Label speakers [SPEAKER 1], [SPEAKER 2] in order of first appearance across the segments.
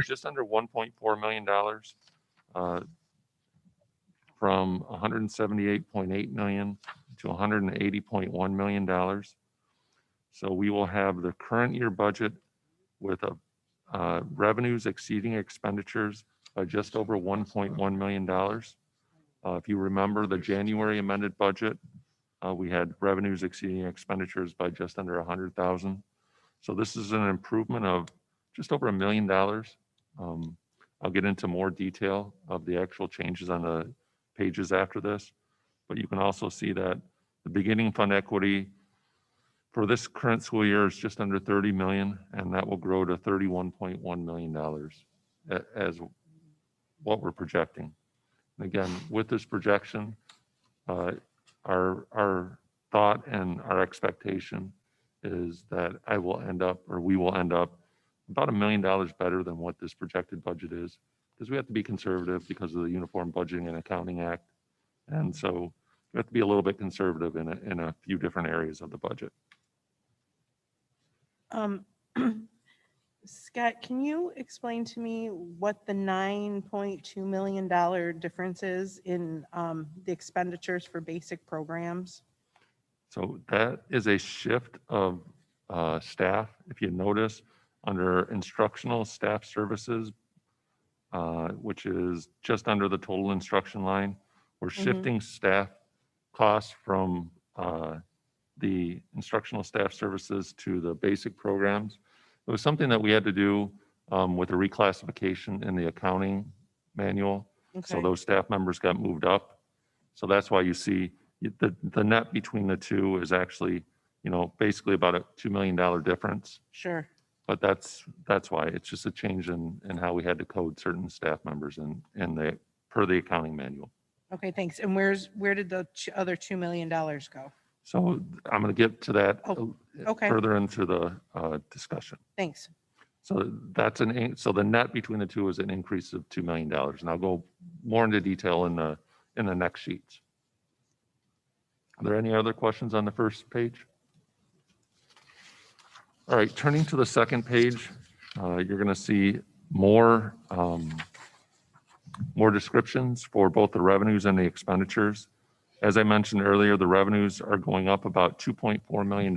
[SPEAKER 1] Just under $1.4 million from $178.8 million to $180.1 million. So we will have the current year budget with revenues exceeding expenditures by just over $1.1 million. If you remember the January amended budget, we had revenues exceeding expenditures by just under 100,000. So this is an improvement of just over $1 million. I'll get into more detail of the actual changes on the pages after this, but you can also see that the beginning fund equity for this current school year is just under 30 million, and that will grow to $31.1 million as what we're projecting. And again, with this projection, our thought and our expectation is that we will end up about $1 million better than what this projected budget is, because we have to be conservative because of the Uniform Budgeting and Accounting Act. And so we have to be a little bit conservative in a few different areas of the budget.
[SPEAKER 2] Scott, can you explain to me what the $9.2 million difference is in the expenditures for basic programs?
[SPEAKER 1] So that is a shift of staff. If you notice, under instructional staff services, which is just under the total instruction line, we're shifting staff costs from the instructional staff services to the basic programs. It was something that we had to do with a reclassification in the accounting manual. Okay. So those staff members got moved up. So that's why you see the net between the two is actually, basically about a $2 million difference. Sure. But that's why it's just a change in how we had to code certain staff members per the accounting manual.
[SPEAKER 2] Okay, thanks. And where did the other $2 million go?
[SPEAKER 1] So I'm going to get to that further into the discussion.
[SPEAKER 2] Thanks.
[SPEAKER 1] So so the net between the two is an increase of $2 million, and I'll go more into detail in the next sheets. Are there any other questions on the first page? All right, turning to the second page, you're going to see more descriptions for both the revenues and the expenditures. As I mentioned earlier, the revenues are going up about $2.4 million.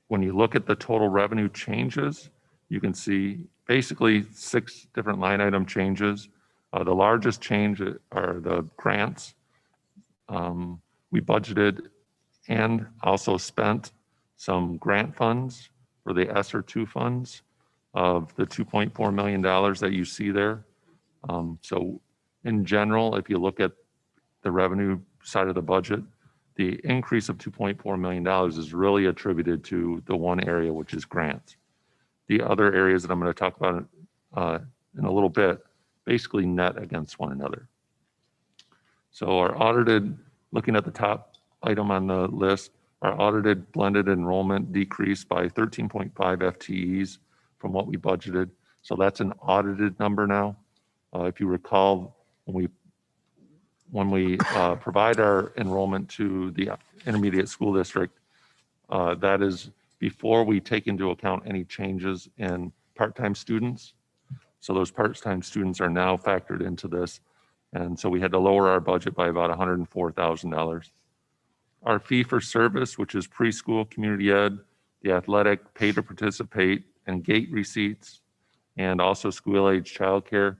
[SPEAKER 1] When you look at the total revenue changes, you can see basically 6 different line item changes. The largest change are the grants. We budgeted and also spent some grant funds for the ESSER 2 funds of the $2.4 million that you see there. So in general, if you look at the revenue side of the budget, the increase of $2.4 million is really attributed to the one area, which is grants. The other areas that I'm going to talk about in a little bit basically net against one another. So our audited, looking at the top item on the list, our audited blended enrollment decreased by 13.5 FTEs from what we budgeted. So that's an audited number now. If you recall, when we provide our enrollment to the intermediate school district, that is before we take into account any changes in part-time students. So those part-time students are now factored into this. And so we had to lower our budget by about $104,000. Our fee for service, which is preschool, community ed, the athletic, pay to participate, and gate receipts, and also school-age childcare,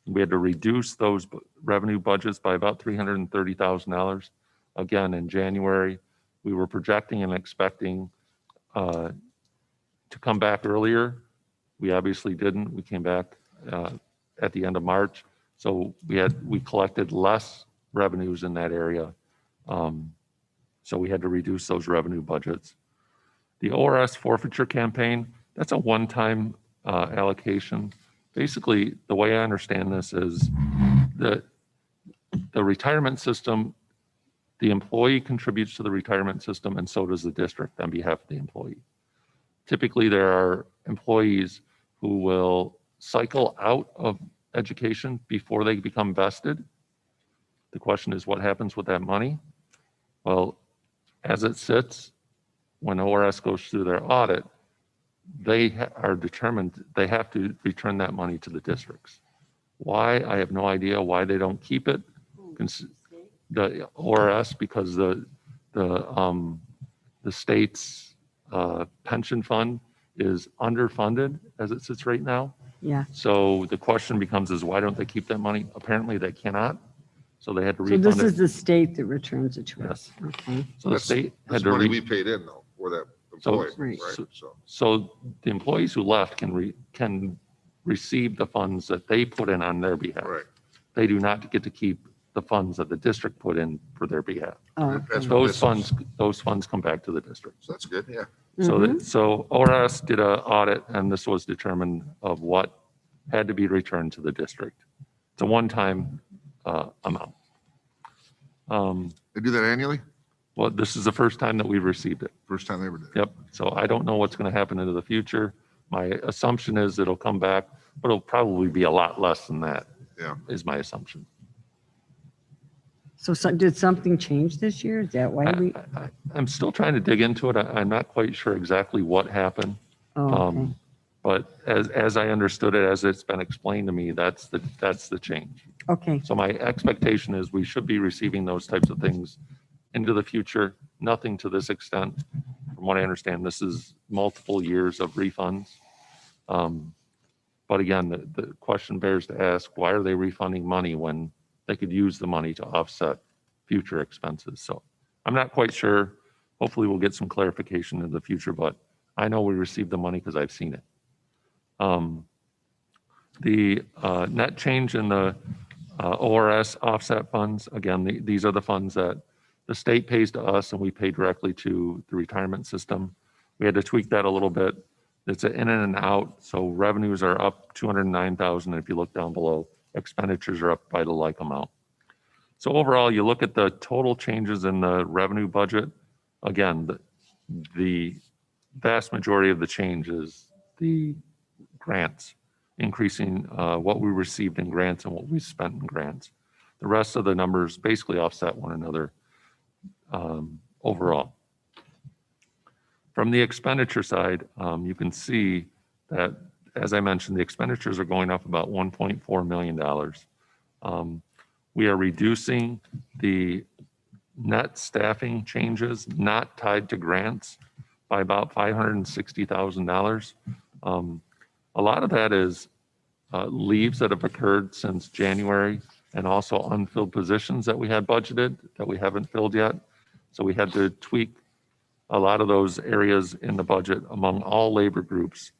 [SPEAKER 1] we had to reduce those revenue budgets by about $330,000. Again, in January, we were projecting and expecting to come back earlier. We obviously didn't. We came back at the end of March. So we collected less revenues in that area. So we had to reduce those revenue budgets. The ORS forfeiture campaign, that's a one-time allocation. Basically, the way I understand this is the retirement system, the employee contributes to the retirement system, and so does the district on behalf of the employee. Typically, there are employees who will cycle out of education before they become vested. The question is, what happens with that money? Well, as it sits, when ORS goes through their audit, they are determined they have to return that money to the districts. Why? I have no idea why they don't keep it. The ORS, because the state's pension fund is underfunded as it sits right now.
[SPEAKER 3] Yeah.
[SPEAKER 1] So the question becomes is why don't they keep that money? Apparently they cannot. So they had to
[SPEAKER 3] So
[SPEAKER 1] refund
[SPEAKER 3] this
[SPEAKER 1] it.
[SPEAKER 3] is the state that returns it to us.
[SPEAKER 1] Yes.
[SPEAKER 3] Okay.
[SPEAKER 1] So the
[SPEAKER 4] That's
[SPEAKER 1] state had
[SPEAKER 4] That's
[SPEAKER 1] to
[SPEAKER 4] money we paid in though, for that employee,
[SPEAKER 3] Right.
[SPEAKER 4] right?
[SPEAKER 1] so the employees who left can receive the funds that they put in on their behalf.
[SPEAKER 4] Right.
[SPEAKER 1] They do not get to keep the funds that the district put in for their behalf.
[SPEAKER 3] Oh,
[SPEAKER 4] That's
[SPEAKER 3] okay.
[SPEAKER 4] what
[SPEAKER 1] Those funds come back to the district.
[SPEAKER 4] So that's good, yeah.
[SPEAKER 1] So,
[SPEAKER 3] Mhm.
[SPEAKER 1] so ORS did an audit, and this was determined of what had to be returned to the district. It's a one-time amount.
[SPEAKER 4] They do that annually?
[SPEAKER 1] Well, this is the first time that we've received it.
[SPEAKER 4] First time they ever did it.
[SPEAKER 1] Yep. So I don't know what's going to happen into the future. My assumption is it'll come back, but it'll probably be a lot less than that,
[SPEAKER 4] Yeah.
[SPEAKER 1] is my assumption.
[SPEAKER 3] So did something change this year? Is that why we?
[SPEAKER 1] I'm still trying to dig into it. I'm not quite sure exactly what happened.
[SPEAKER 3] Oh, okay.
[SPEAKER 1] But as I understood it, as it's been explained to me, that's the change.
[SPEAKER 3] Okay.
[SPEAKER 1] So my expectation is we should be receiving those types of things into the future. Nothing to this extent. From what I understand, this is multiple years of refunds. But again, the question bears to ask, why are they refunding money when they could use the money to offset future expenses? So I'm not quite sure. Hopefully we'll get some clarification in the future, but I know we received the money because I've seen it. The net change in the ORS offset funds, again, these are the funds that the state pays to us and we pay directly to the retirement system. We had to tweak that a little bit. It's an in and an out. So revenues are up 209,000. If you look down below, expenditures are up by the like amount. So overall, you look at the total changes in the revenue budget. Again, the vast majority of the change is the grants, increasing what we received in grants and what we spent in grants. The rest of the numbers basically offset one another overall. From the expenditure side, you can see that, as I mentioned, the expenditures are going up about $1.4 million. We are reducing the net staffing changes not tied to grants by about $560,000. A lot of that is leaves that have occurred since January and also unfilled positions that we had budgeted that we haven't filled yet. So we had to tweak a lot of those areas in the budget among all labor groups.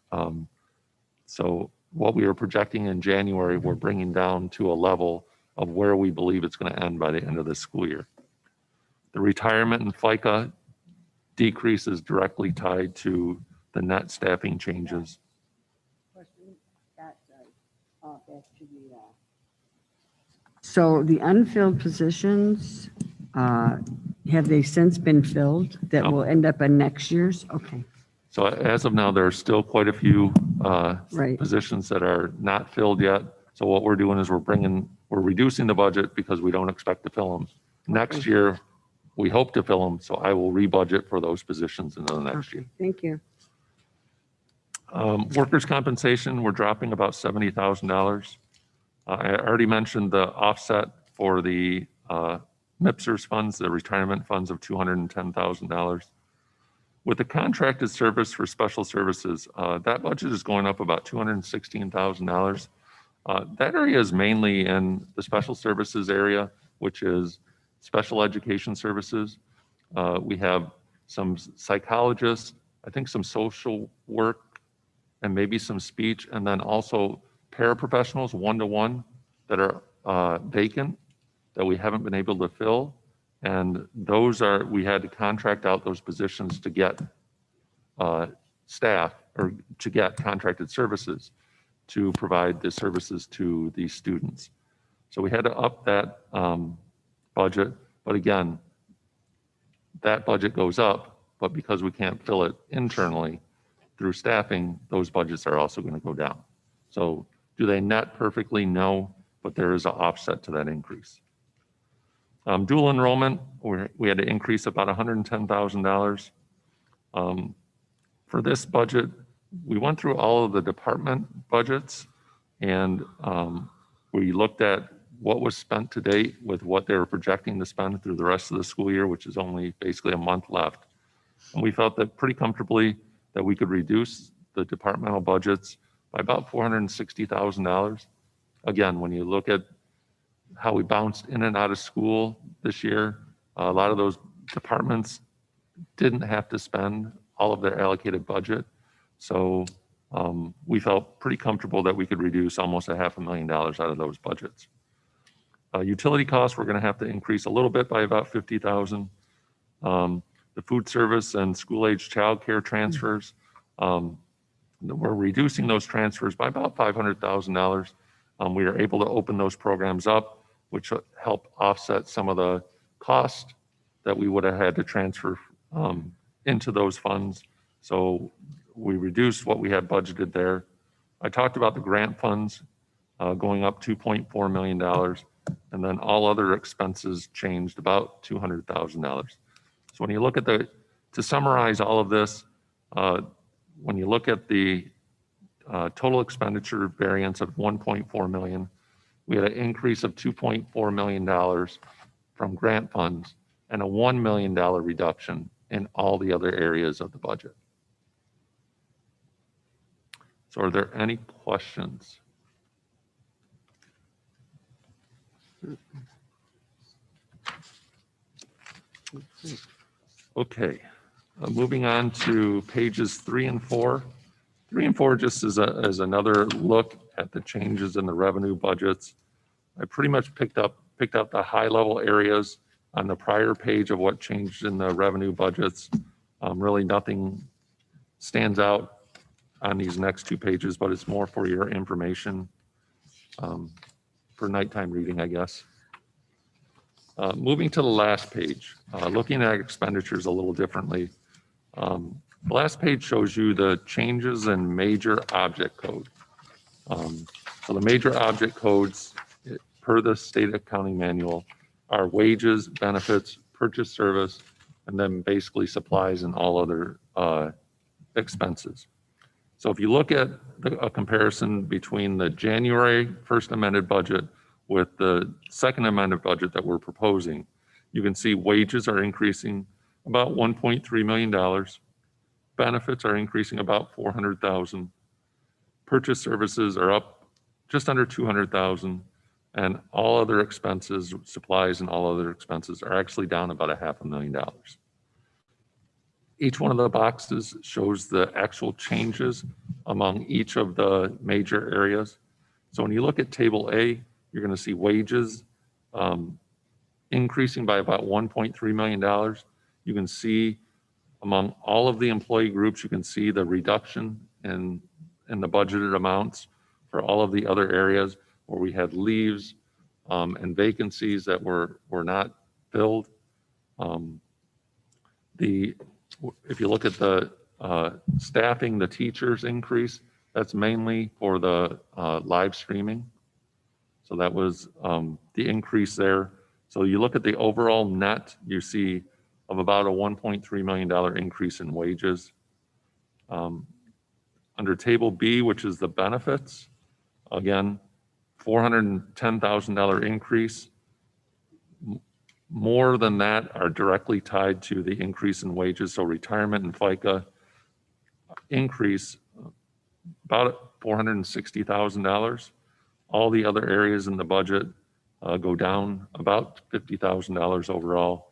[SPEAKER 1] So what we were projecting in January, we're bringing down to a level of where we believe it's going to end by the end of this school year. The retirement and FICA decrease is directly tied to the net staffing changes.
[SPEAKER 3] So the unfilled positions, have they since been filled that
[SPEAKER 1] No.
[SPEAKER 3] will end up in next year's? Okay.
[SPEAKER 1] So as of now, there are still quite a few
[SPEAKER 3] Right.
[SPEAKER 1] positions that are not filled yet. So what we're doing is we're reducing the budget because we don't expect to fill them. Next year, we hope to fill them, so I will rebudget for those positions in the next year.
[SPEAKER 3] Thank you.
[SPEAKER 1] Workers' compensation, we're dropping about $70,000. I already mentioned the offset for the MIPSers funds, the retirement funds of $210,000. With the contracted service for special services, that budget is going up about $216,000. That area is mainly in the special services area, which is special education services. We have some psychologists, I think some social work, and maybe some speech, and then also paraprofessionals, one-to-one, that are vacant, that we haven't been able to fill. And we had to contract out those positions to get staff or to get contracted services to provide the services to these students. So we had to up that budget, but again, that budget goes up, but because we can't fill it internally through staffing, those budgets are also going to go down. So do they net perfectly? No, but there is an offset to that increase. Dual enrollment, we had to increase about $110,000. For this budget, we went through all of the department budgets and we looked at what was spent to date with what they were projecting to spend through the rest of the school year, which is only basically a month left. And we felt that pretty comfortably that we could reduce the departmental budgets by about $460,000. Again, when you look at how we bounced in and out of school this year, a lot of those departments didn't have to spend all of their allocated budget. So we felt pretty comfortable that we could reduce almost $500,000 out of those budgets. Utility costs, we're going to have to increase a little bit by about $50,000. The food service and school-age childcare transfers, we're reducing those transfers by about $500,000. We are able to open those programs up, which help offset some of the cost that we would have had to transfer into those funds. So we reduced what we had budgeted there. I talked about the grant funds going up $2.4 million, and then all other expenses changed about $200,000. So when you look at to summarize all of this, when you look at the total expenditure variance of $1.4 million, we had an increase of $2.4 million from grant funds and a $1 million reduction in all the other areas of the budget. So are there any questions? Okay, moving on to pages 3 and 4. 3 and 4 just is another look at the changes in the revenue budgets. I pretty much picked up the high level areas on the prior page of what changed in the revenue budgets. Really nothing stands out on these next 2 pages, but it's more for your information for nighttime reading, I guess. Moving to the last page, looking at expenditures a little differently. The last page shows you the changes in major object code. So the major object codes, per the state accounting manual, are wages, benefits, purchase service, and then basically supplies and all other expenses. So if you look at a comparison between the January first amended budget with the second amended budget that we're proposing, you can see wages are increasing about $1.3 million. Benefits are increasing about $400,000. Purchase services are up just under $200,000. And all other expenses, supplies and all other expenses are actually down about $500,000. Each one of the boxes shows the actual changes among each of the major areas. So when you look at table A, you're going to see wages increasing by about $1.3 million. You can see among all of the employee groups, you can see the reduction in the budgeted amounts for all of the other areas where we had leaves and vacancies that were not filled. If you look at the staffing, the teachers increase, that's mainly for the live streaming. So that was the increase there. So you look at the overall net, you see of about a $1.3 million increase in wages. Under table B, which is the benefits, again, $410,000 increase. More than that are directly tied to the increase in wages. So retirement and FICA increase about $460,000. All the other areas in the budget go down about $50,000 overall.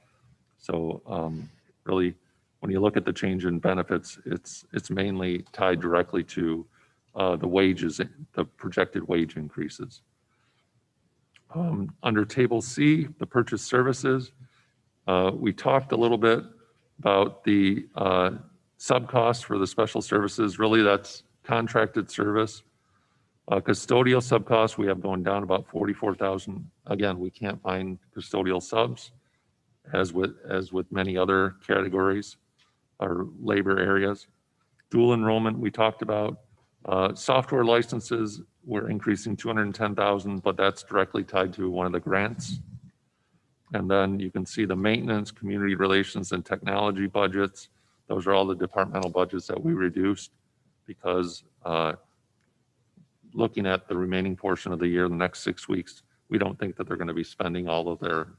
[SPEAKER 1] So really, when you look at the change in benefits, it's mainly tied directly to the wages, the projected wage increases. Under table C, the purchase services, we talked a little bit about the Sub-cost for the special services, really that's contracted service. Custodial sub-costs, we have going down about 44,000. Again, we can't find custodial subs as with many other categories or labor areas. Dual enrollment, we talked about. Software licenses, we're increasing 210,000, but that's directly tied to one of the grants. And then you can see the maintenance, community relations, and technology budgets. Those are all the departmental budgets that we reduced because looking at the remaining portion of the year, the next 6 weeks, we don't think that they're going to be spending all of their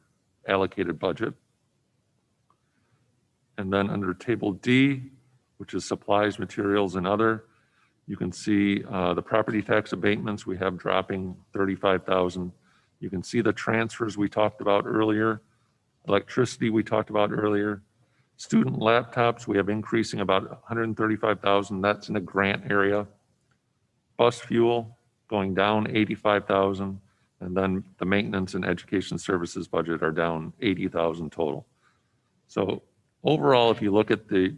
[SPEAKER 1] allocated budget. And then under table D, which is supplies, materials, and other, you can see the property tax abatements we have dropping 35,000. You can see the transfers we talked about earlier. Electricity we talked about earlier. Student laptops, we have increasing about 135,000. That's in the grant area. Bus fuel going down 85,000. And then the maintenance and education services budget are down 80,000 total. So overall, if you look at the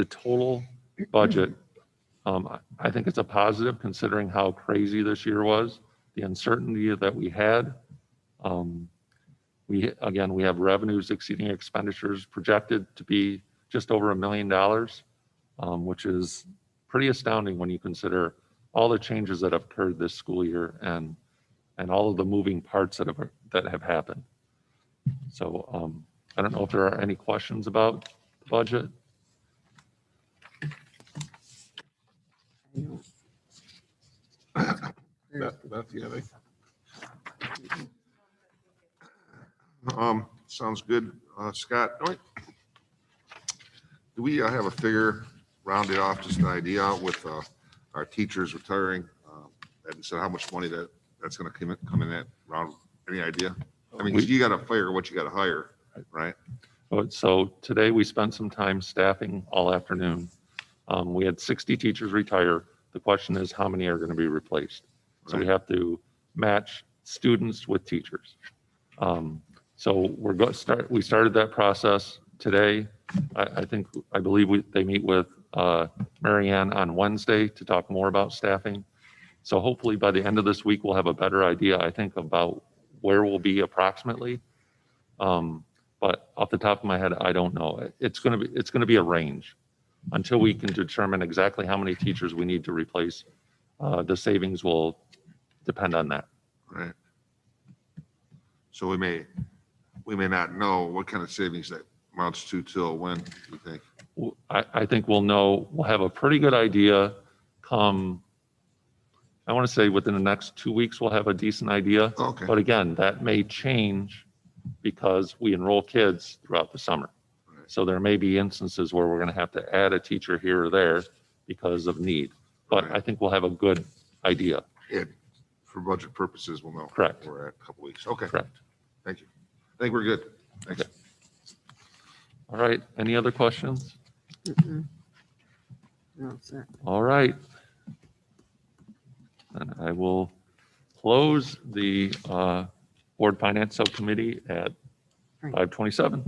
[SPEAKER 1] total budget, I think it's a positive considering how crazy this year was, the uncertainty that we had. We have revenues exceeding expenditures projected to be just over $1 million, which is pretty astounding when you consider all the changes that have occurred this school year and all of the moving parts that have happened. So I don't know if there are any questions about the budget.
[SPEAKER 4] Beth, you have any? Sounds good. Scott, do we have a figure rounded off, just an idea with our teachers retiring? And so how much money that's going to come in at round? Any idea? I mean, 'cause you got to figure what you got to hire, right?
[SPEAKER 1] So today we spent some time staffing all afternoon. We had 60 teachers retire. The question is how many are going to be replaced? So we have to match students with teachers. So we're going to start. We started that process today. I believe they meet with Marianne on Wednesday to talk more about staffing. So hopefully by the end of this week we'll have a better idea. I think about where we'll be approximately. But off the top of my head, I don't know. It's going to be a range until we can determine exactly how many teachers we need to replace. The savings will depend on that.
[SPEAKER 4] Right. So we may not know what kind of savings that amounts to till when, you think?
[SPEAKER 1] I think we'll have a pretty good idea come, I want to say within the next 2 weeks, we'll have a decent idea.
[SPEAKER 4] Okay.
[SPEAKER 1] But again, that may change because we enroll kids throughout the summer.
[SPEAKER 4] Right.
[SPEAKER 1] So there may be instances where we're going to have to add a teacher here or there because of need. But
[SPEAKER 4] Right.
[SPEAKER 1] I think we'll have a good idea.
[SPEAKER 4] Yeah, for budget purposes, we'll know.
[SPEAKER 1] Correct.
[SPEAKER 4] We're at a couple weeks. Okay,
[SPEAKER 1] Correct.
[SPEAKER 4] thank you. I think we're good. Thanks.
[SPEAKER 1] Okay. All right. Any other questions?
[SPEAKER 3] No, sir.
[SPEAKER 1] All right. And I will close the Board Finance Subcommittee at
[SPEAKER 3] Right.
[SPEAKER 1] 5:27.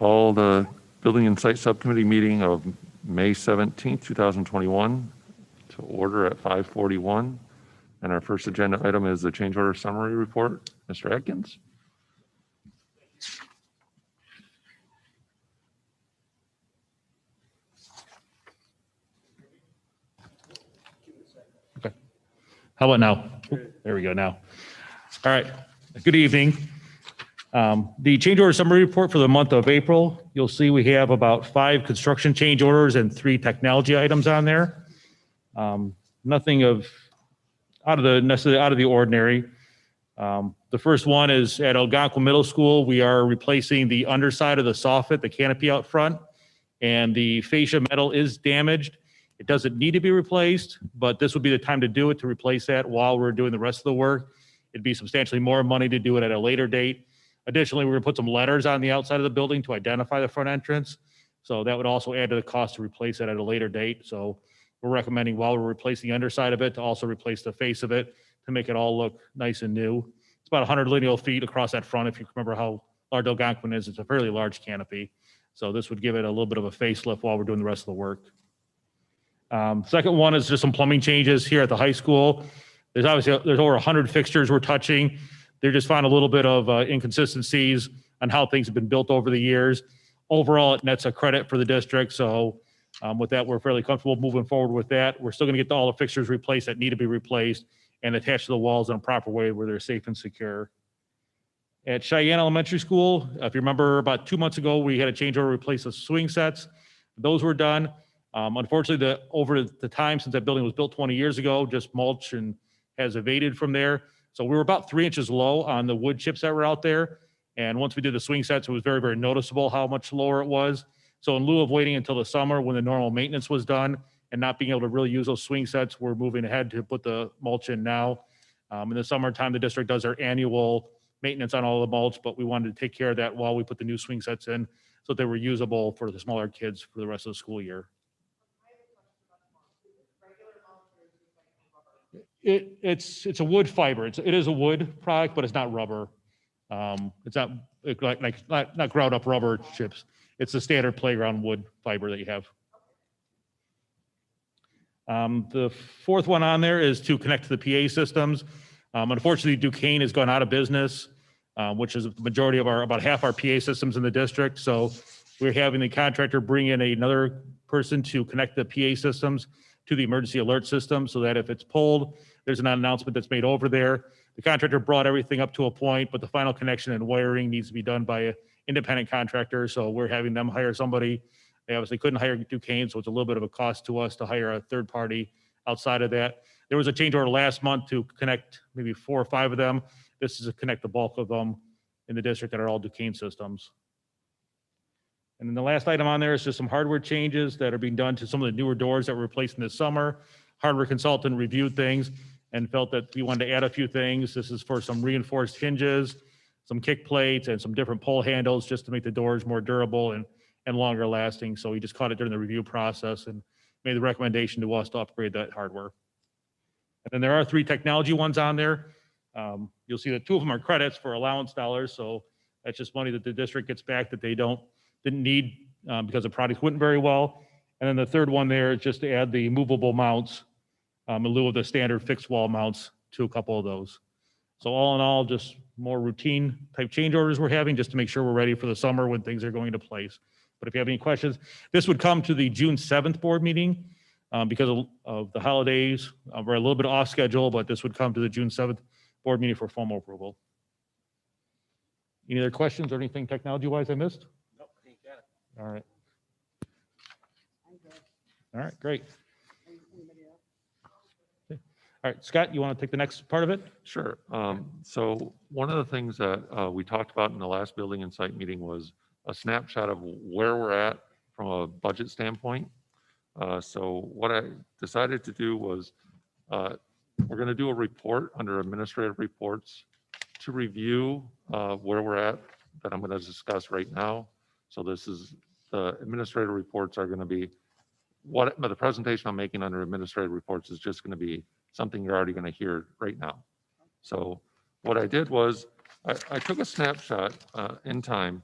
[SPEAKER 1] Call the Building and Site Subcommittee meeting of May 17th, 2021 to order at 5:41. And our first agenda item is the change order summary report. Mr. Atkins?
[SPEAKER 5] Okay. How about now? There we go now. All right. Good evening. The change order summary report for the month of April, you'll see we have about 5 construction change orders and 3 technology items on there. Nothing necessarily out of the ordinary. The first one is at Algonquin Middle School. We are replacing the underside of the soffit, the canopy out front, and the fascia metal is damaged. It doesn't need to be replaced, but this would be the time to do it, to replace that while we're doing the rest of the work. It'd be substantially more money to do it at a later date. Additionally, we're gonna put some letters on the outside of the building to identify the front entrance. So that would also add to the cost to replace it at a later date. So we're recommending, while we're replacing the underside of it, to also replace the face of it to make it all look nice and new. It's about 100 lineal feet across that front. If you remember how large Algonquin is, it's a fairly large canopy. So this would give it a little bit of a facelift while we're doing the rest of the work. Second one is just some plumbing changes here at the high school. There's over 100 fixtures we're touching. They just found a little bit of inconsistencies on how things have been built over the years. Overall, it nets a credit for the district. So with that, we're fairly comfortable moving forward with that. We're still going to get all the fixtures replaced that need to be replaced and attached to the walls in a proper way where they're safe and secure. At Cheyenne Elementary School, if you remember, about 2 months ago, we had a change order to replace the swing sets. Those were done. Unfortunately, over the time since that building was built 20 years ago, just mulch and has evaded from there. So we were about 3 inches low on the wood chips that were out there. And once we did the swing sets, it was very, very noticeable how much lower it was. So in lieu of waiting until the summer when the normal maintenance was done and not being able to really use those swing sets, we're moving ahead to put the mulch in now. In the summertime, the district does their annual maintenance on all the mulch, but we wanted to take care of that while we put the new swing sets in so that they were usable for the smaller kids for the rest of the school year. It's a wood fiber. It is a wood product, but it's not rubber. It's not not ground up rubber chips. It's the standard playground wood fiber that you have. The fourth one on there is to connect to the PA systems. Unfortunately, Duquesne has gone out of business, which is the majority of about half our PA systems in the district. So we're having the contractor bring in another person to connect the PA systems to the emergency alert system so that if it's pulled, there's an announcement that's made over there. The contractor brought everything up to a point, but the final connection and wiring needs to be done by an independent contractor. So we're having them hire somebody. They obviously couldn't hire Duquesne, so it's a little bit of a cost to us to hire a third party outside of that. There was a change order last month to connect maybe 4 or 5 of them. This is to connect the bulk of them in the district that are all Duquesne systems. And then the last item on there is just some hardware changes that are being done to some of the newer doors that were replaced in this summer. Hardware consultant reviewed things and felt that we wanted to add a few things. This is for some reinforced hinges, some kick plates, and some different pull handles just to make the doors more durable and longer lasting. So he just caught it during the review process and made the recommendation to us to upgrade that hardware. And then there are 3 technology ones on there. You'll see that 2 of them are credits for allowance dollars. So that's just money that the district gets back that they didn't need because the product went very well. And then the third one there is just to add the movable mounts in lieu of the standard fixed wall mounts to a couple of those. So all in all, just more routine type change orders we're having just to make sure we're ready for the summer when things are going into place. But if you have any questions, this would come to the June 7th board meeting because of the holidays. We're a little bit off schedule, but this would come to the June 7th board meeting for formal approval. Any other questions or anything technology-wise I missed?
[SPEAKER 6] Nope, I think you got it.
[SPEAKER 5] All right. All right, great. Okay. All right, Scott, you want to take the next part of it?
[SPEAKER 1] Sure. So one of the things that we talked about in the last building and site meeting was a snapshot of where we're at from a budget standpoint. So what I decided to do was we're going to do a report under administrative reports to review where we're at that I'm going to discuss right now. So this is the administrative reports are going to be but the presentation I'm making under administrative reports is just going to be something you're already going to hear right now. So what I did was I took a snapshot in time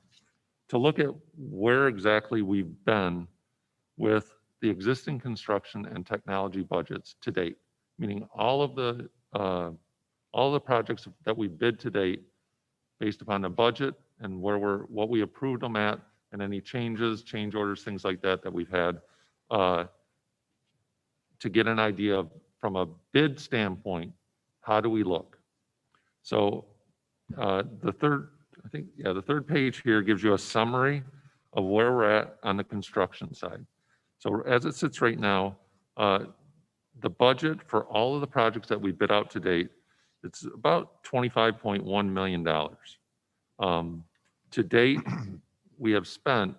[SPEAKER 1] to look at where exactly we've been with the existing construction and technology budgets to date, meaning all the projects that we bid to date based upon the budget and what we approved them at, and any changes, change orders, things like that that we've had, to get an idea of, from a bid standpoint, how do we look? So the third page here gives you a summary of where we're at on the construction side. So as it sits right now, the budget for all of the projects that we bid out to date, it's about $25.1 million. To date, we have spent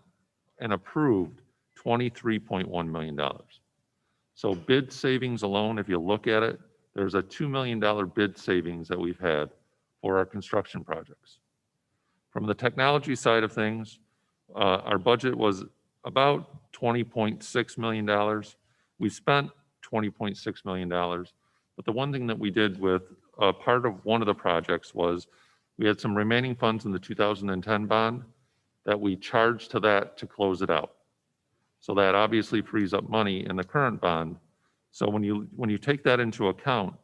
[SPEAKER 1] and approved $23.1 million. So bid savings alone, if you look at it, there's a $2 million bid savings that we've had for our construction projects. From the technology side of things, our budget was about $20.6 million. We spent $20.6 million. But the one thing that we did with part of one of the projects was we had some remaining funds in the 2010 bond that we charged to that to close it out. So that obviously frees up money in the current bond. So when you take that into account,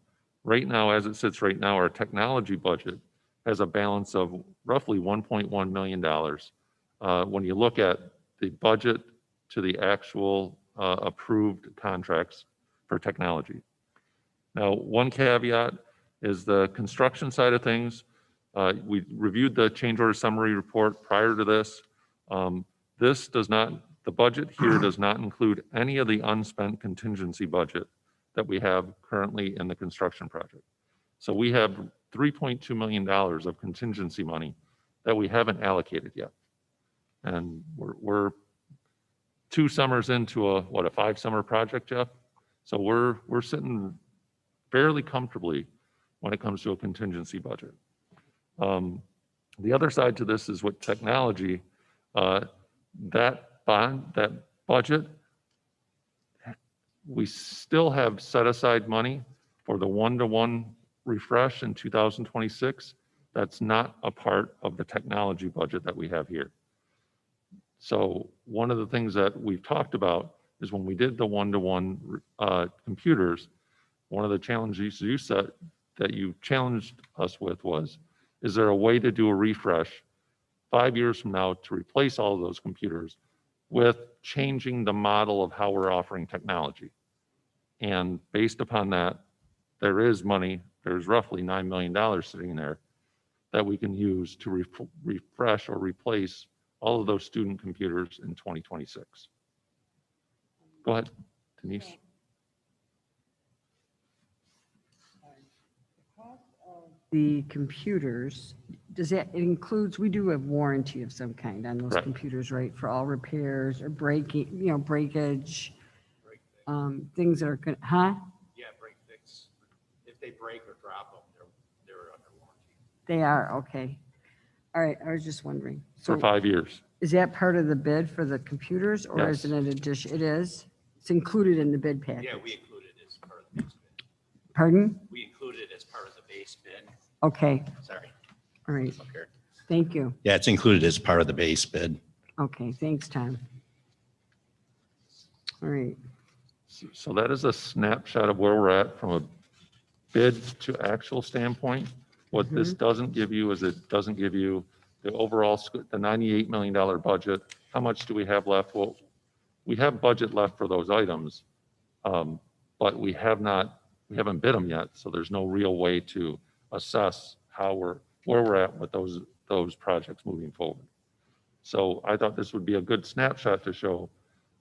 [SPEAKER 1] right now, as it sits right now, our technology budget has a balance of roughly $1.1 million. When you look at the budget to the actual approved contracts for technology. Now, one caveat is the construction side of things. We reviewed the change order summary report prior to this. The budget here does not include any of the unspent contingency budget that we have currently in the construction project. So we have $3.2 million of contingency money that we haven't allocated yet. And we're 2 summers into a 5-summer project, Jeff? So we're sitting fairly comfortably when it comes to a contingency budget. The other side to this is with technology, that budget, we still have set aside money for the one-to-one refresh in 2026. That's not a part of the technology budget that we have here. So one of the things that we've talked about is when we did the one-to-one computers, one of the challenges you set that you challenged us with was, is there a way to do a refresh 5 years from now to replace all of those computers with changing the model of how we're offering technology? And based upon that, there is money, there's roughly $9 million sitting there that we can use to refresh or replace all of those student computers in 2026. Go ahead, Denise.
[SPEAKER 3] The computers, it includes, we do have warranty of some kind on those
[SPEAKER 1] Correct.
[SPEAKER 3] computers, right? For all repairs or breakage, things that are good, huh?
[SPEAKER 6] Yeah, break fix. If they break or drop them, they're under warranty.
[SPEAKER 3] They are, okay. All right, I was just wondering.
[SPEAKER 1] For
[SPEAKER 3] So
[SPEAKER 1] 5 years.
[SPEAKER 3] is that part of the bid for the computers or is
[SPEAKER 1] Yes.
[SPEAKER 3] it an addition? It is? It's included in the bid package?
[SPEAKER 6] Yeah, we include it as part of the base bid.
[SPEAKER 3] Pardon?
[SPEAKER 6] We include it as part of the base bid.
[SPEAKER 3] Okay,
[SPEAKER 6] Sorry.
[SPEAKER 3] all right.
[SPEAKER 6] Okay.
[SPEAKER 3] Thank you.
[SPEAKER 6] Yeah, it's included as part of the base bid.
[SPEAKER 3] Okay, thanks, Tom. All right,
[SPEAKER 1] So that is a snapshot of where we're at from a bid to actual standpoint. What this doesn't give you is it doesn't give you the overall, the $98 million budget. How much do we have left? Well, we have budget left for those items, but we haven't bid them yet. So there's no real way to assess where we're at with those projects moving forward. So I thought this would be a good snapshot to show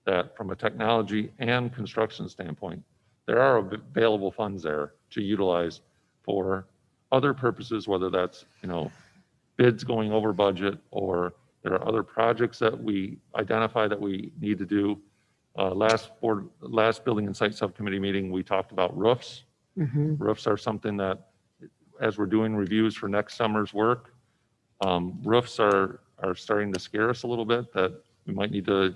[SPEAKER 1] that from a technology and construction standpoint, there are available funds there to utilize for other purposes, whether that's, bids going over budget, or there are other projects that we identify that we need to do. Last building and site subcommittee meeting, we talked about roofs. Roofs are something that, as we're doing reviews for next summer's work, roofs are starting to scare us a little bit, that we might need to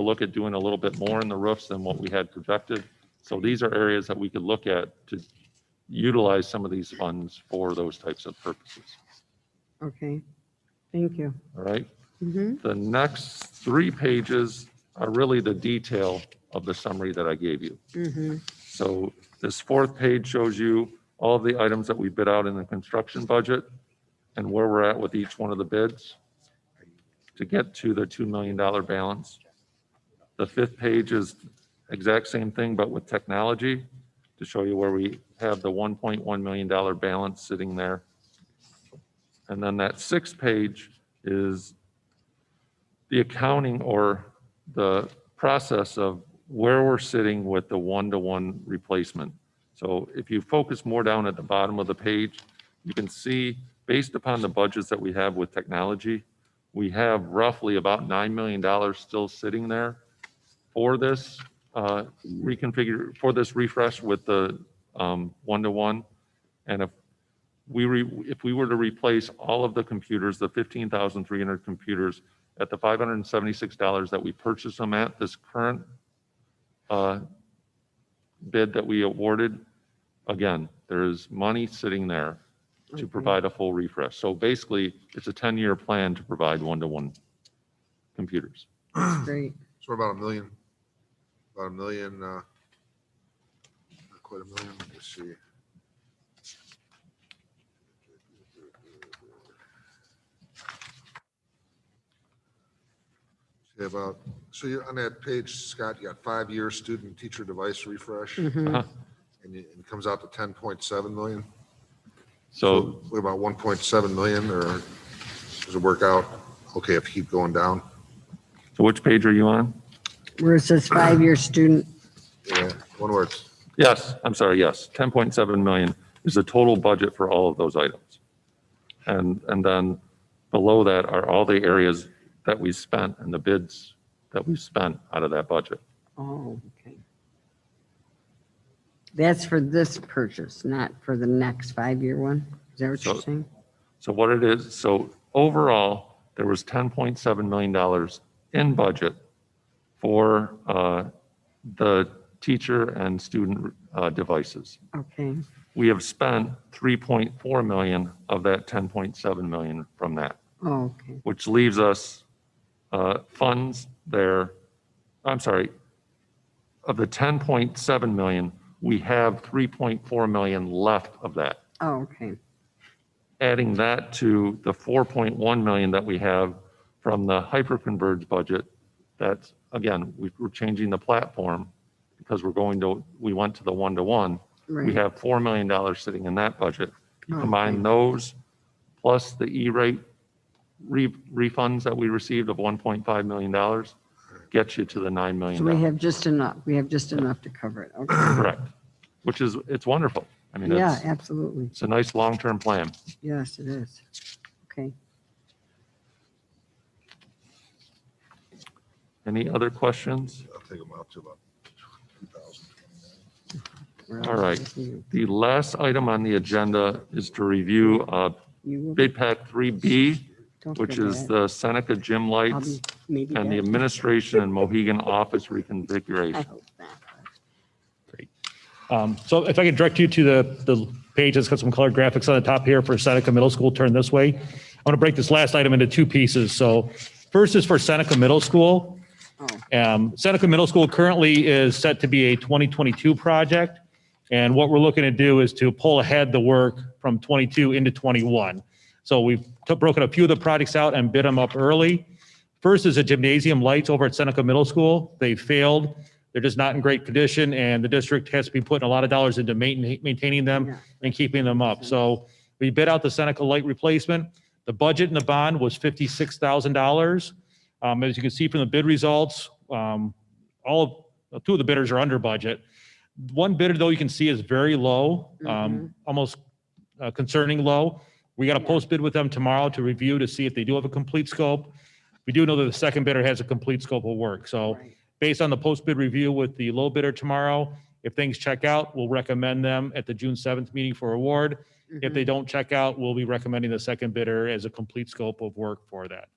[SPEAKER 1] look at doing a little bit more in the roofs than what we had projected. So these are areas that we could look at to utilize some of these funds for those types of purposes.
[SPEAKER 3] okay, thank you.
[SPEAKER 1] All right.
[SPEAKER 3] Mhm.
[SPEAKER 1] The next 3 pages are really the detail of the summary that I gave you.
[SPEAKER 3] Mhm.
[SPEAKER 1] So this 4th page shows you all of the items that we bid out in the construction budget and where we're at with each one of the bids to get to the $2 million balance. The 5th page is exact same thing, but with technology to show you where we have the $1.1 million balance sitting there. And then that 6th page is the accounting or the process of where we're sitting with the one-to-one replacement. So if you focus more down at the bottom of the page, you can see, based upon the budgets that we have with technology, we have roughly about $9 million still sitting there for this for this refresh with the one-to-one. And if we were to replace all of the computers, the 15,300 computers, at the $576 that we purchased them at, this current bid that we awarded, again, there is money sitting there to provide a full refresh. So basically, it's a 10-year plan to provide one-to-one computers.
[SPEAKER 3] That's great.
[SPEAKER 4] So about $1 million, not quite $1 million, let me see. So you're on that page, Scott, you got 5-year student teacher device refresh, and
[SPEAKER 3] Mhm.
[SPEAKER 4] it comes out to 10.7 million.
[SPEAKER 1] So
[SPEAKER 4] What about 1.7 million, or does it work out okay if you keep going down?
[SPEAKER 1] so which page are you on?
[SPEAKER 3] Where it says 5-year student,
[SPEAKER 4] Yeah, one word.
[SPEAKER 1] Yes, I'm sorry, yes. 10.7 million is the total budget for all of those items. And then below that are all the areas that we spent and the bids that we spent out of that budget.
[SPEAKER 3] oh, okay. That's for this purchase, not for the next 5-year one? Is that what you're
[SPEAKER 1] So-
[SPEAKER 3] saying?
[SPEAKER 1] So what it is, so overall, there was $10.7 million in budget for the teacher and student devices.
[SPEAKER 3] Okay,
[SPEAKER 1] We have spent 3.4 million of that 10.7 million from that,
[SPEAKER 3] oh, okay,
[SPEAKER 1] which leaves us funds there. I'm sorry, of the 10.7 million, we have 3.4 million left of that.
[SPEAKER 3] oh, okay,
[SPEAKER 1] Adding that to the 4.1 million that we have from the hyperconverged budget, that's, again, we're changing the platform because we went to the one-to-one. We
[SPEAKER 3] right.
[SPEAKER 1] have $4 million sitting in that budget. You
[SPEAKER 3] Okay.
[SPEAKER 1] combine those plus the E-rate refunds that we received of $1.5 million, gets you to the $9 million.
[SPEAKER 3] So we have just enough to cover it, okay.
[SPEAKER 1] Correct, which is, it's wonderful. I mean,
[SPEAKER 3] Yeah,
[SPEAKER 1] it's
[SPEAKER 3] absolutely,
[SPEAKER 1] it's a nice long-term plan.
[SPEAKER 3] yes, it is. Okay,
[SPEAKER 1] Any other questions?
[SPEAKER 4] I'll take them out to about 2,000.
[SPEAKER 3] we're
[SPEAKER 1] All right.
[SPEAKER 3] with you.
[SPEAKER 1] The last item on the agenda is to review
[SPEAKER 3] You will be-
[SPEAKER 1] bid pack 3B,
[SPEAKER 3] don't
[SPEAKER 1] which
[SPEAKER 3] forget
[SPEAKER 1] is
[SPEAKER 3] that.
[SPEAKER 1] the Seneca gym
[SPEAKER 3] I'll
[SPEAKER 1] lights
[SPEAKER 3] be maybe
[SPEAKER 1] and the
[SPEAKER 3] dead.
[SPEAKER 1] administration and Mohegan office
[SPEAKER 3] I
[SPEAKER 1] reconfiguration.
[SPEAKER 3] hope not.
[SPEAKER 5] So if I could direct you to the page that's got some colored graphics on the top here for Seneca Middle School, turn this way. I want to break this last item into 2 pieces. So first is for Seneca Middle School. Seneca Middle School currently is set to be a 2022 project. And what we're looking to do is to pull ahead the work from 22 into 21. So we've broken a few of the projects out and bid them up early. First is the gymnasium lights over at Seneca Middle School. They failed. They're just not in great condition, and the district has to be putting a lot of dollars into maintaining them
[SPEAKER 3] Yeah.
[SPEAKER 5] and keeping them up. So we bid out the Seneca light replacement. The budget in the bond was $56,000. As you can see from the bid results, 2 of the bidders are under budget. One bidder, though, you can see is very low, almost concerning low. We got a post bid with them tomorrow to review to see if they do have a complete scope. We do know that the second bidder has a complete scope of work. So
[SPEAKER 3] Right.
[SPEAKER 5] based on the post bid review with the low bidder tomorrow, if things check out, we'll recommend them at the June 7th meeting for award. If they don't check out, we'll be recommending the second bidder as a complete scope of work for that.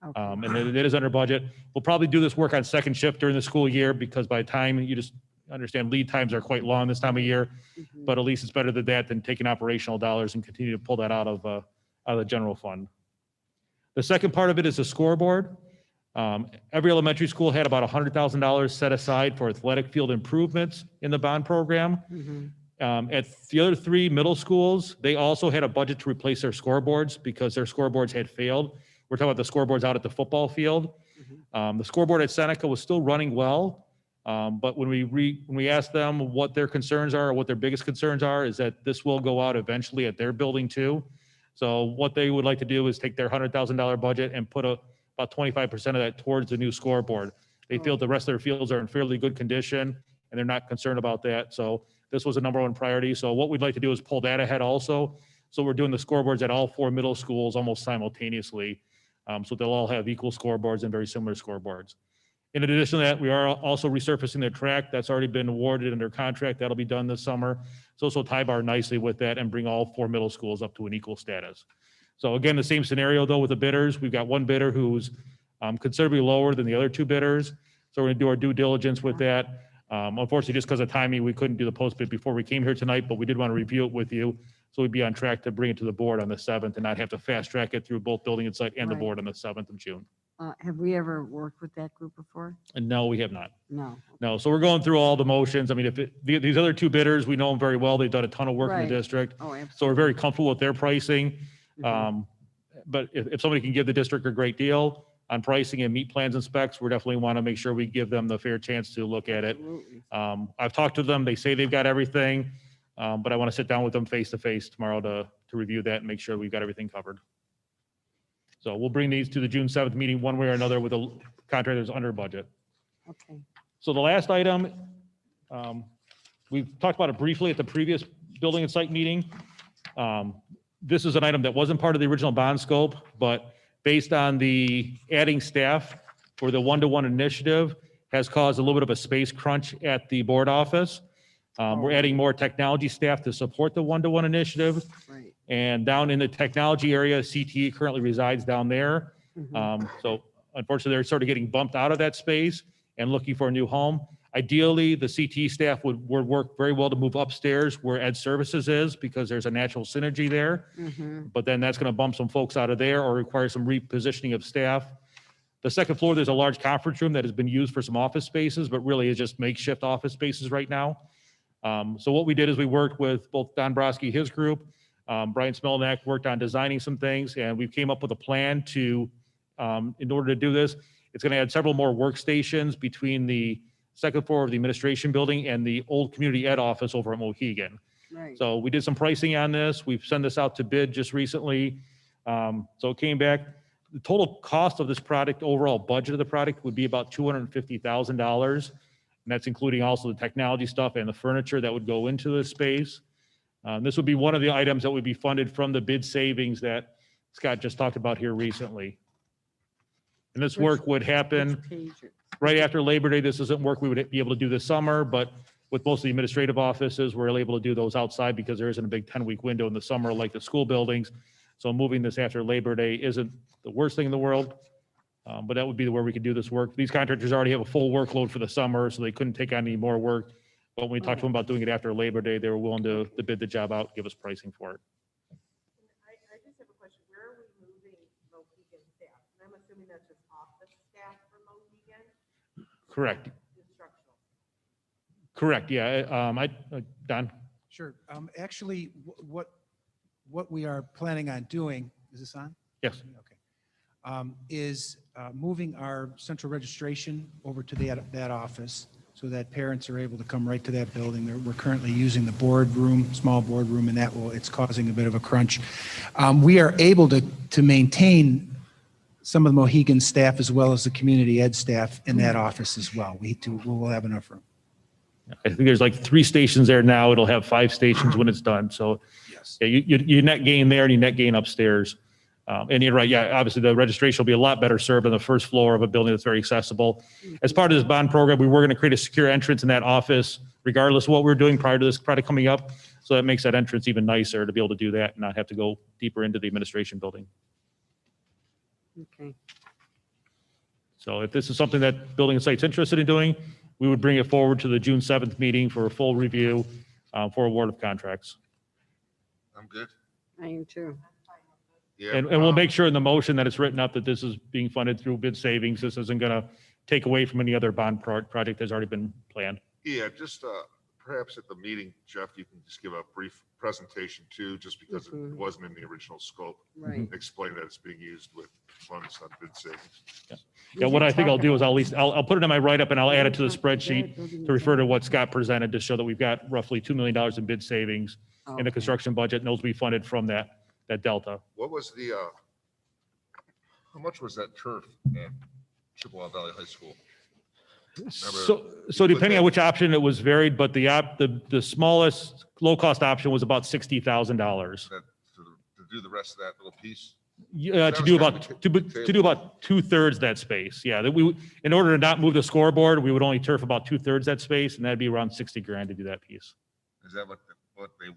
[SPEAKER 3] Okay.
[SPEAKER 5] And it is under budget. We'll probably do this work on second shift during the school year because by the time you just understand lead times are quite long this time of year,
[SPEAKER 3] Mhm.
[SPEAKER 5] but at least it's better than that than taking operational dollars and continue to pull that out of the general fund. The second part of it is the scoreboard. Every elementary school had about $100,000 set aside for athletic field improvements in the bond program. At the other three middle schools, they also had a budget to replace their scoreboards because their scoreboards had failed. We're talking about the scoreboards out at the football field. The scoreboard at Seneca was still running well, but when we asked them what their concerns are, or what their biggest concerns are, is that this will go out eventually at their building too. So what they would like to do is take their $100,000 budget and put about 25% of that towards the new scoreboard. They feel the rest of their fields are in fairly good condition, and they're not concerned about that. So this was a number one priority. So what we'd like to do is pull that ahead also. So we're doing the scoreboards at all four middle schools almost simultaneously. So they'll all have equal scoreboards and very similar scoreboards. In addition to that, we are also resurfacing their track. That's already been awarded under contract. That'll be done this summer. So this will tie bar nicely with that and bring all four middle schools up to an equal status. So again, the same scenario though with the bidders. We've got one bidder who's considerably lower than the other two bidders. So we're gonna do our due diligence with that. Unfortunately, just because of timing, we couldn't do the post bid before we came here tonight, but we did want to review it with you. So we'd be on track to bring it to the board on the 7th and not have to fast track it through both building and site and the
[SPEAKER 3] Right.
[SPEAKER 5] board on the 7th of June.
[SPEAKER 3] Have we ever worked with that group before?
[SPEAKER 5] And no, we have not.
[SPEAKER 3] No.
[SPEAKER 5] No, so we're going through all the motions. I mean, these other two bidders, we know them very well. They've done a ton of work in
[SPEAKER 3] Right.
[SPEAKER 5] the district.
[SPEAKER 3] Oh,
[SPEAKER 5] So we're
[SPEAKER 3] absolutely.
[SPEAKER 5] very comfortable with their pricing. But if somebody can give the district a great deal on pricing and meet plans and specs, we definitely want to make sure we give them the fair chance to look at it.
[SPEAKER 3] Absolutely.
[SPEAKER 5] I've talked to them. They say they've got everything, but I want to sit down with them face to face tomorrow to review that and make sure we've got everything covered. So we'll bring these to the June 7th meeting one way or another with the contractors under budget.
[SPEAKER 3] Okay.
[SPEAKER 5] So the last item, we've talked about it briefly at the previous building and site meeting. This is an item that wasn't part of the original bond scope, but based on the adding staff for the one-to-one initiative has caused a little bit of a space crunch at the board office. We're adding more technology staff to support the one-to-one initiative.
[SPEAKER 3] Right.
[SPEAKER 5] And down in the technology area, CTE currently resides down there. So unfortunately, they're sort of getting bumped out of that space and looking for a new home. Ideally, the CTE staff would work very well to move upstairs where Ed Services is because there's a natural synergy there. But then that's going to bump some folks out of there or require some repositioning of staff. The second floor, there's a large conference room that has been used for some office spaces, but really is just makeshift office spaces right now. So what we did is we worked with both Don Broski, his group, Brian Smelnack worked on designing some things, and we came up with a plan to, in order to do this, it's going to add several more workstations between the second floor of the administration building and the old community ed office over at Mohegan.
[SPEAKER 3] Right.
[SPEAKER 5] So we did some pricing on this. We've sent this out to bid just recently. So it came back. The total cost of this product, overall budget of the product would be about $250,000. And that's including also the technology stuff and the furniture that would go into the space. This would be one of the items that would be funded from the bid savings that Scott just talked about here recently. And this work would happen
[SPEAKER 3] Which page it-
[SPEAKER 5] right after Labor Day. This isn't work we would be able to do this summer, but with most of the administrative offices, we're able to do those outside because there isn't a big 10-week window in the summer like the school buildings. So moving this after Labor Day isn't the worst thing in the world, but that would be where we could do this work. These contractors already have a full workload for the summer, so they couldn't take on any more work. But when we talked to them about doing it after Labor Day, they were willing to bid the job out, give us pricing for it.
[SPEAKER 7] I just have a question. Where are we moving Mohegan staff? And I'm assuming that's just office staff for Mohegan,
[SPEAKER 5] Correct.
[SPEAKER 7] instructional.
[SPEAKER 5] Correct, yeah. Don?
[SPEAKER 8] Sure. Actually, what we are planning on doing, is this on?
[SPEAKER 5] Yes.
[SPEAKER 8] Okay. Is moving our central registration over to that office so that parents are able to come right to that building. We're currently using the boardroom, small boardroom, and it's causing a bit of a crunch. We are able to maintain some of the Mohegan staff as well as the community ed staff in that office as well. We will have enough room.
[SPEAKER 5] I think there's like 3 stations there now. It'll have 5 stations when it's done. So
[SPEAKER 8] Yes.
[SPEAKER 5] yeah, you net gain there and you net gain upstairs. And you're right, yeah, obviously the registration will be a lot better served on the first floor of a building that's very accessible. As part of this bond program, we were going to create a secure entrance in that office, regardless of what we were doing prior to this product coming up. So that makes that entrance even nicer to be able to do that and not have to go deeper into the administration building.
[SPEAKER 3] Okay.
[SPEAKER 5] So if this is something that building and site's interested in doing, we would bring it forward to the June 7th meeting for a full review for award of contracts.
[SPEAKER 4] I'm good.
[SPEAKER 3] I am too.
[SPEAKER 4] Yeah,
[SPEAKER 5] And we'll make sure in the motion that it's written up that this is being funded through bid savings. This isn't going to take away from any other bond project that's already been planned.
[SPEAKER 4] Yeah, just perhaps at the meeting, Jeff, you can just give a brief presentation too, just because it
[SPEAKER 3] Mhm.
[SPEAKER 4] wasn't in the original scope.
[SPEAKER 3] Right.
[SPEAKER 4] Explain that it's being used with funds on bid savings.
[SPEAKER 5] Yeah, what I think I'll do is I'll put it in my write-up and I'll add it to the spreadsheet to refer to what Scott presented to show that we've got roughly $2 million in bid savings in the
[SPEAKER 3] Okay.
[SPEAKER 5] construction budget, and those will be funded from that delta.
[SPEAKER 4] What was the, how much was that turf at Chippewa Valley High School?
[SPEAKER 5] So depending on which option, it was varied, but the smallest low-cost option was about $60,000.
[SPEAKER 4] That, to do the rest of that little piece?
[SPEAKER 5] Yeah,
[SPEAKER 4] That
[SPEAKER 5] to
[SPEAKER 4] was
[SPEAKER 5] do
[SPEAKER 4] kind
[SPEAKER 5] about,
[SPEAKER 4] of
[SPEAKER 5] to do about 2/3 that space. Yeah, that in order to not move the scoreboard, we would only turf about 2/3 that space, and that'd be around 60 grand to do that piece.
[SPEAKER 4] Is that what they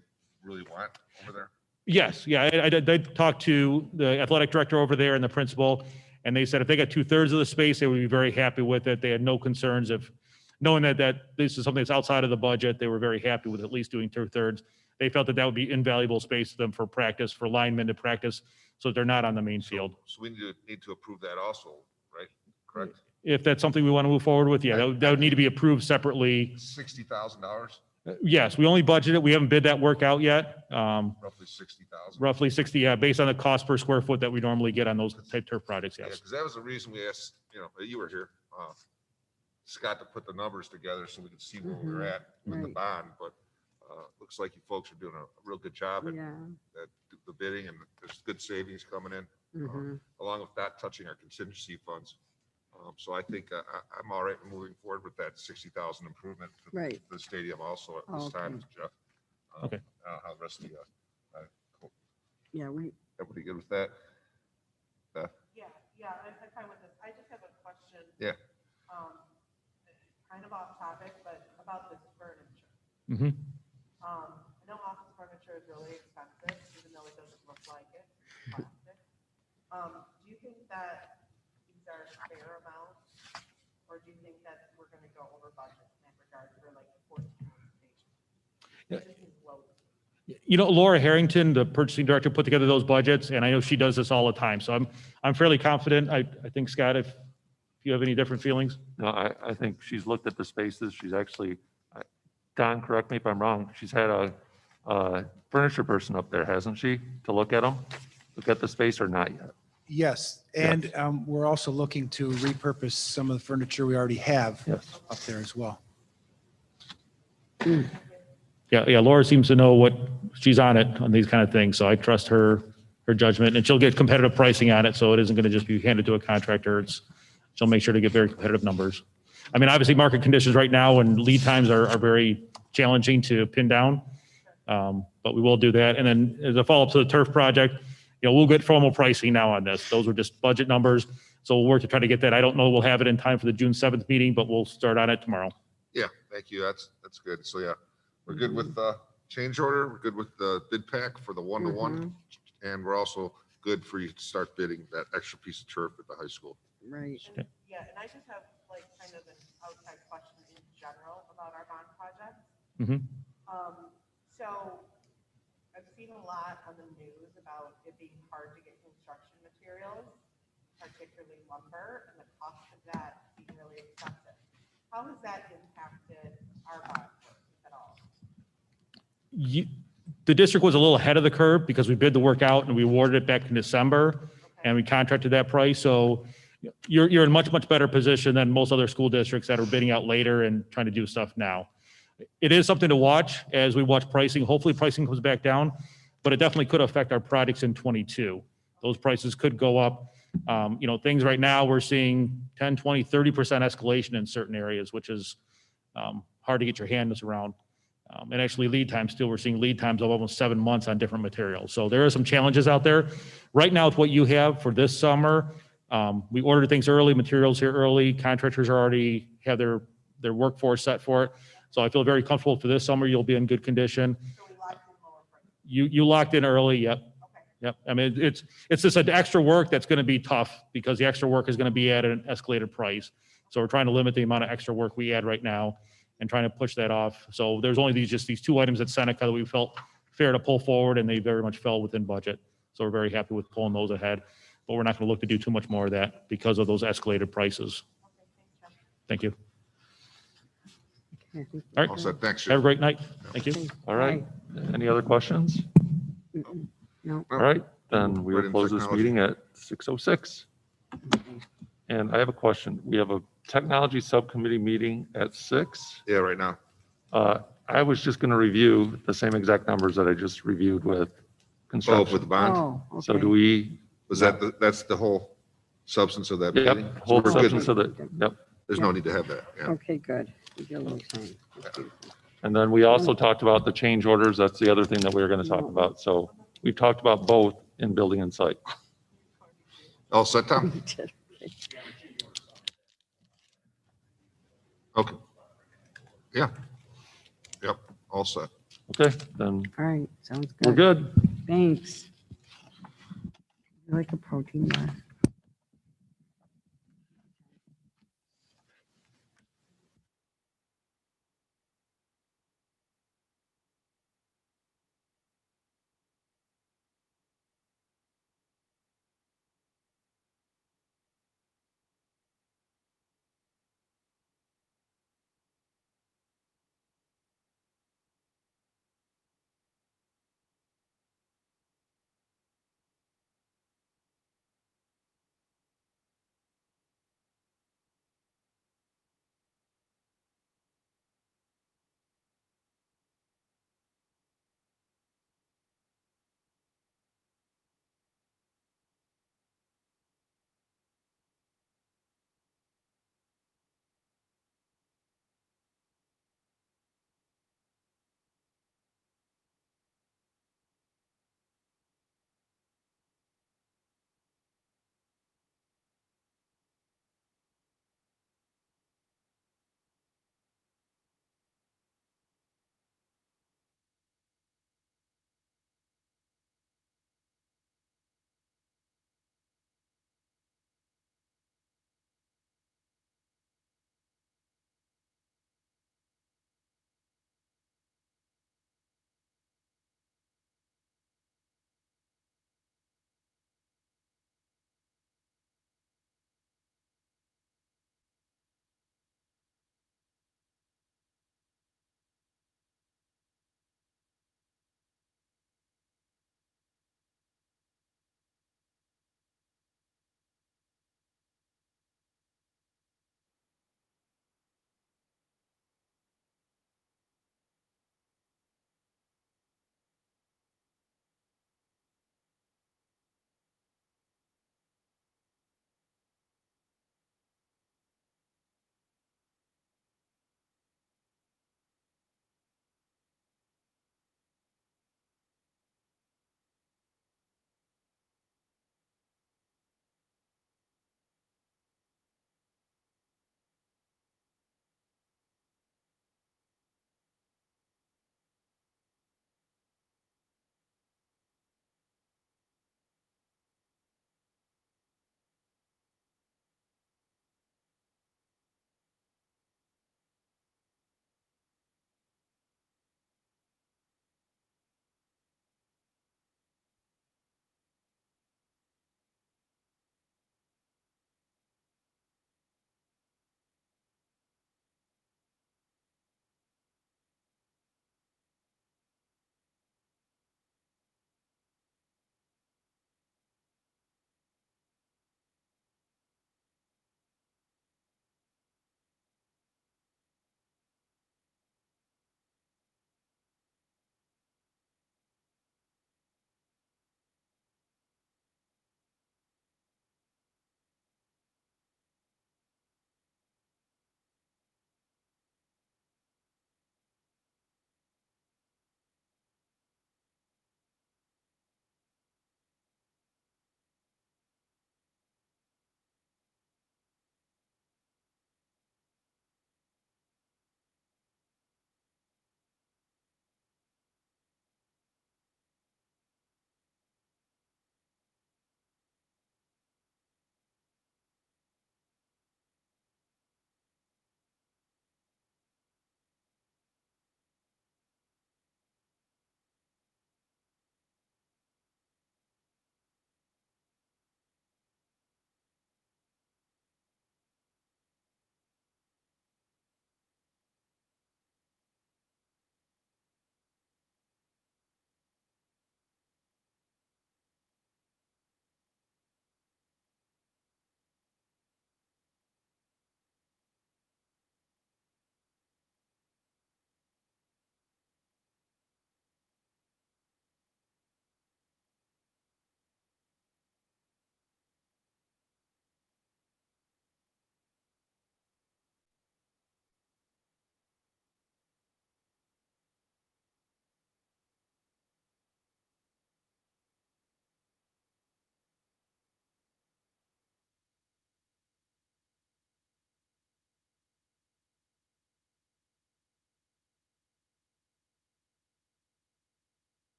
[SPEAKER 4] really want over there?
[SPEAKER 5] Yes, yeah, I talked to the athletic director over there and the principal, and they said if they got 2/3 of the space, they would be very happy with it. They had no concerns of knowing that this is something that's outside of the budget. They were very happy with at least doing 2/3. They felt that would be invaluable space to them for practice, for linemen to practice, so they're not on the main field.
[SPEAKER 4] So we need to approve that also, right? Correct?
[SPEAKER 5] If that's something we want to move forward with, yeah, that would need to be approved separately.
[SPEAKER 4] $60,000,
[SPEAKER 5] Yes, we only budgeted, we haven't bid that work out yet.
[SPEAKER 4] roughly 60,000.
[SPEAKER 5] Roughly 60, yeah, based on the cost per square foot that we normally get on those type turf projects,
[SPEAKER 4] Yeah,
[SPEAKER 5] yes.
[SPEAKER 4] because that was the reason we asked, you were here, Scott, to put the numbers together so we could see where we were at with the
[SPEAKER 3] right.
[SPEAKER 4] bond, but looks like you folks are doing a real good job at
[SPEAKER 3] Yeah.
[SPEAKER 4] the bidding, and there's good savings coming in,
[SPEAKER 3] Mhm.
[SPEAKER 4] along with not touching our contingency funds. So I think I'm all right moving forward with that 60,000 improvement to
[SPEAKER 3] Right.
[SPEAKER 4] the stadium also at this time, Jeff.
[SPEAKER 5] Okay.
[SPEAKER 4] How the rest of you,
[SPEAKER 3] Yeah,
[SPEAKER 4] everybody good with that?
[SPEAKER 7] Yeah, I'm fine with this. I just have a question.
[SPEAKER 4] Yeah.
[SPEAKER 7] Kind of off topic, but about this furniture.
[SPEAKER 5] Mhm.
[SPEAKER 7] I know office furniture is really expensive, even though it doesn't look like it, it's plastic. Do you think that these are fair amounts? Or do you think that we're gonna go over budget in that regard for like 14 stations?
[SPEAKER 5] Yeah.
[SPEAKER 7] It just seems low.
[SPEAKER 5] You know, Laura Harrington, the purchasing director, put together those budgets, and I know she does this all the time, so I'm fairly confident. I think, Scott, if you have any different feelings?
[SPEAKER 1] No, I think she's looked at the spaces. She's actually, Don, correct me if I'm wrong, she's had a furniture person up there, hasn't she, to look at them? Look at the space or not yet?
[SPEAKER 8] Yes, and we're also looking to repurpose some of the furniture we already have
[SPEAKER 1] Yes.
[SPEAKER 8] up there as well.
[SPEAKER 5] Yeah, Laura seems to know what, she's on it, on these kind of things, so I trust her judgment, and she'll get competitive pricing on it, so it isn't going to just be handed to a contractor. She'll make sure to get very competitive numbers. I mean, obviously, market conditions right now and lead times are very challenging to pin down, but we will do that. And then as a follow-up to the turf project, we'll get formal pricing now on this. Those were just budget numbers, so we'll work to try to get that. I don't know we'll have it in time for the June 7th meeting, but we'll start on it tomorrow.
[SPEAKER 4] Yeah, thank you. That's good. So yeah, we're good with the change order. We're good with the bid pack for the one-to-one. And we're also good for you to start bidding that extra piece of turf at the high school.
[SPEAKER 3] Right.
[SPEAKER 7] And, yeah, and I just have like kind of an outside question in general about our bond project.
[SPEAKER 5] Mhm.
[SPEAKER 7] So I've seen a lot on the news about it being hard to get construction materials, particularly lumber, and the cost of that being really expensive. How has that impacted our bond work, if at all?
[SPEAKER 5] The district was a little ahead of the curve because we bid the work out and we awarded it back in December, and we contracted that price. So you're in much better position than most other school districts that are bidding out later and trying to do stuff now. It is something to watch as we watch pricing. Hopefully pricing comes back down, but it definitely could affect our projects in 22. Those prices could go up. Things right now, we're seeing 10, 20, 30% escalation in certain areas, which is hard to get your hands around. And actually lead times still, we're seeing lead times of almost 7 months on different materials. So there are some challenges out there. Right now with what you have for this summer, we ordered things early, materials here early, contractors already have their workforce set for it. So I feel very comfortable for this summer, you'll be in good condition.
[SPEAKER 7] So we locked in lower prices.
[SPEAKER 5] You locked in early, yep.
[SPEAKER 7] Okay.
[SPEAKER 5] Yep. I mean, it's just an extra work that's going to be tough because the extra work is going to be at an escalated price. So we're trying to limit the amount of extra work we add right now and trying to push that off. So there's only these 2 items at Seneca that we felt fair to pull forward, and they very much fell within budget. So we're very happy with pulling those ahead, but we're not going to look to do too much more of that because of those escalated prices. Thank you.
[SPEAKER 3] I think-
[SPEAKER 5] All right.
[SPEAKER 4] All set, thanks,
[SPEAKER 5] Have a
[SPEAKER 4] Jim.
[SPEAKER 5] great night. Thank you.
[SPEAKER 1] All right. Any other questions?
[SPEAKER 3] No,
[SPEAKER 1] All right, then we
[SPEAKER 4] Right
[SPEAKER 1] will
[SPEAKER 4] in
[SPEAKER 1] close this
[SPEAKER 4] technology.
[SPEAKER 1] meeting at 6:06. And I have a question. We have a technology subcommittee meeting at 6.
[SPEAKER 4] Yeah, right now.
[SPEAKER 1] I was just going to review the same exact numbers that I just reviewed with
[SPEAKER 4] Oh, with the
[SPEAKER 1] construction.
[SPEAKER 4] bond?
[SPEAKER 3] oh,
[SPEAKER 1] So
[SPEAKER 3] okay.
[SPEAKER 1] do we,
[SPEAKER 4] Was that, that's the whole substance of that
[SPEAKER 1] yep,
[SPEAKER 4] meeting? So
[SPEAKER 1] whole
[SPEAKER 4] we're good
[SPEAKER 1] substance of
[SPEAKER 4] then.
[SPEAKER 1] it, yep.
[SPEAKER 4] There's no need to have that, yeah.
[SPEAKER 3] Okay, good. We get a little time. That's beautiful.
[SPEAKER 1] And then we also talked about the change orders. That's the other thing that we were going to talk about. So we've talked about both in building and site.
[SPEAKER 4] All set, Tom?
[SPEAKER 3] We did, okay.
[SPEAKER 4] Okay. Yeah. Yep, all set.
[SPEAKER 1] Okay, then
[SPEAKER 3] All right, sounds good.
[SPEAKER 1] we're good.
[SPEAKER 3] Thanks. You like a protein bar?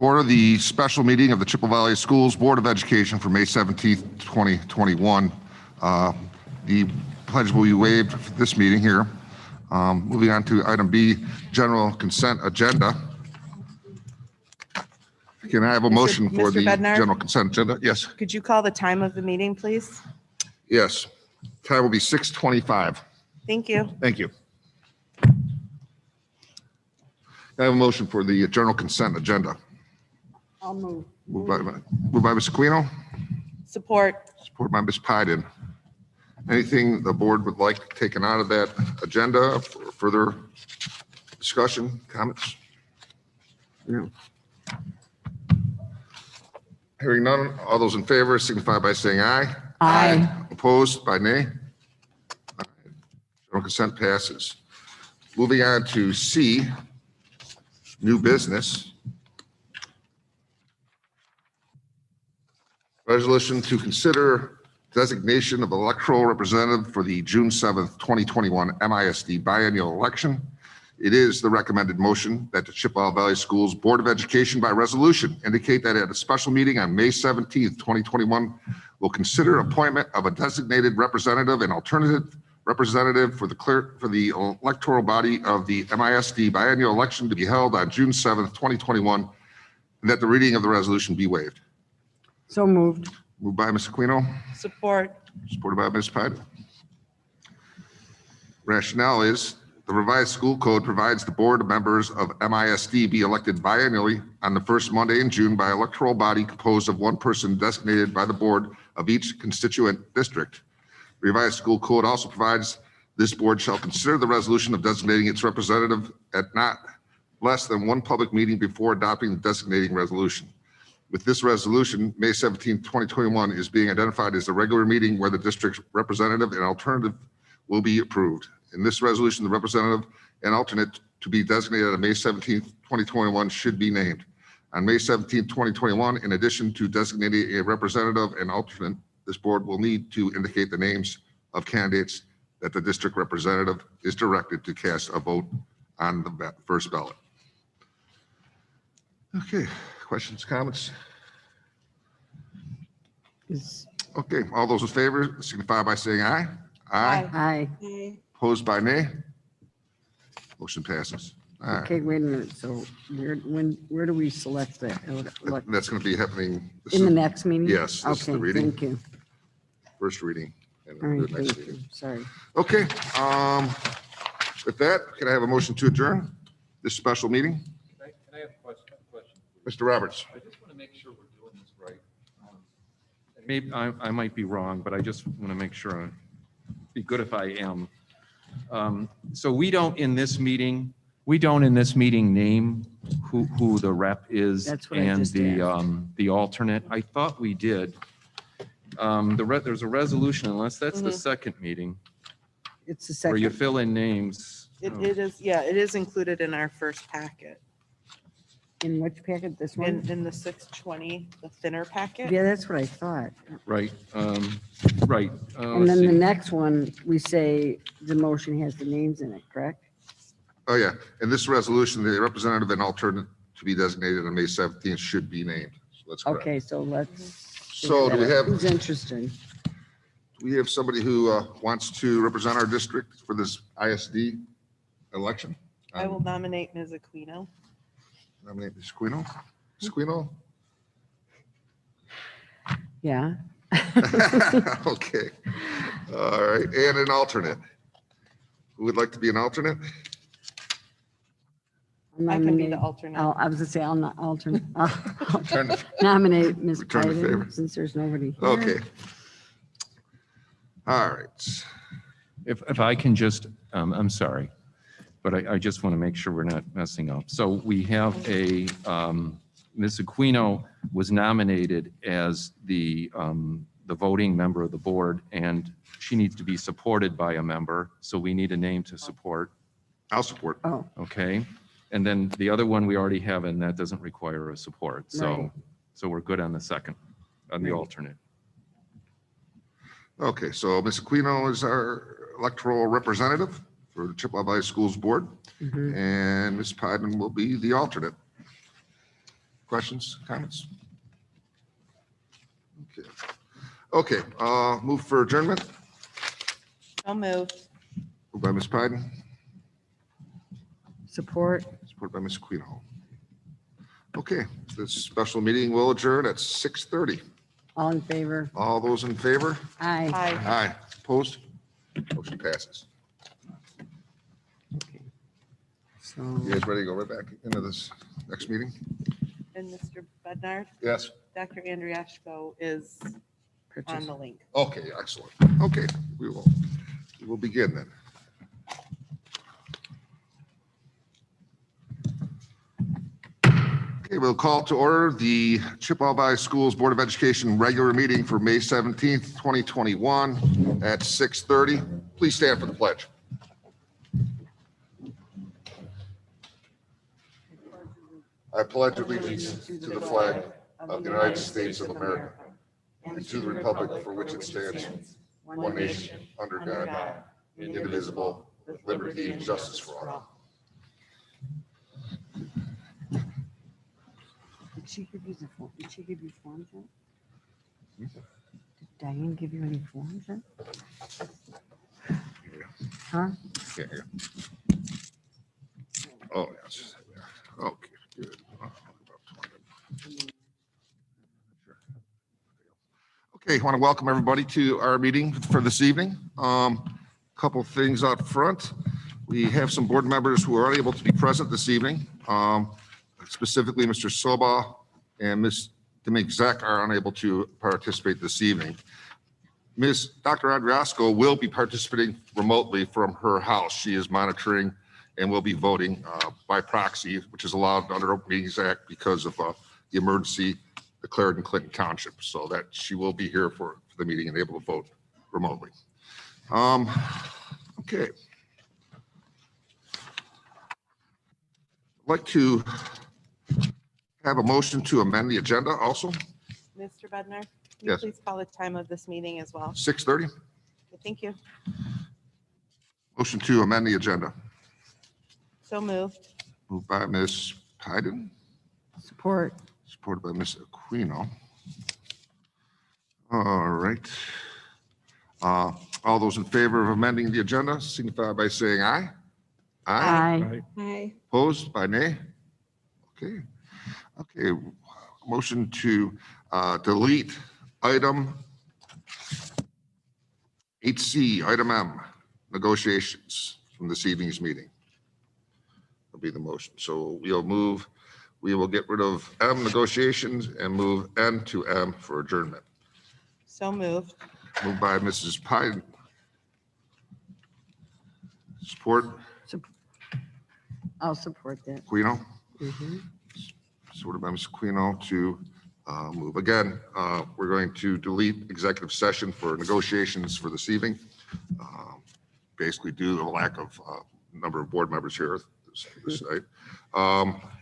[SPEAKER 4] Order the special meeting of the Chippewa Valley Schools Board of Education for May 17th, 2021. The pledge will be waived for this meeting here. Moving on to item B, general consent agenda. Can I have a motion for
[SPEAKER 2] Mr.
[SPEAKER 4] the
[SPEAKER 2] Bednar?
[SPEAKER 4] general consent agenda? Yes,
[SPEAKER 2] Could you call the time of the meeting, please?
[SPEAKER 4] yes. Time will be 6:25.
[SPEAKER 2] Thank you.
[SPEAKER 4] Thank you. I have a motion for the general consent agenda.
[SPEAKER 3] I'll move.
[SPEAKER 4] Moved by Ms. Aquino,
[SPEAKER 2] Support.
[SPEAKER 4] supported by Ms. Pyden. Anything the board would like taken out of that agenda for further discussion, comments?
[SPEAKER 3] No.
[SPEAKER 4] Hearing none, all those in favor signify by saying aye.
[SPEAKER 3] Aye.
[SPEAKER 4] Opposed by nay? General consent passes. Moving on to C, new business. Resolution to consider designation of electoral representative for the June 7th, 2021 MISD biennial election. It is the recommended motion that the Chippewa Valley Schools Board of Education by resolution indicate that at a special meeting on May 17th, 2021, will consider appointment of a designated representative and alternative representative for the electoral body of the MISD biennial election to be held on June 7th, 2021, and that the reading of the resolution be waived.
[SPEAKER 3] So moved.
[SPEAKER 4] Moved by Ms. Aquino,
[SPEAKER 2] Support.
[SPEAKER 4] supported by Ms. Pyden. Rationale is the revised school code provides the board of members of MISD be elected biannually on the first Monday in June by electoral body composed of one person designated by the board of each constituent district. The revised school code also provides this board shall consider the resolution of designating its representative at not less than one public meeting before adopting the designating resolution. With this resolution, May 17, 2021 is being identified as the regular meeting where the district's representative and alternative will be approved. In this resolution, the representative and alternate to be designated on May 17, 2021 should be named. On May 17, 2021, in addition to designating a representative and alternate, this board will need to indicate the names of candidates that the district representative is directed to cast a vote on the first ballot. Okay, questions, comments?
[SPEAKER 3] Is-
[SPEAKER 4] Okay, all those in favor signify by saying aye.
[SPEAKER 3] Aye.
[SPEAKER 4] Opposed by nay? Motion passes. All right,
[SPEAKER 3] Okay, wait a minute. So where do we select that?
[SPEAKER 4] that's going to be happening. This
[SPEAKER 3] In the
[SPEAKER 4] is
[SPEAKER 3] next meeting?
[SPEAKER 4] Yes, this is the
[SPEAKER 3] Okay,
[SPEAKER 4] reading.
[SPEAKER 3] thank you.
[SPEAKER 4] First reading. And
[SPEAKER 3] All
[SPEAKER 4] then
[SPEAKER 3] right,
[SPEAKER 4] the next
[SPEAKER 3] thank you.
[SPEAKER 4] meeting.
[SPEAKER 3] Sorry.
[SPEAKER 4] Okay, with that, can I have a motion to adjourn this special meeting?
[SPEAKER 1] Can I have a question?
[SPEAKER 4] Mr. Roberts?
[SPEAKER 1] I just want to make sure we're doing this right. Maybe I might be wrong, but I just want to make sure. Be good if I am. So we don't in this meeting name who the rep is
[SPEAKER 3] That's what I
[SPEAKER 1] and
[SPEAKER 3] just
[SPEAKER 1] the alternate. I thought we did. There's a resolution, unless that's the second meeting,
[SPEAKER 3] It's the
[SPEAKER 1] where you
[SPEAKER 3] second.
[SPEAKER 1] fill in names.
[SPEAKER 2] It is, yeah, it is included in our first packet.
[SPEAKER 3] In which packet? This one?
[SPEAKER 2] In the 620, the thinner packet.
[SPEAKER 3] Yeah, that's what I thought.
[SPEAKER 1] Right, right.
[SPEAKER 3] And then the next one, we say the motion has the names in it, correct?
[SPEAKER 4] Oh, yeah. In this resolution, the representative and alternate to be designated on May 17th should be named. So that's correct.
[SPEAKER 3] Okay, so let's.
[SPEAKER 4] So do we have,
[SPEAKER 3] Who's interested?
[SPEAKER 4] we have somebody who wants to represent our district for this ISD election?
[SPEAKER 2] I will nominate Ms. Aquino.
[SPEAKER 4] Nominate Ms. Quino. Ms. Quino?
[SPEAKER 3] Yeah.
[SPEAKER 4] Okay. All right. And an alternate. Who would like to be an alternate?
[SPEAKER 3] I'll
[SPEAKER 2] I can be
[SPEAKER 3] nominate-
[SPEAKER 2] the alternate.
[SPEAKER 3] I was gonna say, I'll not alternate. I'll
[SPEAKER 4] Return to-
[SPEAKER 3] nominate Ms.
[SPEAKER 4] Return to favor.
[SPEAKER 3] Pyden, since there's nobody here.
[SPEAKER 4] Okay. All right.
[SPEAKER 1] If I can just, I'm sorry, but I just want to make sure we're not messing up. So we have Ms. Aquino was nominated as the voting member of the board, and she needs to be supported by a member. So we need a name to support,
[SPEAKER 4] I'll support.
[SPEAKER 3] Oh,
[SPEAKER 1] okay? And then the other one we already have, and that doesn't require a support.
[SPEAKER 3] Right.
[SPEAKER 1] So we're good on the second, on the
[SPEAKER 3] Right.
[SPEAKER 1] alternate.
[SPEAKER 4] Okay, so Ms. Aquino is our electoral representative for the Chippewa Valley Schools Board,
[SPEAKER 3] mhm.
[SPEAKER 4] and Ms. Pyden will be the alternate. Questions, comments? Okay, move for adjournment.
[SPEAKER 2] So moved.
[SPEAKER 4] Moved by Ms. Pyden,
[SPEAKER 3] Support.
[SPEAKER 4] supported by Ms. Aquino. Okay, this special meeting will adjourn at 6:30.
[SPEAKER 3] All in favor?
[SPEAKER 4] All those in favor?
[SPEAKER 3] Aye.
[SPEAKER 2] Aye.
[SPEAKER 4] Aye. Opposed? Motion passes.
[SPEAKER 3] Okay. So,
[SPEAKER 4] You guys ready to go right back into this next meeting?
[SPEAKER 2] And Mr. Bednar,
[SPEAKER 4] Yes.
[SPEAKER 2] Dr. Andriashko is on
[SPEAKER 3] purchase.
[SPEAKER 2] the link.
[SPEAKER 4] Okay, excellent. Okay, we will begin then. Okay, we'll call to order the Chippewa Schools Board of Education regular meeting for May 17th, 2021 at 6:30. Please stand for the pledge. I pledge allegiance to the flag of the United States of America and to the republic for which it stands, one nation, under God, indivisible, with liberty and justice for all.
[SPEAKER 3] Did she give you the form? Did she give you forms yet? Did Diane give you any forms yet? Huh?
[SPEAKER 4] Yeah, here. Oh, yes. Okay, good. Okay, I want to welcome everybody to our meeting for this evening. Couple things up front. We have some board members who are unable to be present this evening. Specifically, Mr. Soba and Ms. Demik-Zek are unable to participate this evening. Ms. Dr. Andriasco will be participating remotely from her house. She is monitoring and will be voting by proxy, which is allowed under Open Meetings Act because of the emergency declared in Clinton Township, so that she will be here for the meeting and able to vote remotely. Okay. I'd like to have a motion to amend the agenda also,
[SPEAKER 2] Mr. Bednar, can you
[SPEAKER 4] Yes.
[SPEAKER 2] please call the time of this meeting as well?
[SPEAKER 4] 6:30.
[SPEAKER 2] Thank you.
[SPEAKER 4] Motion to amend the agenda.
[SPEAKER 2] So moved.
[SPEAKER 4] Moved by Ms. Pyden,
[SPEAKER 3] Support.
[SPEAKER 4] supported by Ms. Aquino. All right. All those in favor of amending the agenda signify by saying aye.
[SPEAKER 3] Aye.
[SPEAKER 9] Aye.
[SPEAKER 4] Opposed by nay? Okay. Okay. Motion to delete item 8C, item M, negotiations from this evening's meeting. Will be the motion. So we will get rid of M, negotiations, and move N to M for adjournment.
[SPEAKER 2] So moved.
[SPEAKER 4] Moved by Mrs. Pyden. Support,
[SPEAKER 3] I'll support that.
[SPEAKER 4] Aquino.
[SPEAKER 3] Mhm.
[SPEAKER 4] Supported by Ms. Aquino to move. Again, we're going to delete executive session for negotiations for this evening. Basically due to the lack of number of board members here this night.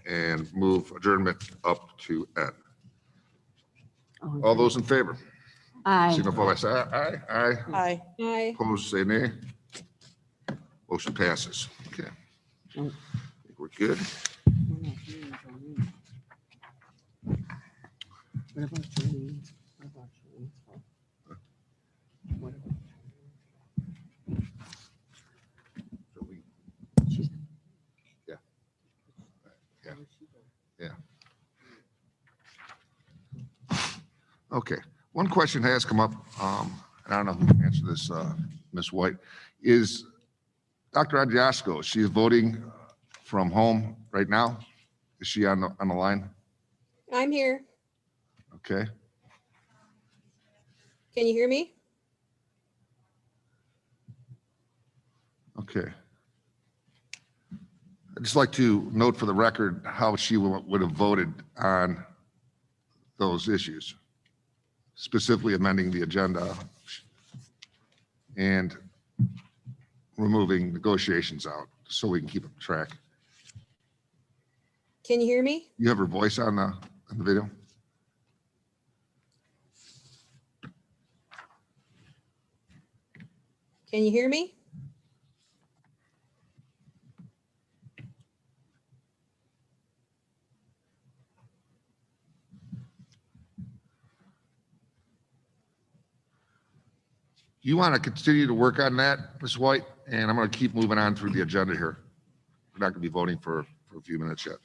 [SPEAKER 4] And move adjournment up to N. All those in favor?
[SPEAKER 3] Aye.
[SPEAKER 4] Signify by saying aye. Aye.
[SPEAKER 2] Aye.
[SPEAKER 9] Aye.
[SPEAKER 4] Opposed, say nay. Motion passes. Okay. I think we're good.
[SPEAKER 3] What about Jolene's? What about Jolene's? What about-
[SPEAKER 4] So we-
[SPEAKER 3] she's-
[SPEAKER 4] Yeah. Yeah. Yeah. Okay. One question has come up, and I don't know who can answer this, Ms. White, is Dr. Andriasco, she is voting from home right now? Is she on the line?
[SPEAKER 9] I'm here.
[SPEAKER 4] Okay.
[SPEAKER 9] Can you hear me?
[SPEAKER 4] Okay. I'd just like to note for the record how she would have voted on those issues, specifically amending the agenda and removing negotiations out so we can keep track.
[SPEAKER 9] Can you hear me?
[SPEAKER 4] You have her voice on the video?
[SPEAKER 9] Can you hear me?
[SPEAKER 4] You want to continue to work on that, Ms. White? And I'm going to keep moving on through the agenda here. We're not going to be voting for a few minutes yet.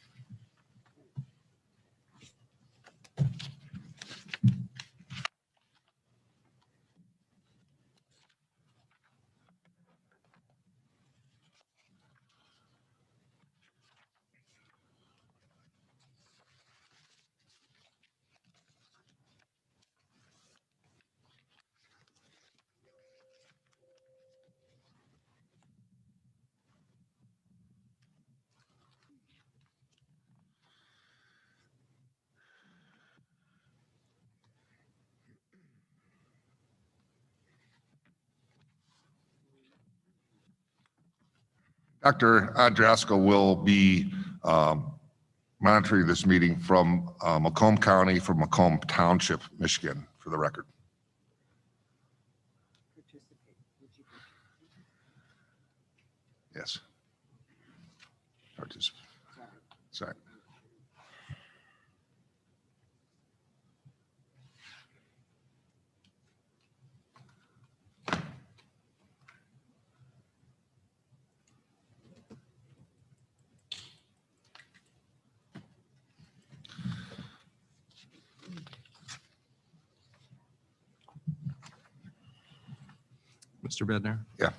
[SPEAKER 4] Dr. Andrasko will be monitoring this meeting from Macomb County, from Macomb Township, Michigan, for the record. Yes. Participate. Sorry.
[SPEAKER 6] Mr. Bednar?
[SPEAKER 4] Yeah.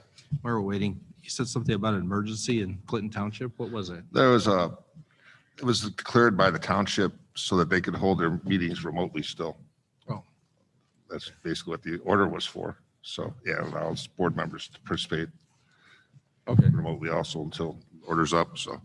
[SPEAKER 6] While we're waiting, you said something about an emergency in Clinton Township. What was it?
[SPEAKER 4] It was declared by the township so that they could hold their meetings remotely still.
[SPEAKER 6] Oh.
[SPEAKER 4] That's basically what the order was for. So, yeah, it allows board members to participate
[SPEAKER 6] Okay.
[SPEAKER 4] remotely also until order's up, so.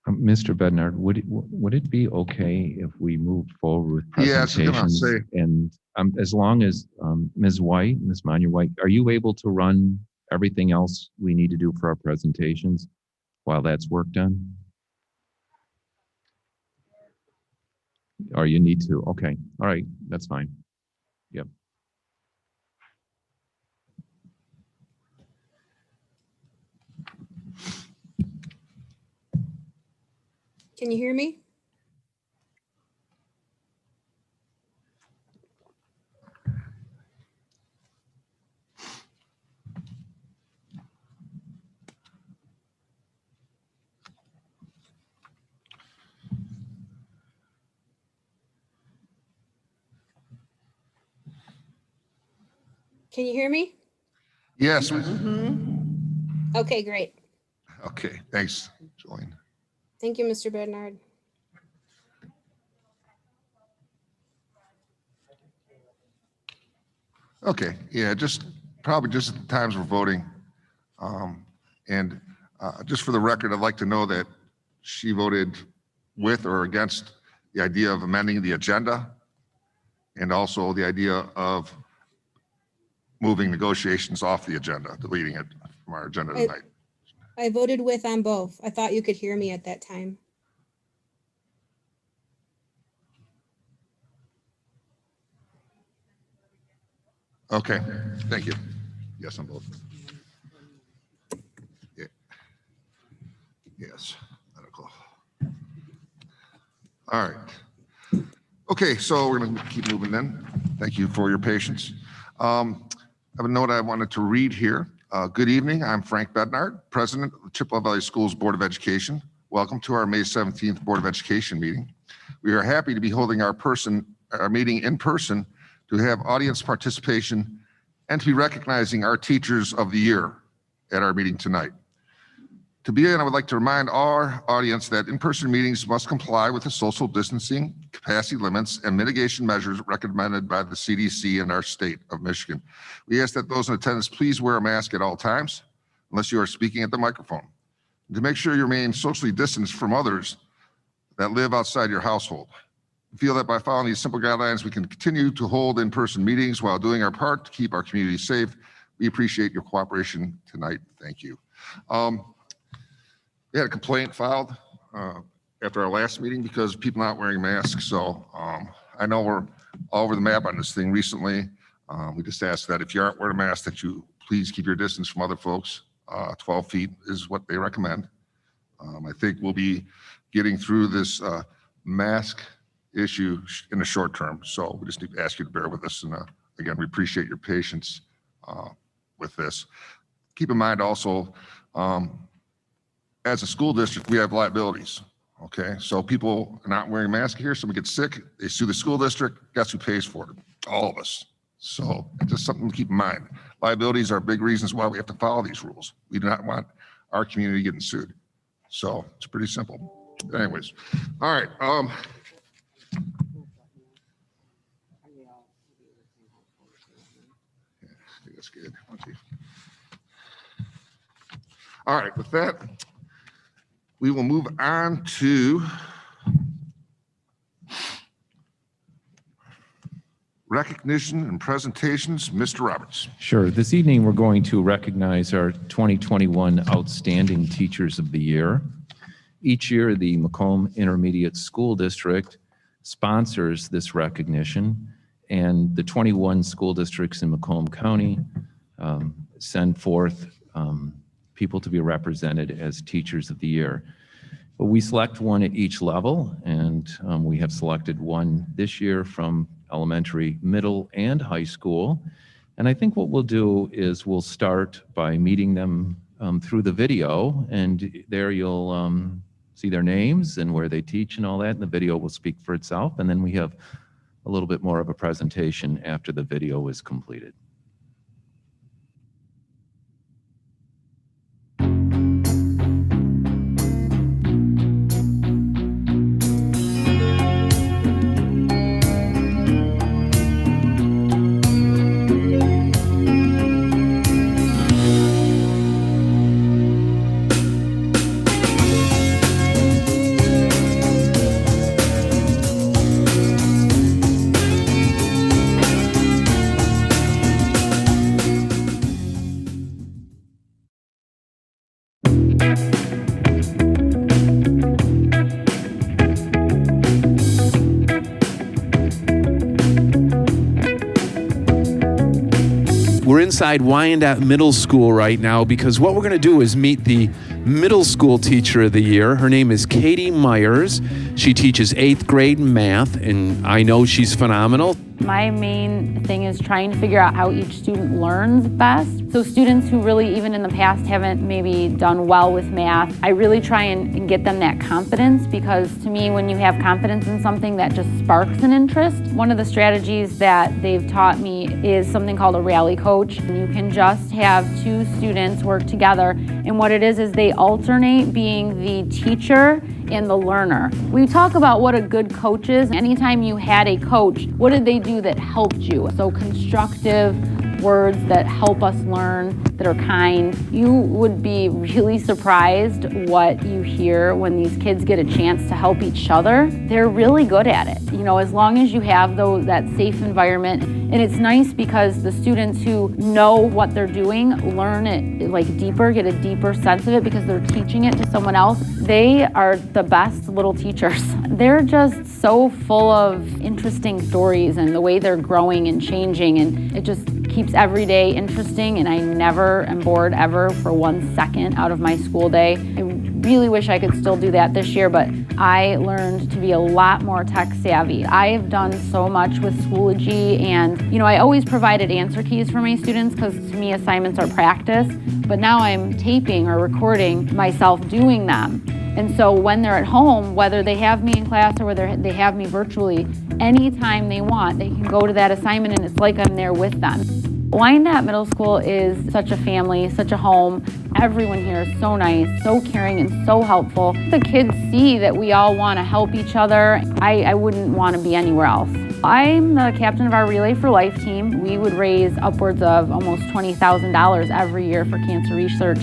[SPEAKER 10] Mr. Bednar, would it be okay if we moved forward with
[SPEAKER 4] Yeah, I was gonna
[SPEAKER 10] presentations?
[SPEAKER 4] say.
[SPEAKER 10] And as long as Ms. White, Ms. Manya White, are you able to run everything else we need to do for our presentations while that's work done? Or you need to? Okay, all right, that's fine. Yep.
[SPEAKER 9] Can you hear me? Can you hear me?
[SPEAKER 4] Yes.
[SPEAKER 9] Okay, great.
[SPEAKER 4] Okay, thanks, Jolene.
[SPEAKER 9] Thank you, Mr. Bernard.
[SPEAKER 4] Okay, yeah, probably just at the times we're voting. And just for the record, I'd like to know that she voted with or against the idea of amending the agenda and also the idea of moving negotiations off the agenda, deleting it from our agenda tonight.
[SPEAKER 9] I voted with on both. I thought you could hear me at that time.
[SPEAKER 4] Okay, thank you. Yes, on both. Yeah. Yes, medical. All right. Okay, so we're gonna keep moving then. Thank you for your patience. I have a note I wanted to read here. Good evening, I'm Frank Bednard, President of the Chippewa Valley Schools Board of Education. Welcome to our May 17th Board of Education meeting. We are happy to be holding our meeting in person to have audience participation and to be recognizing our Teachers of the Year at our meeting tonight. To begin, I would like to remind our audience that in-person meetings must comply with the social distancing, capacity limits, and mitigation measures recommended by the CDC in our state of Michigan. We ask that those in attendance please wear a mask at all times, unless you are speaking at the microphone. And to make sure you remain socially distanced from others that live outside your household. feel that by following these simple guidelines, we can continue to hold in-person meetings while doing our part to keep our community safe. We appreciate your cooperation tonight. Thank you. We had a complaint filed after our last meeting because people not wearing masks. So I know we're all over the map on this thing recently. We just ask that if you aren't wearing a mask, that you please keep your distance from other folks. 12 feet is what they recommend. I think we'll be getting through this mask issue in the short term. So we just need to ask you to bear with us. And again, we appreciate your patience with this. Keep in mind also, as a school district, we have liabilities. Okay, so people are not wearing masks here, someone gets sick, they sue the school district, guess who pays for it? All of us. So it's just something to keep in mind. Liabilities are big reasons why we have to follow these rules. We do not want our community getting sued. So it's pretty simple. Anyways, all right. Yeah, I think that's good. All right, with that, we will move on to recognition and presentations. Mr. Roberts.
[SPEAKER 10] Sure. This evening, we're going to recognize our 2021 Outstanding Teachers of the Year. Each year, the Macomb Intermediate School District sponsors this recognition, and the 21 school districts in Macomb County send forth people to be represented as Teachers of the Year. But we select one at each level, and we have selected one this year from elementary, middle, and high school. And I think what we'll do is we'll start by meeting them through the video, and there you'll see their names and where they teach and all that, and the video will speak for itself. And then we have a little bit more of a presentation after the video is completed.
[SPEAKER 11] We're inside Wyandotte Middle School right now because what we're going to do is meet the middle school teacher of the year. Her name is Katie Myers. She teaches 8th grade math, and I know she's phenomenal.
[SPEAKER 12] My main thing is trying to figure out how each student learns best. So students who really, even in the past, haven't maybe done well with math, I really try and get them that confidence, because to me, when you have confidence in something, that just sparks an interest. One of the strategies that they've taught me is something called a rally coach. And you can just have 2 students work together, and what it is they alternate being the teacher and the learner. We talk about what a good coach is. Anytime you had a coach, what did they do that helped you? So constructive words that help us learn, that are kind. You would be really surprised what you hear when these kids get a chance to help each other. They're really good at it. You know, as long as you have that safe environment. And it's nice because the students who know what they're doing learn it like deeper, get a deeper sense of it because they're teaching it to someone else. They are the best little teachers. They're just so full of interesting stories and the way they're growing and changing, and it just keeps every day interesting, and I never am bored ever for 1 second out of my school day. I really wish I could still do that this year, but I learned to be a lot more tech savvy. I have done so much with Schoology, and you know, I always provided answer keys for my students because to me assignments are practice, but now I'm taping or recording myself doing them. And so when they're at home, whether they have me in class or whether they have me virtually, anytime they want, they can go to that assignment and it's like I'm there with them. Wyandotte Middle School is such a family, such a home. Everyone here is so nice, so caring, and so helpful. The kids see that we all want to help each other. I wouldn't want to be anywhere else. I'm the captain of our Relay for Life team. We would raise upwards of almost $20,000 every year for cancer research.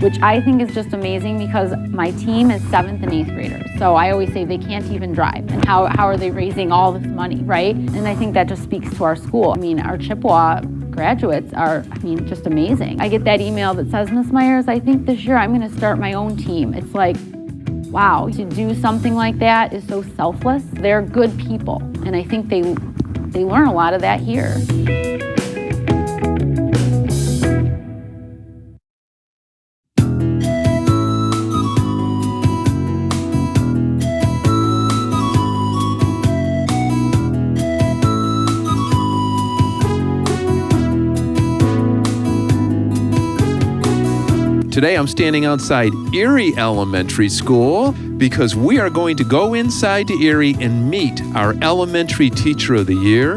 [SPEAKER 12] which I think is just amazing because my team is 7th and 8th graders. So I always say they can't even drive. And how are they raising all this money, right? And I think that just speaks to our school. I mean, our Chippewa graduates are, just amazing. I get that email that says, Ms. Myers, I think this year I'm gonna start my own team. It's like, wow, to do something like that is so selfless. They're good people, and I think they learn a lot of that here.
[SPEAKER 11] Today I'm standing outside Erie Elementary School because we are going to go inside to Erie and meet our elementary teacher of the year,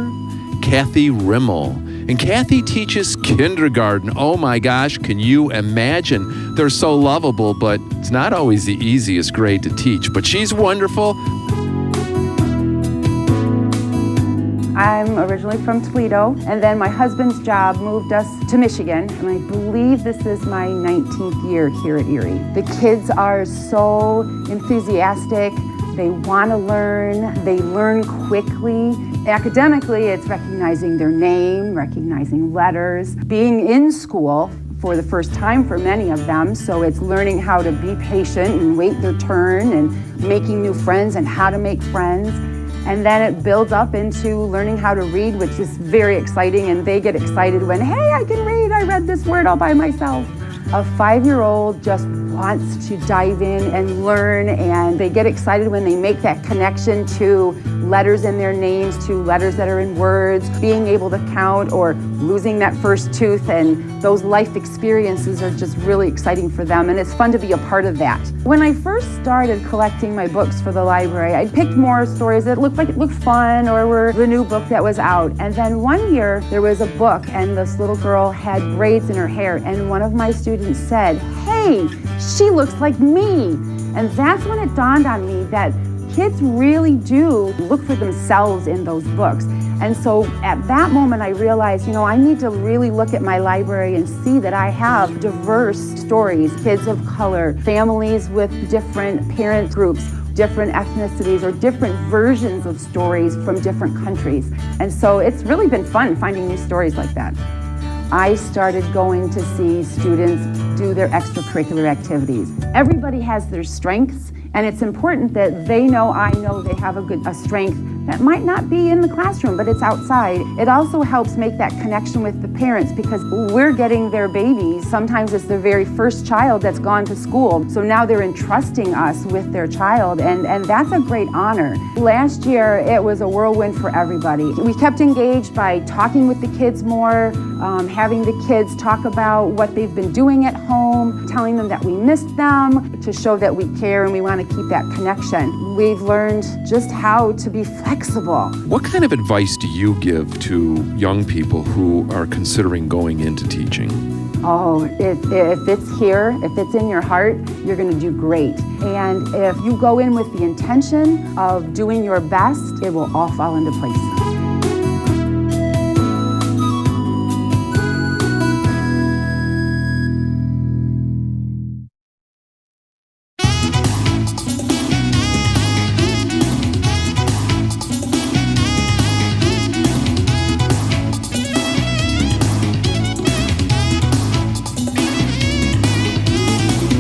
[SPEAKER 11] Kathy Rimmel. And Kathy teaches kindergarten. Oh my gosh, can you imagine? They're so lovable, but it's not always the easiest grade to teach. But she's wonderful.
[SPEAKER 13] I'm originally from Toledo, and then my husband's job moved us to Michigan, and I believe this is my 19th year here at Erie. The kids are so enthusiastic. They want to learn. They learn quickly. Academically, it's recognizing their name, recognizing letters, being in school for the first time for many of them, so it's learning how to be patient and wait their turn and making new friends and how to make friends. And then it builds up into learning how to read, which is very exciting, and they get excited when, hey, I can read, I read this word all by myself. A 5-year-old just wants to dive in and learn, and they get excited when they make that connection to letters in their names, to letters that are in words, being able to count or losing that first tooth, and those life experiences are just really exciting for them, and it's fun to be a part of that. When I first started collecting my books for the library, I picked more stories that looked fun or were the new book that was out. And then one year there was a book and this little girl had braids in her hair, and one of my students said, hey, she looks like me. And that's when it dawned on me that kids really do look for themselves in those books. And so at that moment I realized, I need to really look at my library and see that I have diverse stories, kids of color, families with different parent groups, different ethnicities, or different versions of stories from different countries. And so it's really been fun finding new stories like that. I started going to see students do their extracurricular activities. Everybody has their strengths, and it's important that I know they have a strength that might not be in the classroom, but it's outside. It also helps make that connection with the parents because we're getting their babies. Sometimes it's their very first child that's gone to school. So now they're entrusting us with their child, and that's a great honor. Last year, it was a whirlwind for everybody. We kept engaged by talking with the kids more, having the kids talk about what they've been doing at home, telling them that we missed them, to show that we care and we want to keep that connection. We've learned just how to be flexible.
[SPEAKER 11] What kind of advice do you give to young people who are considering going into teaching?
[SPEAKER 13] Oh, if it's here, if it's in your heart, you're going to do great. And if you go in with the intention of doing your best, it will all fall into place.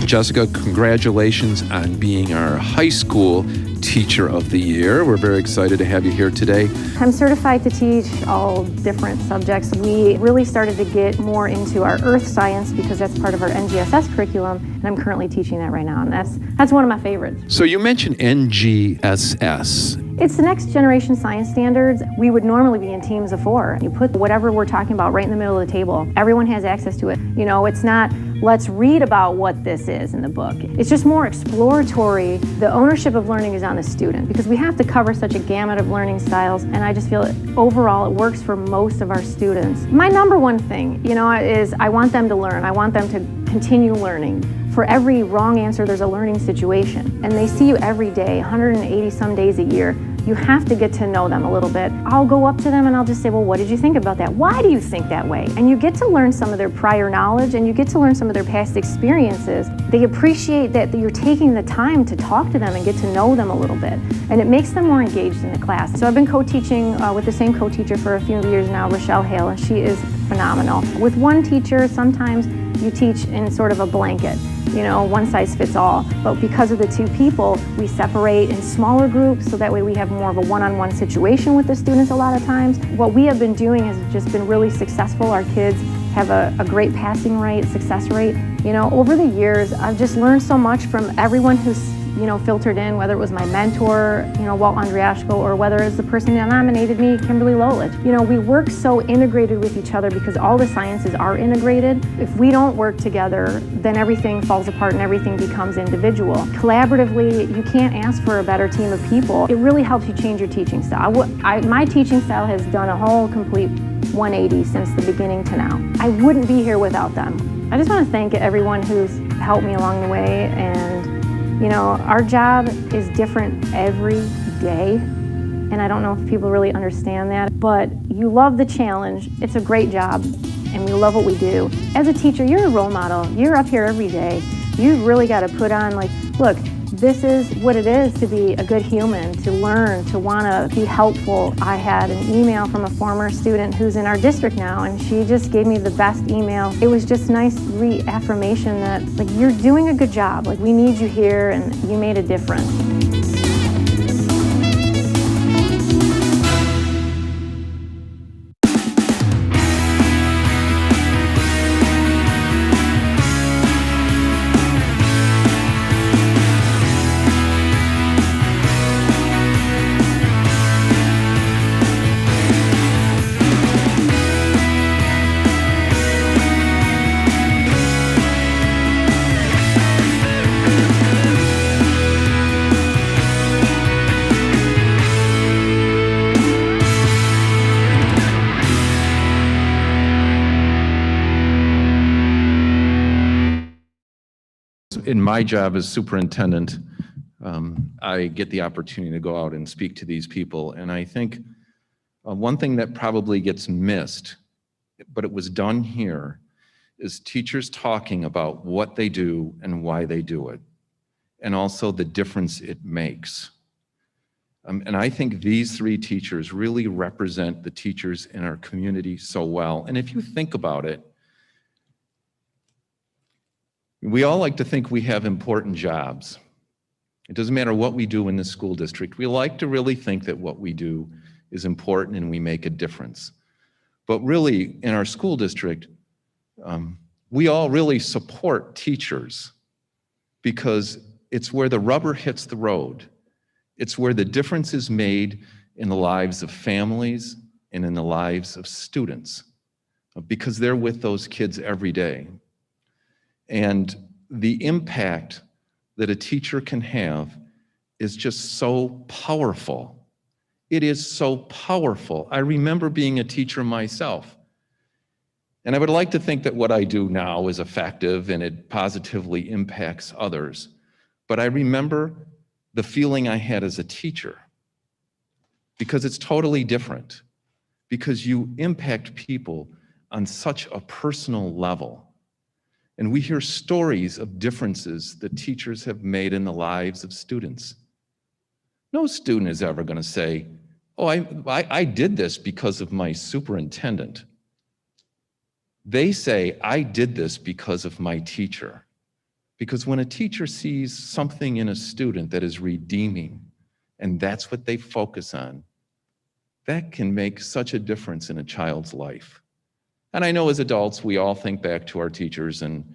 [SPEAKER 11] Jessica, congratulations on being our high school Teacher of the Year. We're very excited to have you here today.
[SPEAKER 14] I'm certified to teach all different subjects. We really started to get more into our earth science because that's part of our NGSS curriculum, and I'm currently teaching that right now, and that's one of my favorites.
[SPEAKER 11] So you mentioned NGSS.
[SPEAKER 14] It's the next generation science standards. We would normally be in teams of 4. You put whatever we're talking about right in the middle of the table. Everyone has access to it. It's not, let's read about what this is in the book. It's just more exploratory. The ownership of learning is on the student because we have to cover such a gamut of learning styles, and I just feel that overall it works for most of our students. My number one thing, is I want them to learn. I want them to continue learning. For every wrong answer, there's a learning situation. And they see you every day, 180 some days a year. You have to get to know them a little bit. I'll go up to them and I'll just say, well, what did you think about that? Why do you think that way? And you get to learn some of their prior knowledge and you get to learn some of their past experiences. They appreciate that you're taking the time to talk to them and get to know them a little bit. And it makes them more engaged in the class. So I've been co-teaching with the same co-teacher for a few years now, Rochelle Hale, and she is phenomenal. With one teacher, sometimes you teach in sort of a blanket, you know, one size fits all. But because of the two people, we separate in smaller groups so that way we have more of a one-on-one situation with the students a lot of times. What we have been doing has just been really successful. Our kids have a great passing rate, success rate. You know, over the years, I've just learned so much from everyone who's, you know, filtered in, whether it was my mentor, you know, Walt Andriashko, or whether it's the person that nominated me, Kimberly Lolich. You know, we work so integrated with each other because all the sciences are integrated. If we don't work together, then everything falls apart and everything becomes individual. Collaboratively, you can't ask for a better team of people. It really helps you change your teaching style. My teaching style has done a whole complete 180 since the beginning to now. I wouldn't be here without them. I just want to thank everyone who's helped me along the way, and you know, our job is different every day, and I don't know if people really understand that, but you love the challenge. It's a great job, and we love what we do. As a teacher, you're a role model. You're up here every day. You've really got to put on, like, look, this is what it is to be a good human, to learn, to want to be helpful. I had an email from a former student who's in our district now, and she just gave me the best email. It was just nice reaffirmation that, like, you're doing a good job. Like, we need you here, and you made a difference.
[SPEAKER 10] In my job as superintendent, I get the opportunity to go out and speak to these people. And I think one thing that probably gets missed, but it was done here, is teachers talking about what they do and why they do it, and also the difference it makes. And I think these three teachers really represent the teachers in our community so well. And if you think about it, we all like to think we have important jobs. It doesn't matter what we do in the school district. We like to really think that what we do is important and we make a difference. But really, in our school district, we all really support teachers because it's where the rubber hits the road. It's where the difference is made in the lives of families and in the lives of students, because they're with those kids every day. And the impact that a teacher can have is just so powerful. It is so powerful. I remember being a teacher myself. And I would like to think that what I do now is effective and it positively impacts others. But I remember the feeling I had as a teacher, because it's totally different, because you impact people on such a personal level. And we hear stories of differences that teachers have made in the lives of students. No student is ever going to say, oh, I did this because of my superintendent. They say, I did this because of my teacher. Because when a teacher sees something in a student that is redeeming, and that's what they focus on, that can make such a difference in a child's life. And I know as adults, we all think back to our teachers, and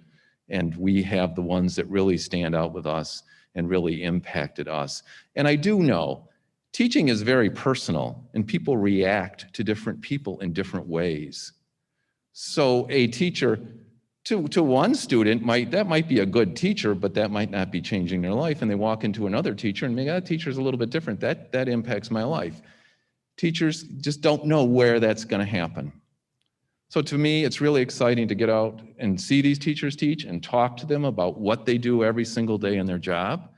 [SPEAKER 10] we have the ones that really stand out with us and really impacted us. And I do know teaching is very personal, and people react to different people in different ways. So a teacher, to one student, that might be a good teacher, but that might not be changing their life. And they walk into another teacher and maybe that teacher's a little bit different. That impacts my life. Teachers just don't know where that's going to happen. So to me, it's really exciting to get out and see these teachers teach and talk to them about what they do every single day in their job.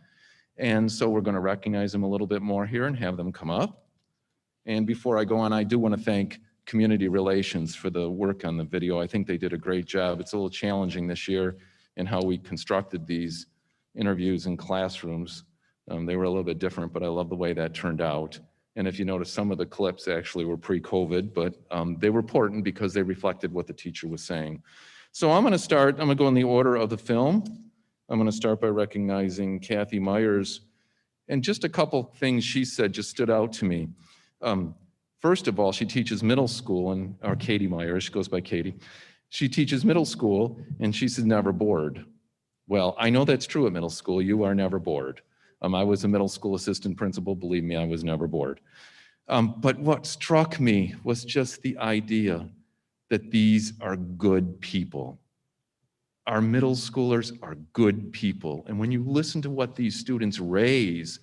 [SPEAKER 10] And so we're going to recognize them a little bit more here and have them come up. And before I go on, I do want to thank Community Relations for the work on the video. I think they did a great job. It's a little challenging this year in how we constructed these interviews in classrooms. They were a little bit different, but I love the way that turned out. And if you notice, some of the clips actually were pre-COVID, but they were important because they reflected what the teacher was saying. So I'm going to go in the order of the film. I'm going to start by recognizing Kathy Myers. And just a couple things she said just stood out to me. First of all, she teaches middle school, or Katie Myers, she goes by Katie. She teaches middle school, and she says never bored. Well, I know that's true at middle school. You are never bored. I was a middle school assistant principal. Believe me, I was never bored. But what struck me was just the idea that these are good people. Our middle schoolers are good people. And when you listen to what these students raise,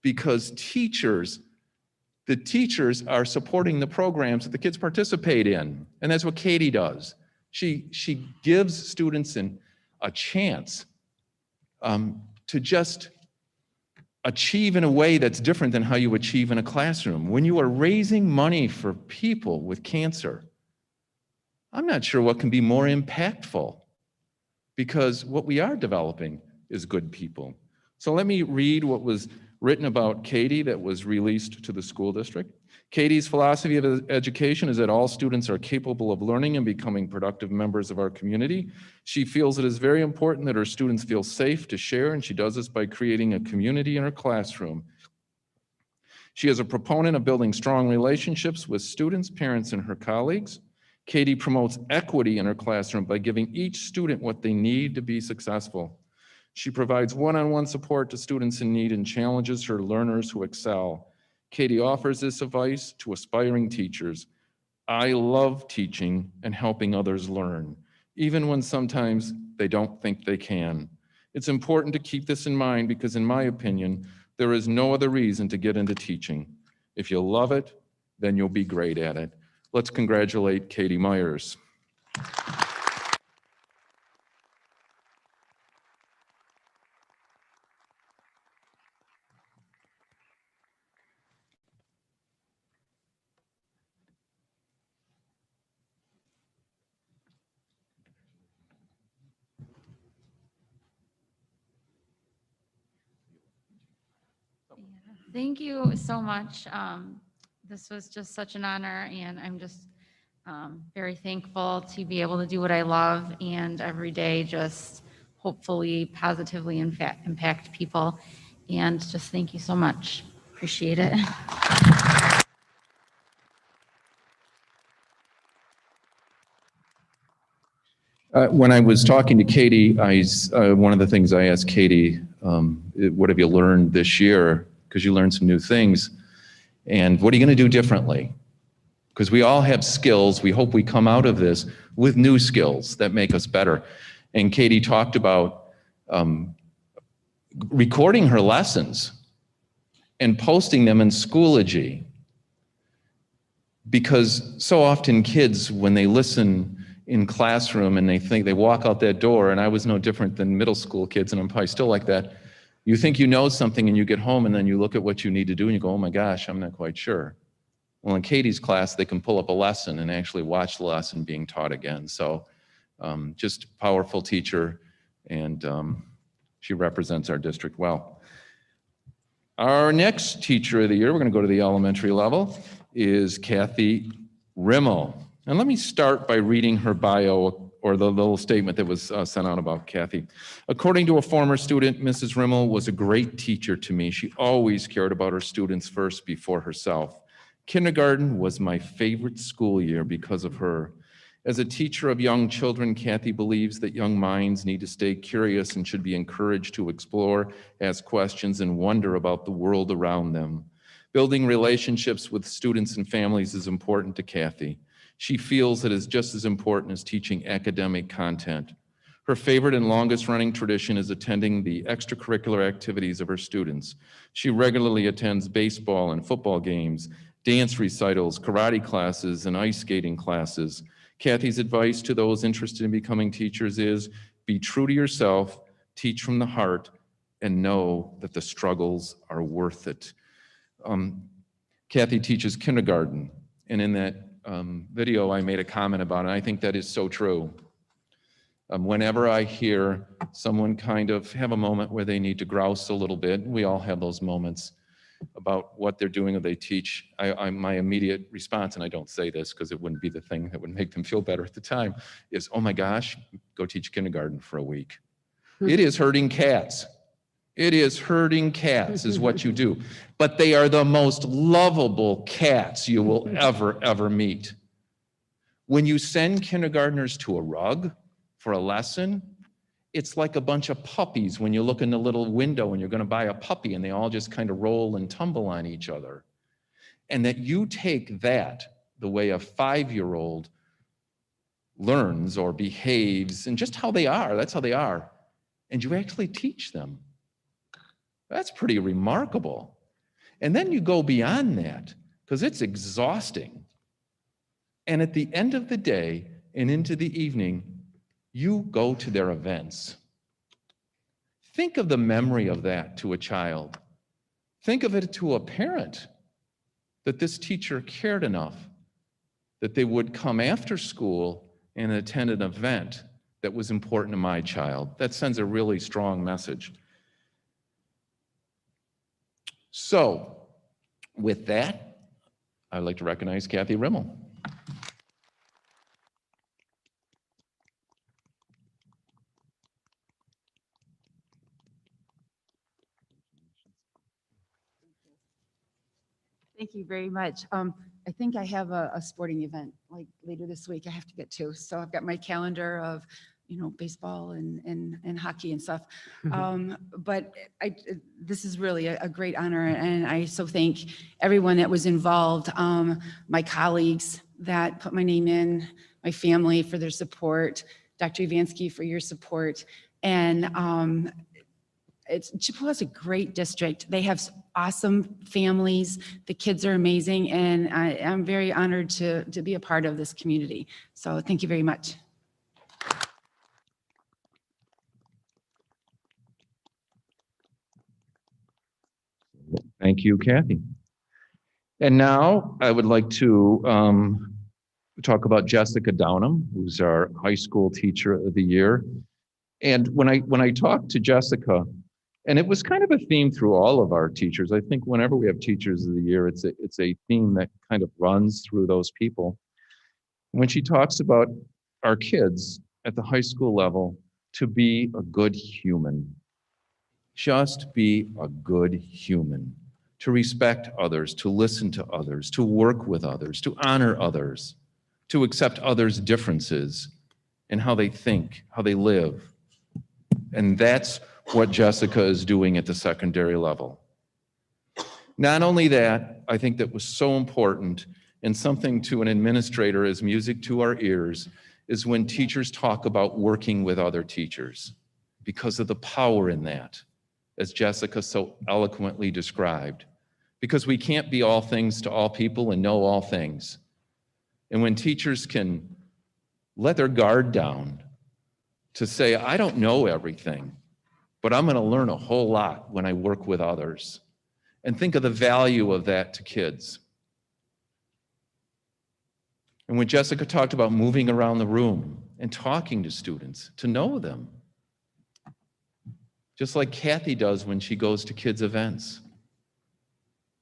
[SPEAKER 10] because the teachers are supporting the programs that the kids participate in. And that's what Katie does. She gives students a chance to just achieve in a way that's different than how you achieve in a classroom. When you are raising money for people with cancer, I'm not sure what can be more impactful, because what we are developing is good people. So let me read what was written about Katie that was released to the school district. Katie's philosophy of education is that all students are capable of learning and becoming productive members of our community. She feels it is very important that her students feel safe to share, and she does this by creating a community in her classroom. She is a proponent of building strong relationships with students, parents, and her colleagues. Katie promotes equity in her classroom by giving each student what they need to be successful. She provides one-on-one support to students in need and challenges her learners who excel. Katie offers this advice to aspiring teachers. I love teaching and helping others learn, even when sometimes they don't think they can. It's important to keep this in mind because, in my opinion, there is no other reason to get into teaching. If you love it, then you'll be great at it. Let's congratulate Katie Myers.
[SPEAKER 12] Thank you so much. This was just such an honor, and I'm just very thankful to be able to do what I love and every day just hopefully positively impact people. And just thank you so much. Appreciate it.
[SPEAKER 10] When I was talking to Katie, one of the things I asked Katie, what have you learned this year? Because you learned some new things. And what are you going to do differently? Because we all have skills. We hope we come out of this with new skills that make us better. And Katie talked about recording her lessons and posting them in Schoology. Because so often kids, when they listen in classroom and they walk out that door, and I was no different than middle school kids, and I'm probably still like that, you think you know something and you get home and then you look at what you need to do and you go, oh my gosh, I'm not quite sure. Well, in Katie's class, they can pull up a lesson and actually watch the lesson being taught again. So just powerful teacher, and she represents our district well. Our next teacher of the year, we're going to go to the elementary level, is Kathy Rimmel. And let me start by reading her bio, or the little statement that was sent out about Kathy. According to a former student, Mrs. Rimmel was a great teacher to me. She always cared about her students first before herself. Kindergarten was my favorite school year because of her. As a teacher of young children, Kathy believes that young minds need to stay curious and should be encouraged to explore, ask questions, and wonder about the world around them. Building relationships with students and families is important to Kathy. She feels it is just as important as teaching academic content. Her favorite and longest running tradition is attending the extracurricular activities of her students. She regularly attends baseball and football games, dance recitals, karate classes, and ice skating classes. Kathy's advice to those interested in becoming teachers is, be true to yourself, teach from the heart, and know that the struggles are worth it. Kathy teaches kindergarten, and in that video I made a comment about it, and I think that is so true. Whenever I hear someone kind of have a moment where they need to grouse a little bit, we all have those moments about what they're doing or they teach, my immediate response, and I don't say this because it wouldn't be the thing that would make them feel better at the time, is, oh my gosh, go teach kindergarten for a week. It is herding cats. It is herding cats is what you do. But they are the most lovable cats you will ever meet. When you send kindergartners to a rug for a lesson, it's like a bunch of puppies when you look in the little window and you're going to buy a puppy and they all just kind of roll and tumble on each other. And that you take that, the way a 5-year-old learns or behaves and just how they are, that's how they are, and you actually teach them. That's pretty remarkable. And then you go beyond that because it's exhausting. And at the end of the day and into the evening, you go to their events. Think of the memory of that to a child. Think of it to a parent, that this teacher cared enough that they would come after school and attend an event that was important to my child. That sends a really strong message. So, with that, I'd like to recognize Kathy Rimmel.
[SPEAKER 13] Thank you very much. I think I have a sporting event like later this week I have to get to. So I've got my calendar of, baseball and hockey and stuff. But this is really a great honor, and I so thank everyone that was involved, my colleagues that put my name in, my family for their support, Dr. Ivansky for your support, and Chippewa is a great district. They have awesome families. The kids are amazing, and I'm very honored to be a part of this community. So thank you very much.
[SPEAKER 10] Thank you, Kathy. And now I would like to talk about Jessica Downham, who's our high school teacher of the year. And when I talked to Jessica, and it was kind of a theme through all of our teachers. I think whenever we have teachers of the year, it's a theme that kind of runs through those people. When she talks about our kids at the high school level to be a good human, just be a good human, to respect others, to listen to others, to work with others, to honor others, to accept others' differences and how they think, how they live. And that's what Jessica is doing at the secondary level. Not only that, I think that was so important, and something to an administrator is music to our ears, is when teachers talk about working with other teachers, because of the power in that, as Jessica so eloquently described. Because we can't be all things to all people and know all things. And when teachers can let their guard down to say, I don't know everything, but I'm going to learn a whole lot when I work with others. And think of the value of that to kids. And when Jessica talked about moving around the room and talking to students, to know them, just like Kathy does when she goes to kids' events.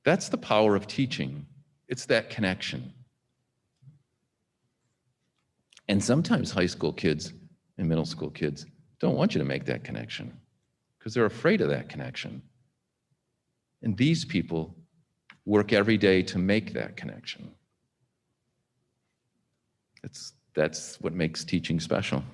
[SPEAKER 10] That's the power of teaching. It's that connection. And sometimes high school kids and middle school kids don't want you to make that connection because they're afraid of that connection. And these people work every day to make that connection. That's what makes teaching special.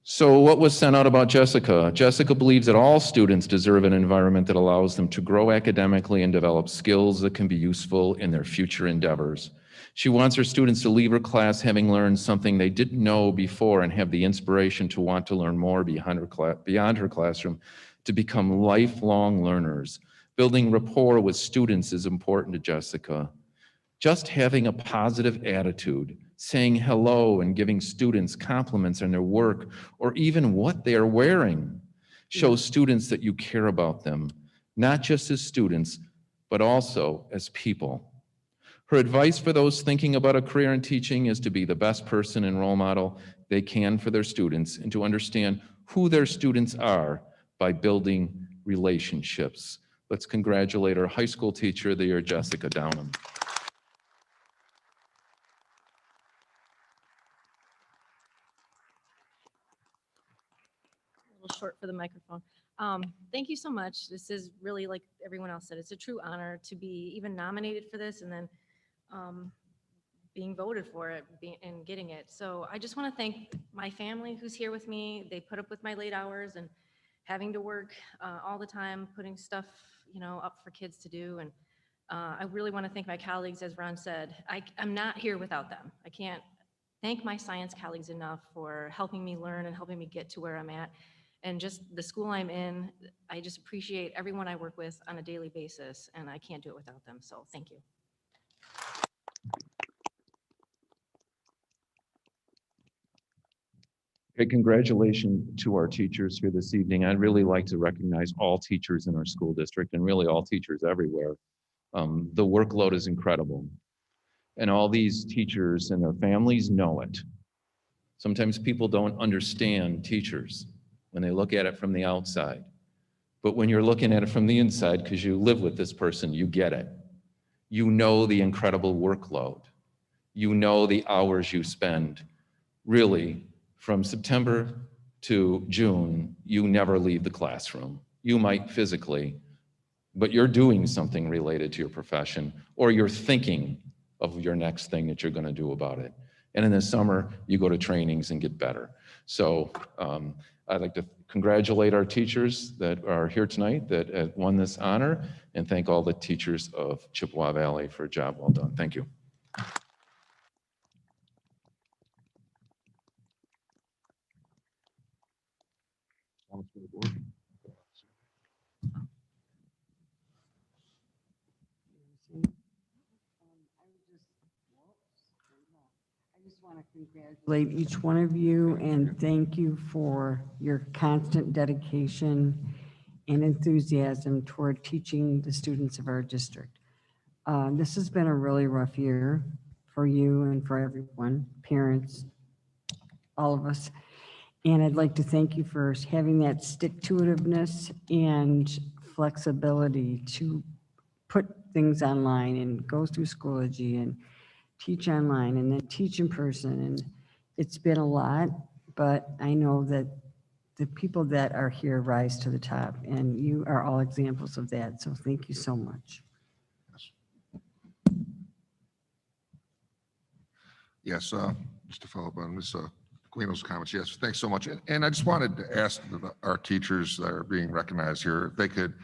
[SPEAKER 10] So what was sent out about Jessica? Jessica believes that all students deserve an environment that allows them to grow academically and develop skills that can be useful in their future endeavors. She wants her students to leave her class having learned something they didn't know before and have the inspiration to want to learn more beyond her classroom, to become lifelong learners. Building rapport with students is important to Jessica. Just having a positive attitude, saying hello and giving students compliments on their work or even what they are wearing. Show students that you care about them, not just as students, but also as people. Her advice for those thinking about a career in teaching is to be the best person and role model they can for their students and to understand who their students are by building relationships. Let's congratulate our high school teacher of the year, Jessica Downham.
[SPEAKER 15] A little short for the microphone. Thank you so much. This is really, like everyone else said, it's a true honor to be even nominated for this and then being voted for it and getting it. So I just want to thank my family who's here with me. They put up with my late hours and having to work all the time, putting stuff, up for kids to do. And I really want to thank my colleagues, as Ron said. I'm not here without them. I can't thank my science colleagues enough for helping me learn and helping me get to where I'm at. And just the school I'm in, I just appreciate everyone I work with on a daily basis, and I can't do it without them. So thank you.
[SPEAKER 10] Okay, congratulations to our teachers here this evening. I'd really like to recognize all teachers in our school district and really all teachers everywhere. The workload is incredible. And all these teachers and their families know it. Sometimes people don't understand teachers when they look at it from the outside. But when you're looking at it from the inside, because you live with this person, you get it. You know the incredible workload. You know the hours you spend. Really, from September to June, you never leave the classroom. You might physically, but you're doing something related to your profession, or you're thinking of your next thing that you're going to do about it. And in the summer, you go to trainings and get better. So I'd like to congratulate our teachers that are here tonight that won this honor, and thank all the teachers of Chippewa Valley for a job well done. Thank you.
[SPEAKER 3] I just want to congratulate each one of you and thank you for your constant dedication and enthusiasm toward teaching the students of our district. This has been a really rough year for you and for everyone, parents, all of us. And I'd like to thank you for having that stick-to-itiveness and flexibility to put things online and go through Schoology and teach online and then teach in person. And it's been a lot, but I know that the people that are here rise to the top, and you are all examples of that. So thank you so much.
[SPEAKER 4] Yes, just to follow up on Ms. Guino's comments, yes, thanks so much. And I just wanted to ask our teachers that are being recognized here, if they could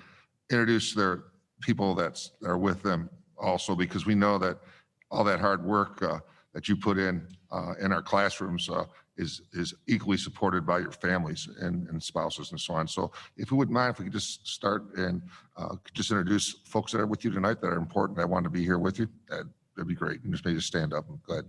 [SPEAKER 4] introduce their people that are with them also, because we know that all that hard work that you put in our classrooms is equally supported by your families and spouses and so on. So if you wouldn't mind, if we could just start and just introduce folks that are with you tonight that are important, that want to be here with you, that'd be great. And just maybe just stand up and go ahead.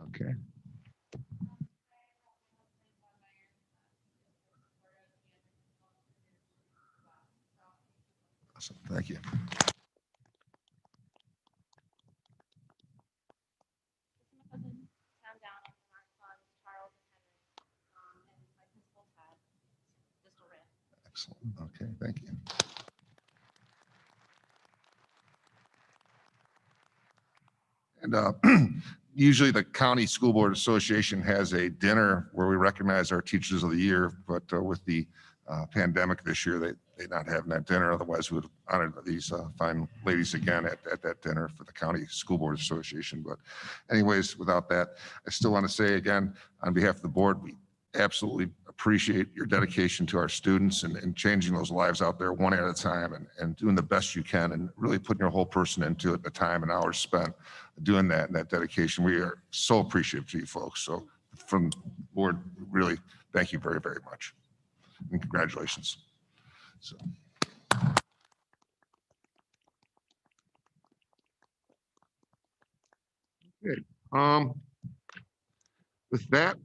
[SPEAKER 4] Okay. Awesome. Thank you. Excellent. Okay, thank you. And usually the County School Board Association has a dinner where we recognize our teachers of the year, but with the pandemic this year, they're not having that dinner. Otherwise, we would have honored these fine ladies again at that dinner for the County School Board Association. But anyways, without that, I still want to say again, on behalf of the board, we absolutely appreciate your dedication to our students and changing those lives out there one at a time and doing the best you can and really putting your whole person into it, the time and hours spent doing that and that dedication. We are so appreciative to you folks. So from the board, really, thank you very, very much. And congratulations. So. Okay. With that,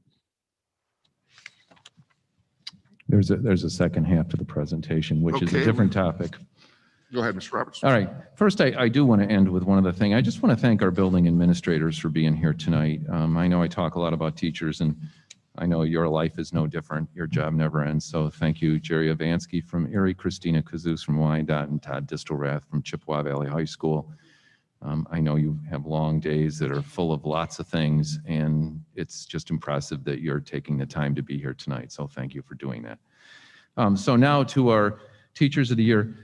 [SPEAKER 10] There's a second half to the presentation, which is a
[SPEAKER 4] Okay.
[SPEAKER 10] different topic.
[SPEAKER 4] go ahead, Mr. Roberts.
[SPEAKER 10] All right. First, I do want to end with one other thing. I just want to thank our building administrators for being here tonight. I know I talk a lot about teachers, and I know your life is no different. Your job never ends. So thank you, Jerry Avansky from Erie, Christina Kazoos from Wyandotte, and Todd Distelrath from Chippewa Valley High School. I know you have long days that are full of lots of things, and it's just impressive that you're taking the time to be here tonight. So thank you for doing that. So now to our Teachers of the Year.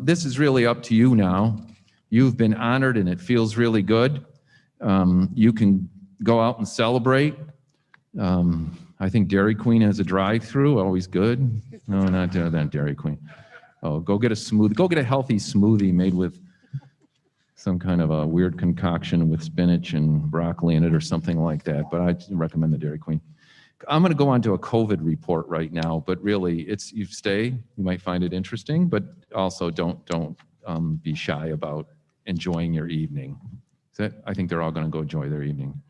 [SPEAKER 10] This is really up to you now. You've been honored, and it feels really good. You can go out and celebrate. I think Dairy Queen has a drive-through, always good. No, not that Dairy Queen. Oh, go get a healthy smoothie made with some kind of a weird concoction with spinach and broccoli in it or something like that, but I recommend the Dairy Queen. I'm going to go on to a COVID report right now, but really, you might find it interesting, but also don't be shy about enjoying your evening. I think they're all going to go enjoy their evening.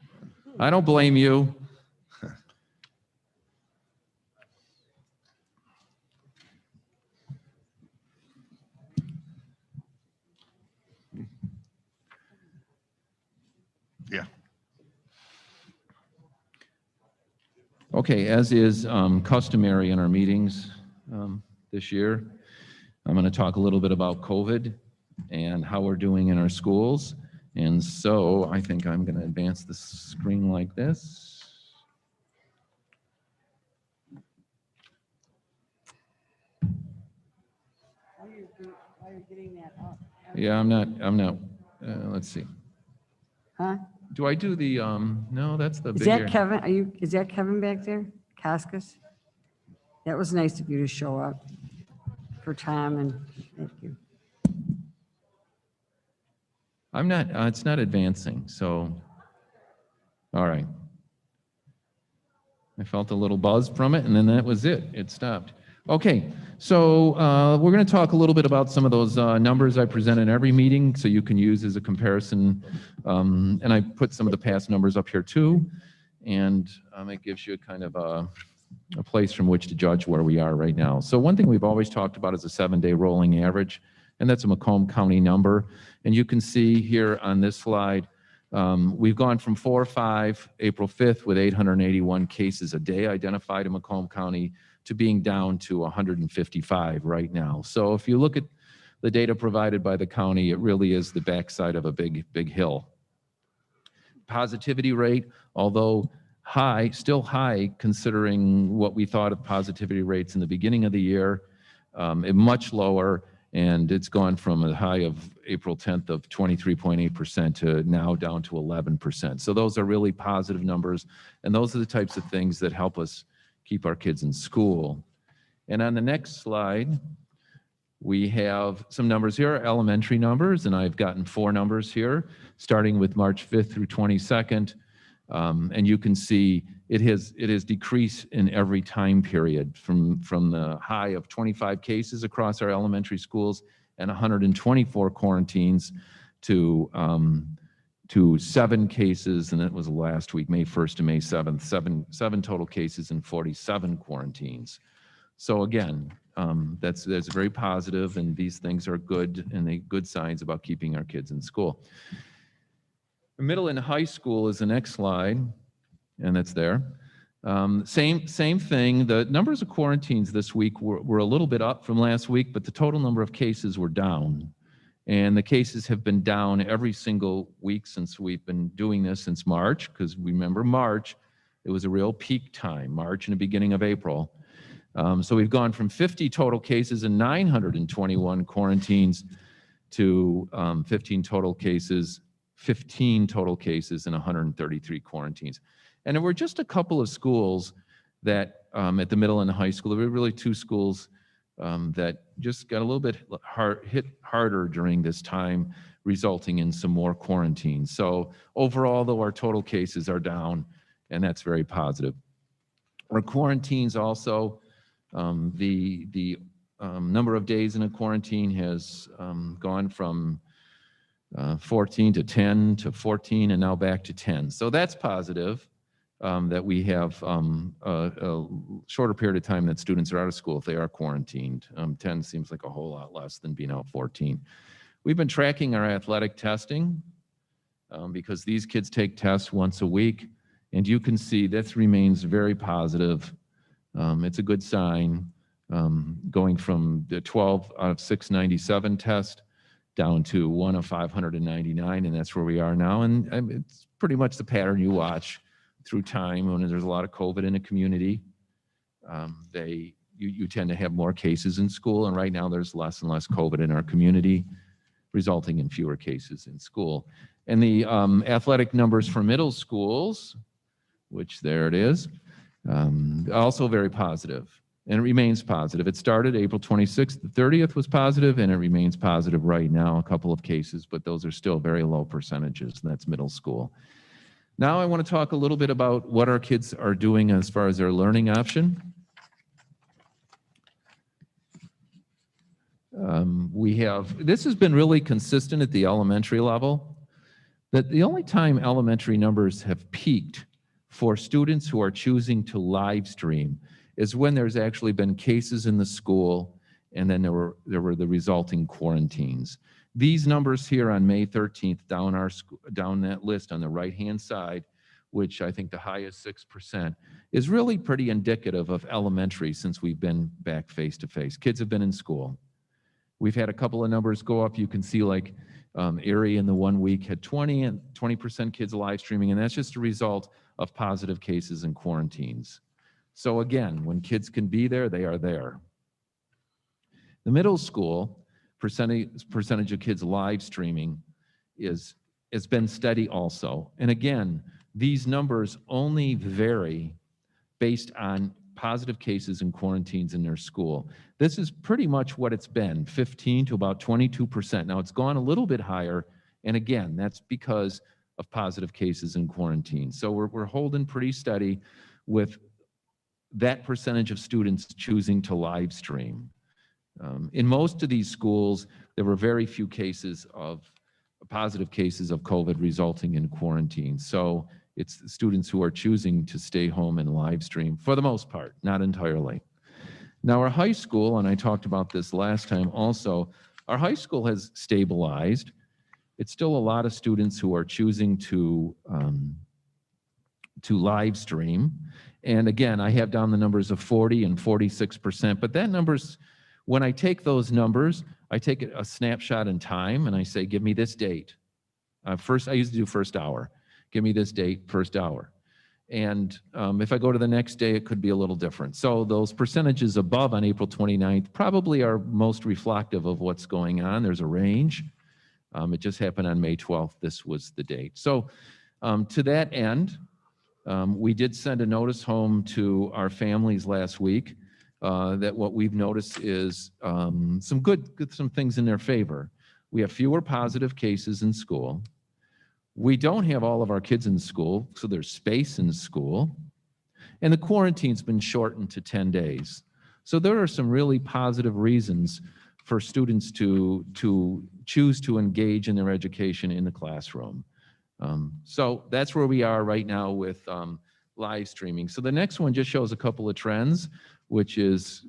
[SPEAKER 10] I don't blame you.
[SPEAKER 4] Yeah.
[SPEAKER 10] Okay, as is customary in our meetings this year, I'm going to talk a little bit about COVID and how we're doing in our schools. And so I think I'm going to advance the screen like this.
[SPEAKER 3] While you're getting that up.
[SPEAKER 10] Yeah, I'm not, let's see.
[SPEAKER 3] Huh?
[SPEAKER 10] Do I do the, no, that's the
[SPEAKER 3] Is
[SPEAKER 10] big.
[SPEAKER 3] that Kevin? Is that Kevin back there? Cascas? That was nice of you to show up for Tom, and thank you.
[SPEAKER 10] I'm not, it's not advancing, so, all right. I felt a little buzz from it, and then that was it. It stopped. Okay, so we're going to talk a little bit about some of those numbers I present in every meeting, so you can use as a comparison. And I put some of the past numbers up here too, and it gives you kind of a place from which to judge where we are right now. So one thing we've always talked about is a 7-day rolling average, and that's a Macomb County number. And you can see here on this slide, we've gone from 4-5, April 5th, with 881 cases a day identified in Macomb County, to being down to 155 right now. So if you look at the data provided by the county, it really is the backside of a big hill. Positivity rate, although high, still high considering what we thought of positivity rates in the beginning of the year, much lower, and it's gone from a high of April 10th of 23.8% to now down to 11%. So those are really positive numbers, and those are the types of things that help us keep our kids in school. And on the next slide, we have some numbers here, elementary numbers, and I've gotten 4 numbers here, starting with March 5th through 22nd. And you can see it has decreased in every time period from the high of 25 cases across our elementary schools and 124 quarantines to 7 cases, and that was last week, May 1st to May 7th, seven total cases and 47 quarantines. So again, that's very positive, and these things are good, and they good signs about keeping our kids in school. Middle and high school is the next slide, and that's there. Same thing. The numbers of quarantines this week were a little bit up from last week, but the total number of cases were down. And the cases have been down every single week since we've been doing this since March, because remember March, it was a real peak time, March and the beginning of April. So we've gone from 50 total cases and 921 quarantines to 15 total cases and 133 quarantines. And there were just a couple of schools that at the middle and the high school, there were really two schools that just got a little bit hit harder during this time, resulting in some more quarantines. So overall, though, our total cases are down, and that's very positive. Our quarantines also, the number of days in a quarantine has gone from 14 to 10 to 14 and now back to 10. So that's positive, that we have a shorter period of time that students are out of school if they are quarantined. 10 seems like a whole lot less than being out 14. We've been tracking our athletic testing because these kids take tests once a week, and you can see this remains very positive. It's a good sign, going from the 12 out of 697 test down to 1 of 599, and that's where we are now. And it's pretty much the pattern you watch through time when there's a lot of COVID in a community. You tend to have more cases in school, and right now there's less and less COVID in our community, resulting in fewer cases in school. And the athletic numbers for middle schools, which there it is, also very positive, and it remains positive. It started April 26th, the 30th was positive, and it remains positive right now, a couple of cases, but those are still very low percentages, and that's middle school. Now I want to talk a little bit about what our kids are doing as far as their learning option. This has been really consistent at the elementary level, that the only time elementary numbers have peaked for students who are choosing to live stream is when there's actually been cases in the school, and then there were the resulting quarantines. These numbers here on May 13th down that list on the right-hand side, which I think the highest 6%, is really pretty indicative of elementary since we've been back face-to-face. Kids have been in school. We've had a couple of numbers go up. You can see like Erie in the 1 week had 20% kids live streaming, and that's just a result of positive cases and quarantines. So again, when kids can be there, they are there. The middle school percentage of kids live streaming has been steady also. And again, these numbers only vary based on positive cases and quarantines in their school. This is pretty much what it's been, 15 to about 22%. Now it's gone a little bit higher, and again, that's because of positive cases and quarantines. So we're holding pretty steady with that percentage of students choosing to live stream. In most of these schools, there were very few positive cases of COVID resulting in quarantine. So it's students who are choosing to stay home and live stream for the most part, not entirely. Now our high school, and I talked about this last time also, our high school has stabilized. It's still a lot of students who are choosing to live stream. And again, I have down the numbers of 40 and 46%, but that number's, when I take those numbers, I take a snapshot in time and I say, give me this date. First, I used to do first hour. Give me this date, first hour. And if I go to the next day, it could be a little different. So those percentages above on April 29th probably are most reflective of what's going on. There's a range. It just happened on May 12th. This was the date. So to that end, we did send a notice home to our families last week that what we've noticed is some things in their favor. We have fewer positive cases in school. We don't have all of our kids in school, so there's space in school. And the quarantine's been shortened to 10 days. So there are some really positive reasons for students to choose to engage in their education in the classroom. So that's where we are right now with live streaming. So the next one just shows a couple of trends, which is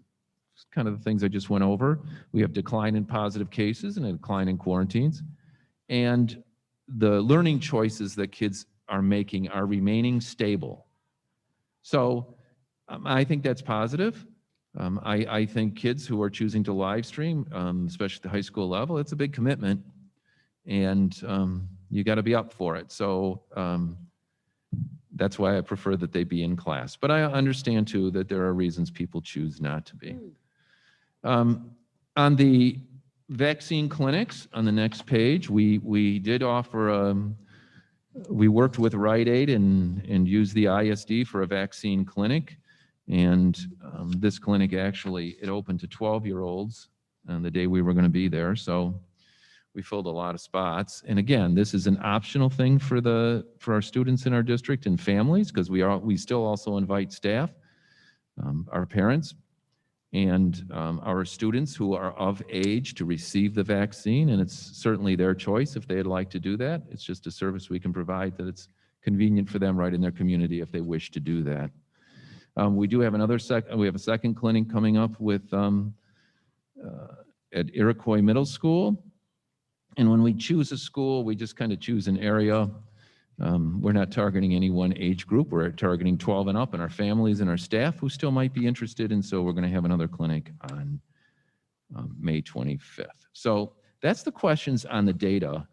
[SPEAKER 10] kind of the things I just went over. We have decline in positive cases and a decline in quarantines. And the learning choices that kids are making are remaining stable. So I think that's positive. I think kids who are choosing to live stream, especially at the high school level, it's a big commitment, and you got to be up for it. So that's why I prefer that they be in class. But I understand too that there are reasons people choose not to be. On the vaccine clinics, on the next page, we did offer we worked with Rite Aid and used the ISD for a vaccine clinic. And this clinic actually, it opened to 12-year-olds on the day we were going to be there. So we filled a lot of spots. And again, this is an optional thing for our students in our district and families, because we still also invite staff, our parents, and our students who are of age to receive the vaccine. And it's certainly their choice if they'd like to do that. It's just a service we can provide that it's convenient for them right in their community if they wish to do that. We do have we have a second clinic coming up with at Iroquois Middle School. And when we choose a school, we just kind of choose an area. We're not targeting any one age group. We're targeting 12 and up, and our families and our staff who still might be interested. And so we're going to have another clinic on May 25th. So that's the questions on the data.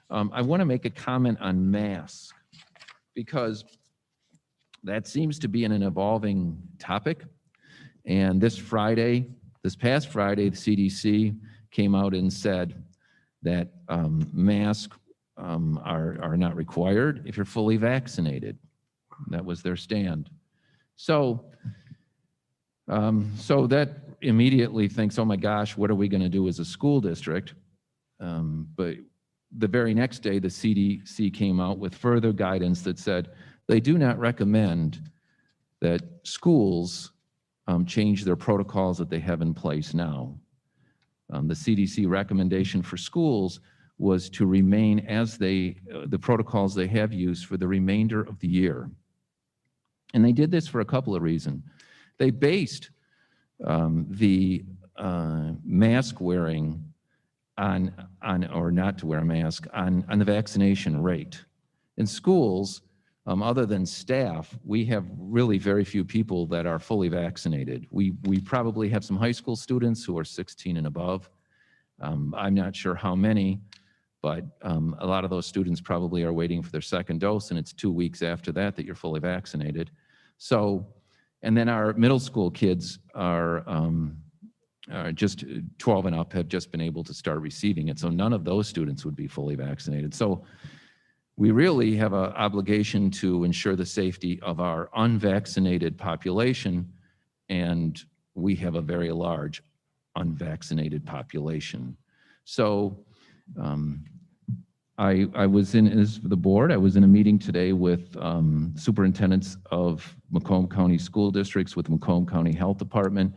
[SPEAKER 10] I want to make a comment on masks, because that seems to be an evolving topic. And this past Friday, the CDC came out and said that masks are not required if you're fully vaccinated. That was their stand. So that immediately thinks, oh my gosh, what are we going to do as a school district? But the very next day, the CDC came out with further guidance that said they do not recommend that schools change their protocols that they have in place now. The CDC recommendation for schools was to remain as the protocols they have used for the remainder of the year. And they did this for a couple of reasons. They based the mask wearing or not to wear a mask on the vaccination rate. In schools, other than staff, we have really very few people that are fully vaccinated. We probably have some high school students who are 16 and above. I'm not sure how many, but a lot of those students probably are waiting for their second dose, and it's 2 weeks after that you're fully vaccinated. So, and then our middle school kids are just 12 and up, have just been able to start receiving it. So none of those students would be fully vaccinated. So we really have an obligation to ensure the safety of our unvaccinated population, and we have a very large unvaccinated population. So I was in, as the board, I was in a meeting today with superintendents of Macomb County school districts, with Macomb County Health Department,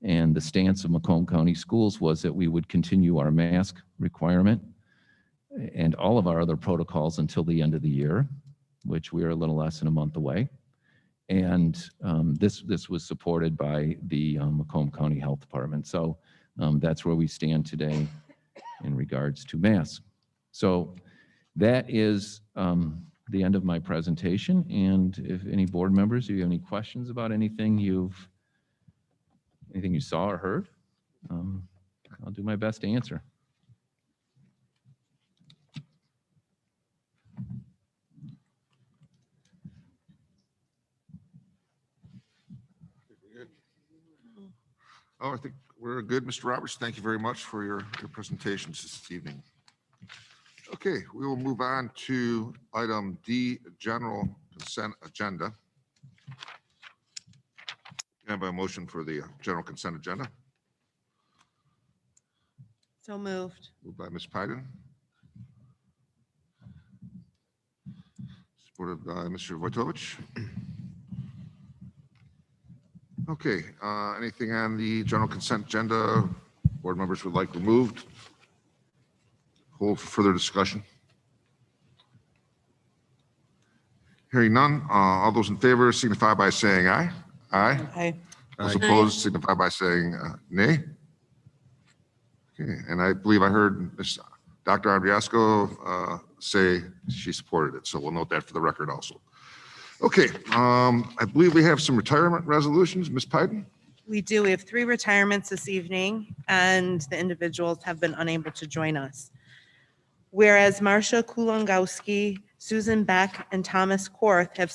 [SPEAKER 10] and the stance of Macomb County Schools was that we would continue our mask requirement and all of our other protocols until the end of the year, which we are a little less than a month away. And this was supported by the Macomb County Health Department. So that's where we stand today in regards to masks. So that is the end of my presentation. And if any board members, do you have any questions about anything you saw or heard? I'll do my best to answer.
[SPEAKER 4] Oh, I think we're good, Mr. Roberts. Thank you very much for your presentations this evening. Okay, we will move on to item D, general consent agenda. Can I have a motion for the general consent agenda?
[SPEAKER 2] So moved.
[SPEAKER 4] Moved by Ms. Pyden. Supported by Mr. Wojtovich. Okay, anything on the general consent agenda board members would like removed? Hold for further discussion. Hearing none, all those in favor signify by saying aye. Aye.
[SPEAKER 2] Aye.
[SPEAKER 4] Those opposed signify by saying nay. Okay, and I believe I heard Ms. Dr. Andriasco say she supported it, so we'll note that for the record also. Okay, I believe we have some retirement resolutions. Ms. Pyden?
[SPEAKER 2] We do. We have 3 retirements this evening, and the individuals have been unable to join us. Whereas Marcia Kulongowski, Susan Beck, and Thomas Korth have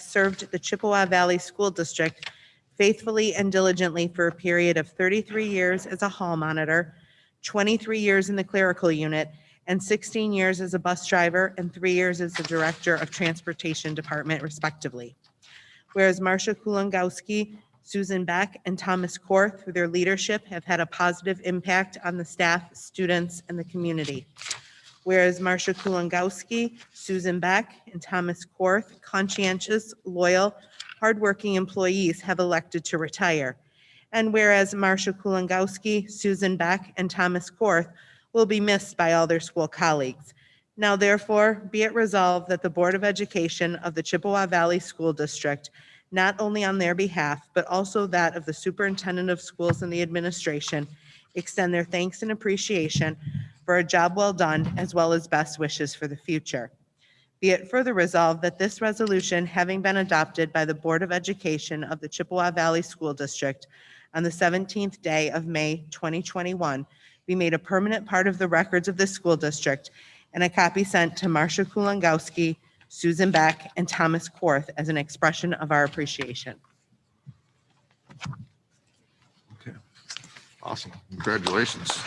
[SPEAKER 2] served the Chippewa Valley School District faithfully and diligently for a period of 33 years as a hall monitor, 23 years in the clerical unit, and 16 years as a bus driver and 3 years as the director of transportation department, respectively. Whereas Marcia Kulongowski, Susan Beck, and Thomas Korth, through their leadership, have had a positive impact on the staff, students, and the community. Whereas Marcia Kulongowski, Susan Beck, and Thomas Korth, conscientious, loyal, hardworking employees, have elected to retire. And whereas Marcia Kulongowski, Susan Beck, and Thomas Korth will be missed by all their school colleagues. Now therefore, be it resolved that the Board of Education of the Chippewa Valley School District, not only on their behalf, but also that of the Superintendent of Schools and the administration, extend their thanks and appreciation for a job well done, as well as best wishes for the future. Be it further resolved that this resolution, having been adopted by the Board of Education of the Chippewa Valley School District on the 17th day of May 2021, be made a permanent part of the records of the school district, and a copy sent to Marcia Kulongowski, Susan Beck, and Thomas Korth as an expression of our appreciation.
[SPEAKER 4] Okay. Awesome. Congratulations.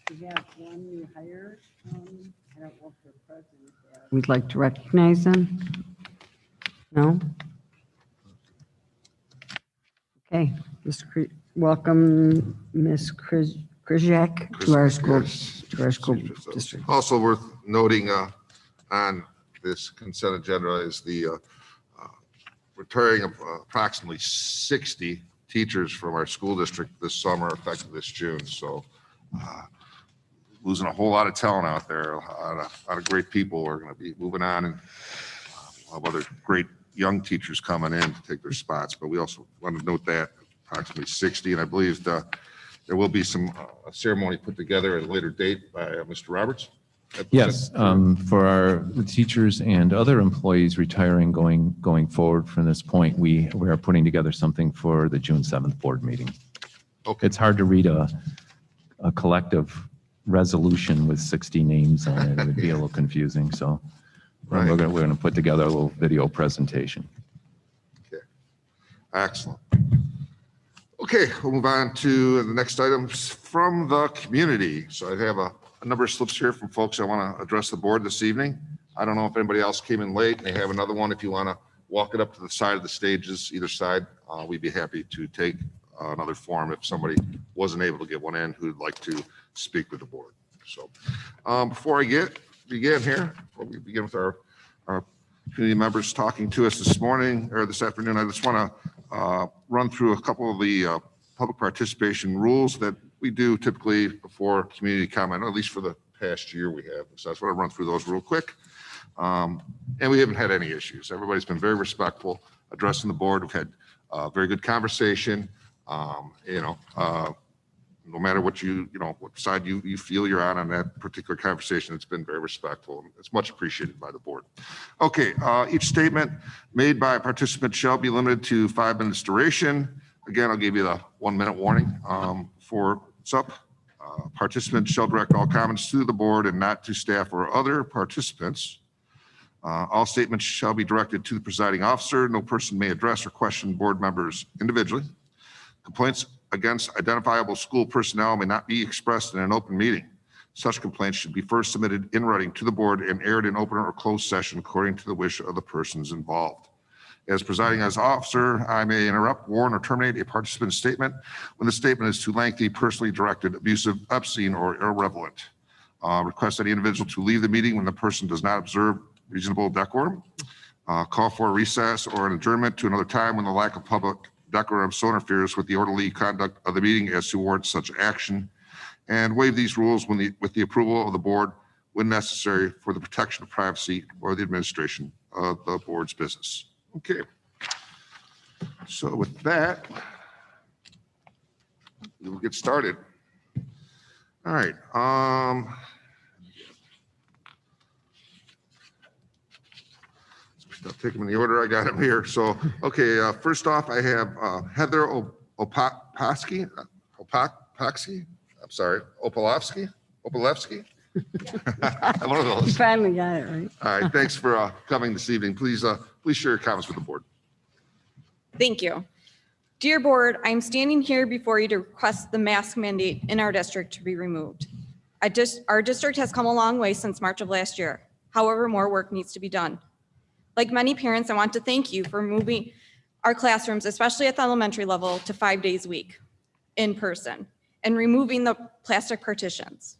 [SPEAKER 3] We have one new hire. I don't know if they're present yet. We'd like to recognize them. No? Okay, welcome Ms. Krzyzak to our school district.
[SPEAKER 4] Also worth noting on this consent agenda is the retiring of approximately 60 teachers from our school district this summer, effective this June. So losing a whole lot of talent out there, a lot of great people are going to be moving on, and we'll have other great young teachers coming in to take their spots. But we also want to note that approximately 60, and I believe there will be some ceremony put together at a later date by Mr. Roberts.
[SPEAKER 10] Yes, for our teachers and other employees retiring going forward from this point, we are putting together something for the June 7th board meeting.
[SPEAKER 4] Okay.
[SPEAKER 10] It's hard to read a collective resolution with 60 names on it. It would be a little confusing, so
[SPEAKER 4] Right.
[SPEAKER 10] we're going to put together a little video presentation.
[SPEAKER 4] Okay. Excellent. Okay, we'll move on to the next items from the community. So I have a number of slips here from folks I want to address the board this evening. I don't know if anybody else came in late and they have another one. If you want to walk it up to the side of the stages, either side, we'd be happy to take another form if somebody wasn't able to get one in who'd like to speak with the board. So before I begin here, before we begin with our community members talking to us this morning or this afternoon, I just want to run through a couple of the public participation rules that we do typically before community comment, or at least for the past year we have. So I just want to run through those real quick. And we haven't had any issues. Everybody's been very respectful addressing the board. We've had very good conversation. No matter what what side you feel you're on that particular conversation, it's been very respectful. It's much appreciated by the board. Okay, each statement made by a participant shall be limited to 5 minutes duration. Again, I'll give you the 1 minute warning for what's up. Participants shall direct all comments to the board and not to staff or other participants. All statements shall be directed to the presiding officer. No person may address or question board members individually. Complaints against identifiable school personnel may not be expressed in an open meeting. Such complaints should be first submitted in writing to the board and aired in open or closed session according to the wish of the persons involved. As presiding as officer, I may interrupt, warn, or terminate a participant's statement when the statement is too lengthy, personally directed, abusive, obscene, or irrelevant. Request any individual to leave the meeting when the person does not observe reasonable decorum. Call for a recess or an adjournment to another time when the lack of public decorum so interferes with the orderly conduct of the meeting as to warrant such action, and waive these rules with the approval of the board when necessary for the protection of privacy or the administration of the board's business. Okay. So with that, we will get started. All right. I'll take them in the order I got them here. So, okay, first off, I have Heather Opolowski. I'm sorry, Opolowski. One of those.
[SPEAKER 3] You finally got it right.
[SPEAKER 4] All right, thanks for coming this evening. Please share your comments with the board.
[SPEAKER 16] Thank you. Dear Board, I am standing here before you to request the mask mandate in our district to be removed. Our district has come a long way since March of last year. However, more work needs to be done. Like many parents, I want to thank you for moving our classrooms, especially at the elementary level, to 5 days a week in person and removing the plastic partitions.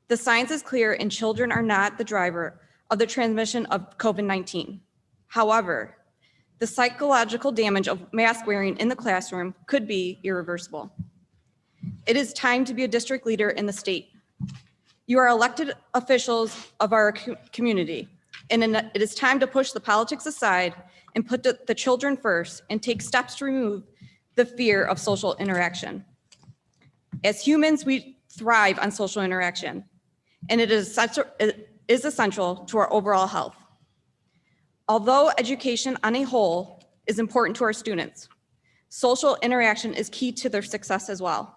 [SPEAKER 16] The science is clear and children are not the driver of the transmission of COVID-19. However, the psychological damage of mask wearing in the classroom could be irreversible. It is time to be a district leader in the state. You are elected officials of our community, and it is time to push the politics aside and put the children first and take steps to remove the fear of social interaction. As humans, we thrive on social interaction, and it is essential to our overall health. Although education on a whole is important to our students, social interaction is key to their success as well.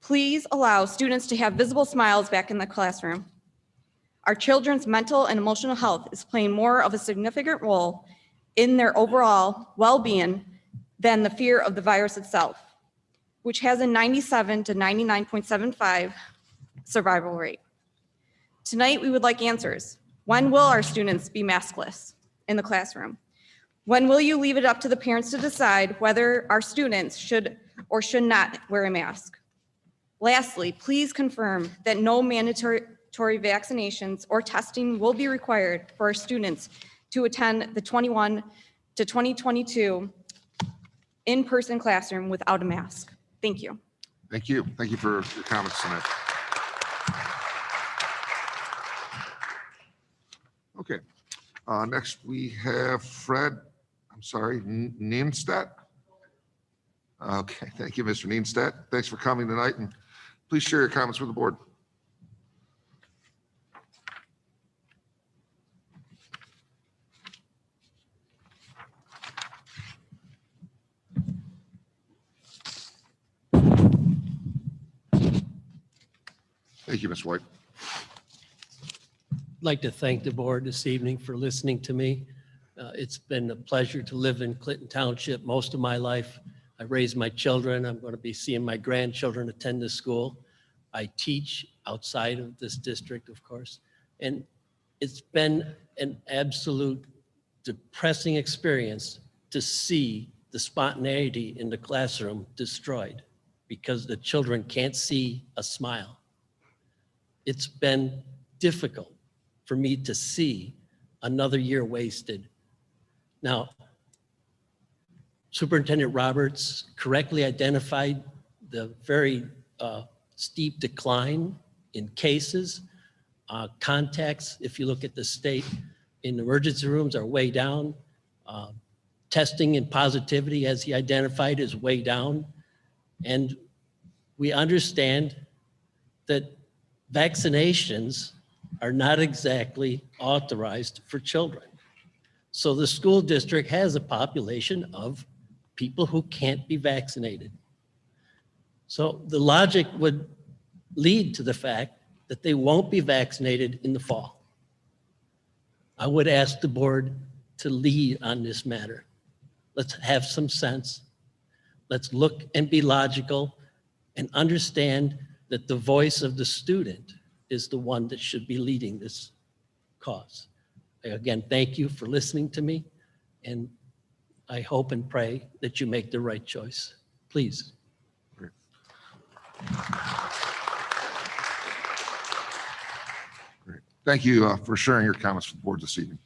[SPEAKER 16] Please allow students to have visible smiles back in the classroom. Our children's mental and emotional health is playing more of a significant role in their overall well-being than the fear of the virus itself, which has a 97 to 99.75 survival rate. Tonight, we would like answers. When will our students be maskless in the classroom? When will you leave it up to the parents to decide whether our students should or should not wear a mask? Lastly, please confirm that no mandatory vaccinations or testing will be required for our students to attend the 21 to 2022 in-person classroom without a mask. Thank you.
[SPEAKER 4] Thank you. Thank you for your comments tonight. Okay. Next we have Fred, Nienstedt. Okay, thank you, Mr. Nienstedt. Thanks for coming tonight, and please share your comments with the board. Thank you, Ms. White.
[SPEAKER 17] I'd like to thank the board this evening for listening to me. It's been a pleasure to live in Clinton Township most of my life. I raised my children. I'm going to be seeing my grandchildren attend this school. I teach outside of this district, of course. And it's been an absolute depressing experience to see the spontaneity in the classroom destroyed because the children can't see a smile. It's been difficult for me to see another year wasted. Now, Superintendent Roberts correctly identified the very steep decline in cases, contacts. If you look at the state, in emergency rooms are way down. Testing and positivity, as he identified, is way down. And we understand that vaccinations are not exactly authorized for children. So the school district has a population of people who can't be vaccinated. So the logic would lead to the fact that they won't be vaccinated in the fall. I would ask the board to lead on this matter. Let's have some sense. Let's look and be logical and understand that the voice of the student is the one that should be leading this cause. Again, thank you for listening to me, and I hope and pray that you make the right choice. Please.
[SPEAKER 4] Great. Thank you for sharing your comments with the board this evening.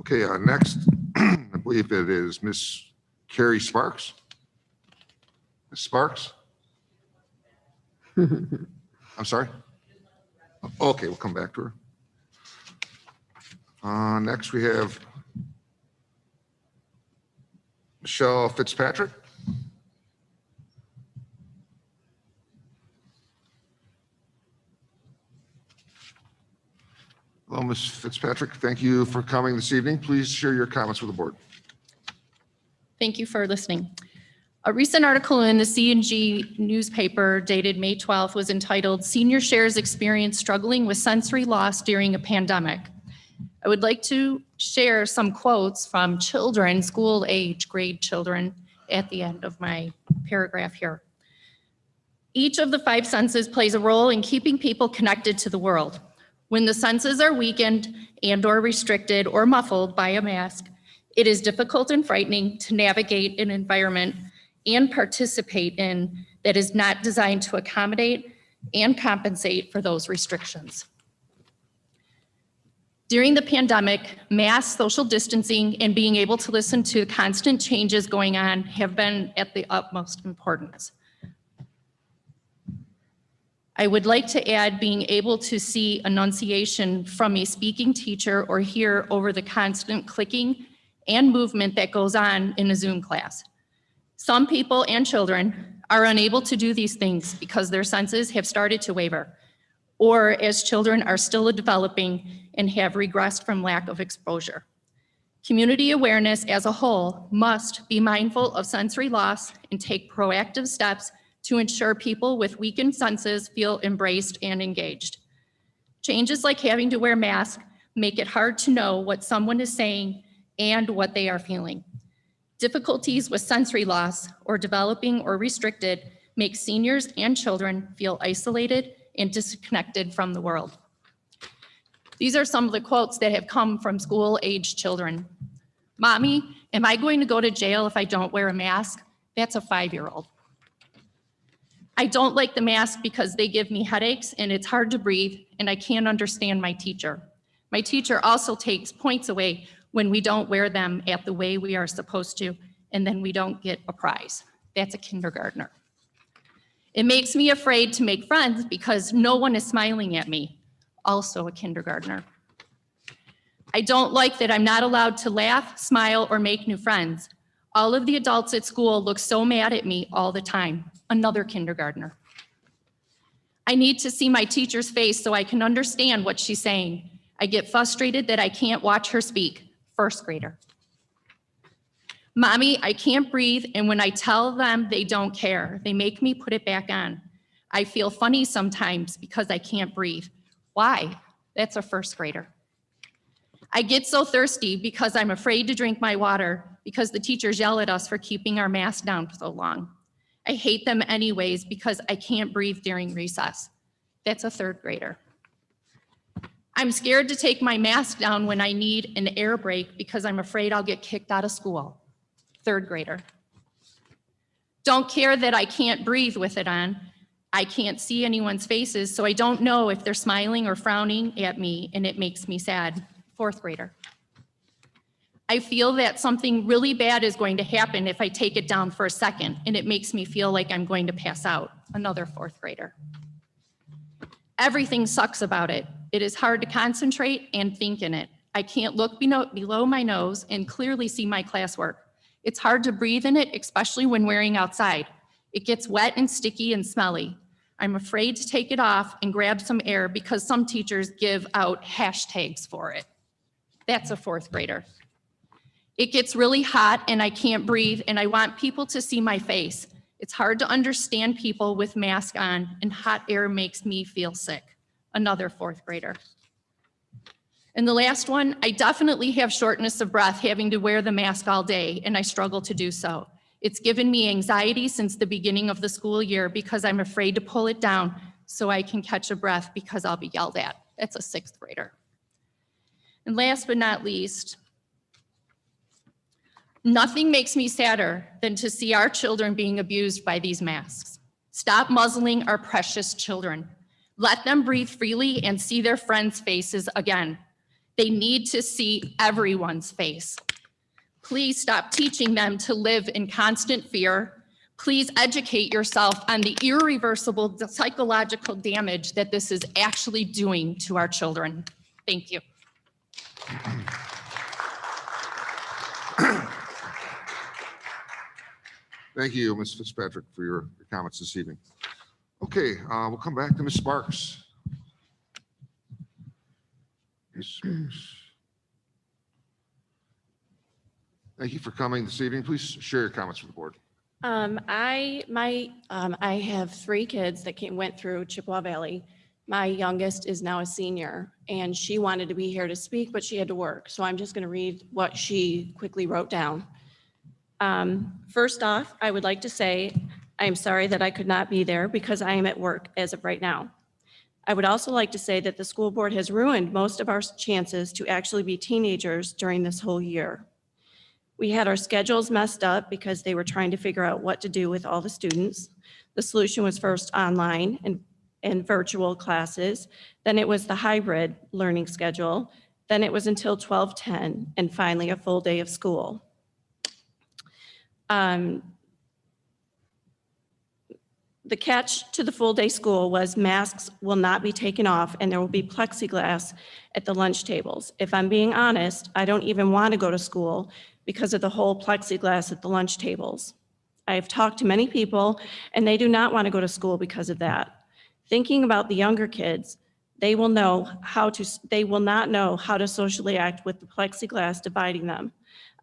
[SPEAKER 4] Okay, next, I believe it is Miss Carrie Sparks. Ms. Sparks? I'm sorry? Okay, we'll come back to her. Next, we have Michelle Fitzpatrick. Hello, Ms. Fitzpatrick. Thank you for coming this evening. Please share your comments with the board.
[SPEAKER 18] Thank you for listening. A recent article in the C&G newspaper dated May 12th was entitled "Senior Shares Experience Struggling with Sensory Loss During a Pandemic." I would like to share some quotes from children, school age grade children, at the end of my paragraph here. Each of the 5 senses plays a role in keeping people connected to the world. When the senses are weakened and/or restricted or muffled by a mask, it is difficult and frightening to navigate an environment and participate in that is not designed to accommodate and compensate for those restrictions. During the pandemic, mass social distancing and being able to listen to the constant changes going on have been at the utmost importance. I would like to add being able to see enunciation from a speaking teacher or hear over the constant clicking and movement that goes on in a Zoom class. Some people and children are unable to do these things because their senses have started to waver, or as children are still developing and have regressed from lack of exposure. Community awareness as a whole must be mindful of sensory loss and take proactive steps to ensure people with weakened senses feel embraced and engaged. Changes like having to wear masks make it hard to know what someone is saying and what they are feeling. Difficulties with sensory loss or developing or restricted make seniors and children feel isolated and disconnected from the world. These are some of the quotes that have come from school-aged children. Mommy, am I going to go to jail if I don't wear a mask? That's a 5-year-old. I don't like the mask because they give me headaches and it's hard to breathe and I can't understand my teacher. My teacher also takes points away when we don't wear them at the way we are supposed to, and then we don't get a prize. That's a kindergartner. It makes me afraid to make friends because no one is smiling at me. Also a kindergartner. I don't like that I'm not allowed to laugh, smile, or make new friends. All of the adults at school look so mad at me all the time. Another kindergartner. I need to see my teacher's face so I can understand what she's saying. I get frustrated that I can't watch her speak. 1st grader. Mommy, I can't breathe, and when I tell them, they don't care. They make me put it back on. I feel funny sometimes because I can't breathe. Why? That's a 1st grader. I get so thirsty because I'm afraid to drink my water because the teachers yell at us for keeping our mask down for so long. I hate them anyways because I can't breathe during recess. That's a 3rd grader. I'm scared to take my mask down when I need an air break because I'm afraid I'll get kicked out of school. 3rd grader. Don't care that I can't breathe with it on. I can't see anyone's faces, so I don't know if they're smiling or frowning at me, and it makes me sad. 4th grader. I feel that something really bad is going to happen if I take it down for a second, and it makes me feel like I'm going to pass out. Another 4th grader. Everything sucks about it. It is hard to concentrate and think in it. I can't look below my nose and clearly see my classwork. It's hard to breathe in it, especially when wearing outside. It gets wet and sticky and smelly. I'm afraid to take it off and grab some air because some teachers give out hashtags for it. That's a 4th grader. It gets really hot and I can't breathe and I want people to see my face. It's hard to understand people with masks on and hot air makes me feel sick. Another 4th grader. And the last one, I definitely have shortness of breath having to wear the mask all day and I struggle to do so. It's given me anxiety since the beginning of the school year because I'm afraid to pull it down so I can catch a breath because I'll be yelled at. That's a 6th grader. And last but not least, nothing makes me sadder than to see our children being abused by these masks. Stop muzzling our precious children. Let them breathe freely and see their friends' faces again. They need to see everyone's face. Please stop teaching them to live in constant fear. Please educate yourself on the irreversible psychological damage that this is actually doing to our children. Thank you.
[SPEAKER 4] Thank you, Ms. Fitzpatrick, for your comments this evening. Okay, we'll come back to Ms. Sparks. Ms. Sparks. Thank you for coming this evening. Please share your comments with the board.
[SPEAKER 19] I have 3 kids that went through Chippewa Valley, My youngest is now a senior, and she wanted to be here to speak, but she had to work. So I'm just going to read what she quickly wrote down. First off, I would like to say I am sorry that I could not be there because I am at work as of right now. I would also like to say that the school board has ruined most of our chances to actually be teenagers during this whole year. We had our schedules messed up because they were trying to figure out what to do with all the students. The solution was first online and virtual classes. Then it was the hybrid learning schedule. Then it was until 12:10, and finally a full day of school. The catch to the full day school was masks will not be taken off and there will be plexiglass at the lunch tables. If I'm being honest, I don't even want to go to school because of the whole plexiglass at the lunch tables. I have talked to many people and they do not want to go to school because of that. Thinking about the younger kids, they will not know how to socially act with the plexiglass dividing them.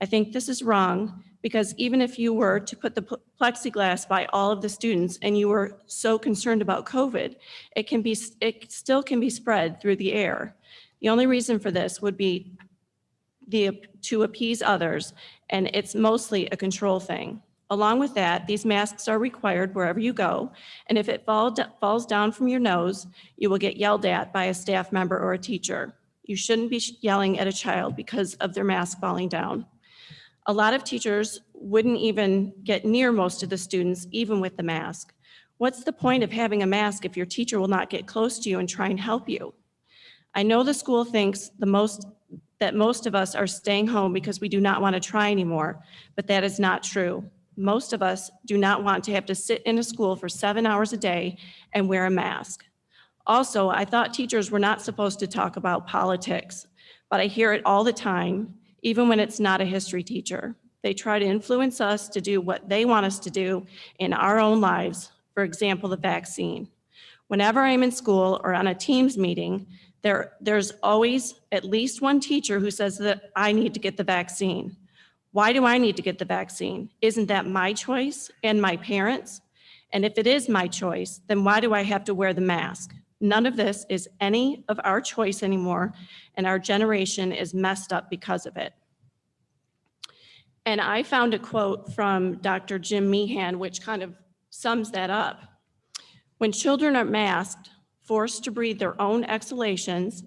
[SPEAKER 19] I think this is wrong because even if you were to put the plexiglass by all of the students and you were so concerned about COVID, it still can be spread through the air. The only reason for this would be to appease others, and it's mostly a control thing. Along with that, these masks are required wherever you go, and if it falls down from your nose, you will get yelled at by a staff member or a teacher. You shouldn't be yelling at a child because of their mask falling down. A lot of teachers wouldn't even get near most of the students, even with the mask. What's the point of having a mask if your teacher will not get close to you and try and help you? I know the school thinks that most of us are staying home because we do not want to try anymore, but that is not true. Most of us do not want to have to sit in a school for 7 hours a day and wear a mask. Also, I thought teachers were not supposed to talk about politics, but I hear it all the time, even when it's not a history teacher. They try to influence us to do what they want us to do in our own lives, for example, the vaccine. Whenever I'm in school or on a Teams meeting, there's always at least one teacher who says that I need to get the vaccine. Why do I need to get the vaccine? Isn't that my choice and my parents'? And if it is my choice, then why do I have to wear the mask? None of this is any of our choice anymore, and our generation is messed up because of it. And I found a quote from Dr. Jim Meehan, which kind of sums that up. When children are masked, forced to breathe their own exhalations,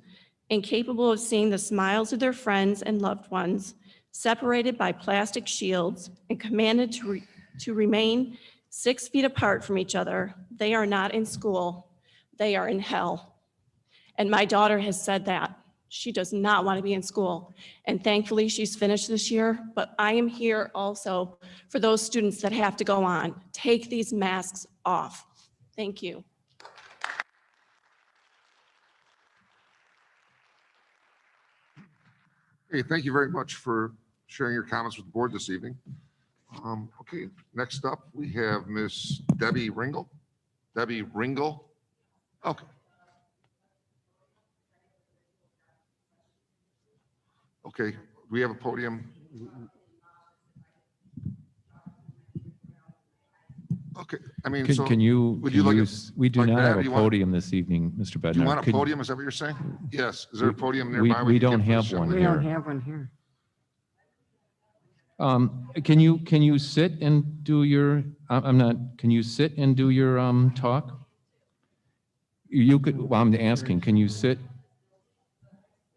[SPEAKER 19] incapable of seeing the smiles of their friends and loved ones, separated by plastic shields, and commanded to remain 6 feet apart from each other, they are not in school, they are in hell. And my daughter has said that. She does not want to be in school. And thankfully, she's finished this year, but I am here also for those students that have to go on. Take these masks off. Thank you.
[SPEAKER 4] Hey, thank you very much for sharing your comments with the board this evening. Okay, next up, we have Miss Debbie Ringel. Debbie Ringel. Okay. Okay, we have a podium. Okay, I mean, so
[SPEAKER 10] Can you,
[SPEAKER 4] would you like
[SPEAKER 10] we do
[SPEAKER 4] like
[SPEAKER 10] not
[SPEAKER 4] that?
[SPEAKER 10] have
[SPEAKER 4] Do
[SPEAKER 10] a
[SPEAKER 4] you want-
[SPEAKER 10] podium this evening, Mr. Bednar.
[SPEAKER 4] Do you want a
[SPEAKER 10] Could-
[SPEAKER 4] podium? Is that what you're saying? Yes. Is there a podium
[SPEAKER 10] we-
[SPEAKER 4] nearby?
[SPEAKER 10] we
[SPEAKER 4] can
[SPEAKER 10] don't
[SPEAKER 4] get for the
[SPEAKER 10] have one
[SPEAKER 4] assembly?
[SPEAKER 3] We don't
[SPEAKER 10] here.
[SPEAKER 3] have one here.
[SPEAKER 10] Can you sit and do your, can you sit and do your talk? You could, well, I'm asking, can you sit?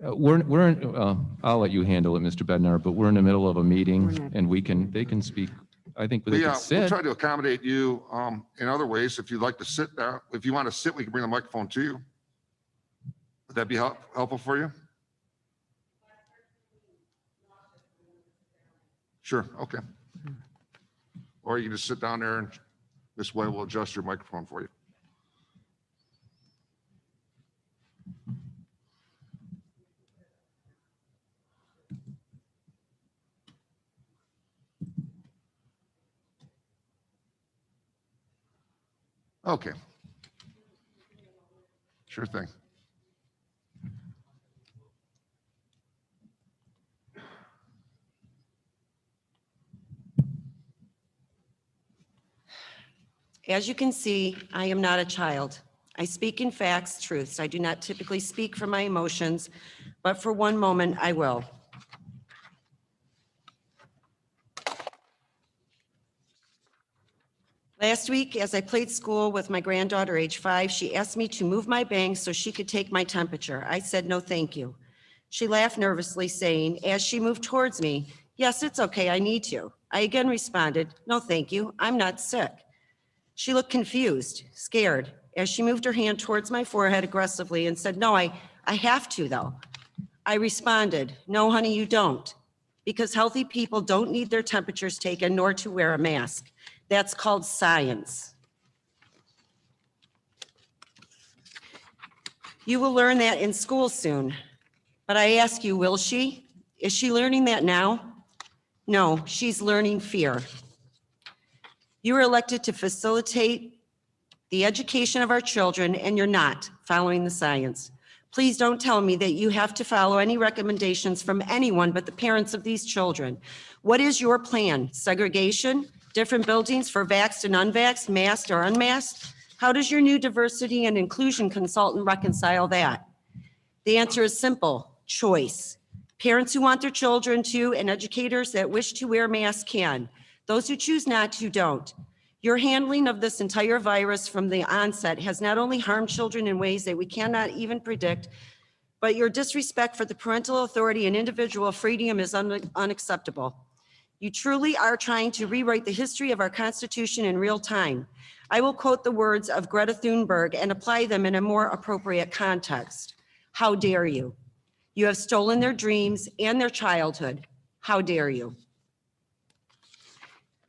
[SPEAKER 10] I'll let you handle it, Mr. Bednar, but we're in the middle of a meeting and they can speak. I think they
[SPEAKER 4] We,
[SPEAKER 10] can
[SPEAKER 4] we'll
[SPEAKER 10] sit.
[SPEAKER 4] try to accommodate you in other ways. If you'd like to sit there, if you want to sit, we can bring the microphone to you. Would that be helpful for you? Sure, okay. Or you can just sit down there and this way we'll adjust your microphone for you. Okay. Sure thing.
[SPEAKER 20] As you can see, I am not a child. I speak in facts, truths. I do not typically speak from my emotions, but for one moment, I will. Last week, as I played school with my granddaughter, age 5, she asked me to move my bangs so she could take my temperature. I said, no, thank you. She laughed nervously, saying, as she moved towards me, yes, it's okay, I need to. I again responded, no, thank you, I'm not sick. She looked confused, scared, as she moved her hand towards my forehead aggressively and said, no, I have to, though. I responded, no, honey, you don't, because healthy people don't need their temperatures taken nor to wear a mask. That's called science. You will learn that in school soon, but I ask you, will she? Is she learning that now? No, she's learning fear. You were elected to facilitate the education of our children, and you're not following the science. Please don't tell me that you have to follow any recommendations from anyone but the parents of these children. What is your plan? Segregation? Different buildings for vaxxed and unvaxxed, masked or unmasked? How does your new diversity and inclusion consultant reconcile that? The answer is simple: choice. Parents who want their children to and educators that wish to wear masks can. Those who choose not to don't. Your handling of this entire virus from the onset has not only harmed children in ways that we cannot even predict, but your disrespect for the parental authority and individual freedom is unacceptable. You truly are trying to rewrite the history of our Constitution in real time. I will quote the words of Greta Thunberg and apply them in a more appropriate context. How dare you? You have stolen their dreams and their childhood. How dare you?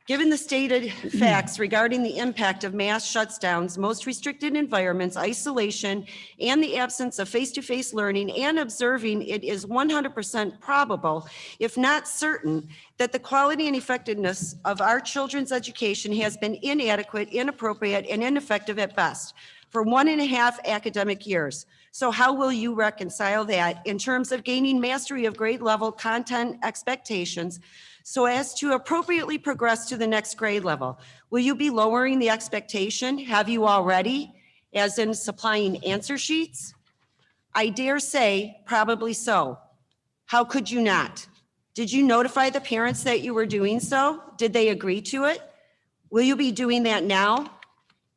[SPEAKER 20] Given the stated facts regarding the impact of mass shutdowns, most restricted environments, isolation, and the absence of face-to-face learning and observing, it is 100% probable, if not certain, that the quality and effectiveness of our children's education has been inadequate, inappropriate, and ineffective at best for 1.5 academic years. So how will you reconcile that in terms of gaining mastery of grade level content expectations so as to appropriately progress to the next grade level? Will you be lowering the expectation? Have you already, as in supplying answer sheets? I dare say probably so. How could you not? Did you notify the parents that you were doing so? Did they agree to it? Will you be doing that now?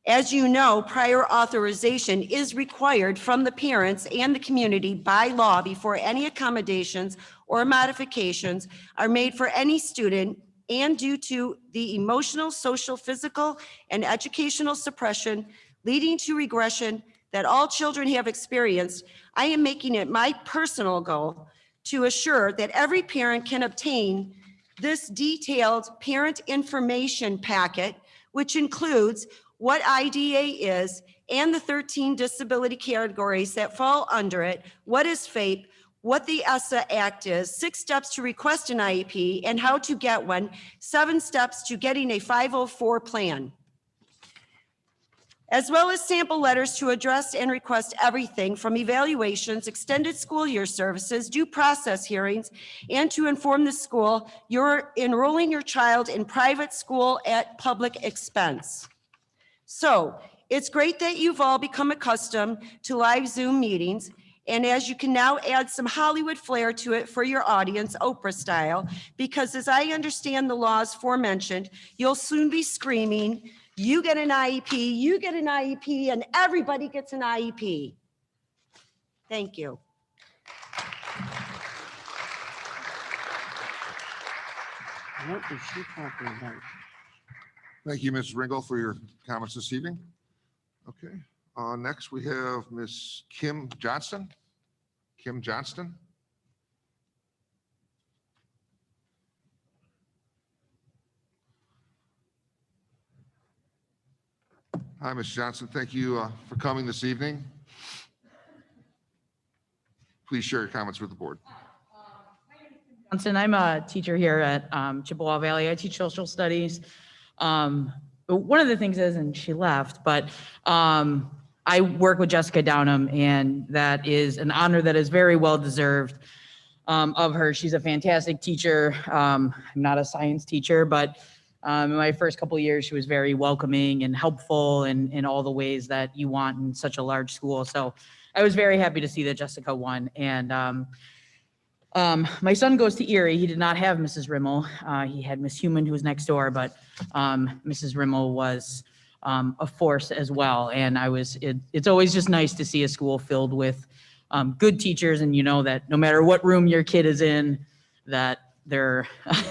[SPEAKER 20] As you know, prior authorization is required from the parents and the community by law before any accommodations or modifications are made for any student, and due to the emotional, social, physical, and educational suppression leading to regression that all children have experienced, I am making it my personal goal to assure that every parent can obtain this detailed parent information packet, which includes what IDA is and the 13 disability categories that fall under it, what is FAPE, what the ESSA Act is, 6 steps to request an IEP and how to get one, 7 steps to getting a 504 plan, as well as sample letters to address and request everything from evaluations, extended school year services, due process hearings, and to inform the school you're enrolling your child in private school at public expense. So it's great that you've all become accustomed to live Zoom meetings, and as you can now add some Hollywood flair to it for your audience, Oprah style, because as I understand the laws aforementioned, you'll soon be screaming, you get an IEP, you get an IEP, and everybody gets an IEP. Thank you.
[SPEAKER 3] What is she talking about?
[SPEAKER 4] Thank you, Ms. Ringel, for your comments this evening. Okay, next we have Ms. Kim Johnston. Kim Johnston. Hi, Ms. Johnson. Thank you for coming this evening. Please share your comments with the board.
[SPEAKER 21] Johnson, I'm a teacher here at Chippewa Valley. I teach social studies. But one of the things is, and she left, but I work with Jessica Downham, and that is an honor that is very well deserved of her. She's a fantastic teacher. I'm not a science teacher, but In my first couple of years, she was very welcoming and helpful in all the ways that you want in such a large school. So I was very happy to see that Jessica won. And my son goes to Erie. He did not have Mrs. Rimmel. He had Miss Human, who was next door, but Mrs. Rimmel was a force as well. And it's always just nice to see a school filled with good teachers, and you know that no matter what room your kid is in, that they're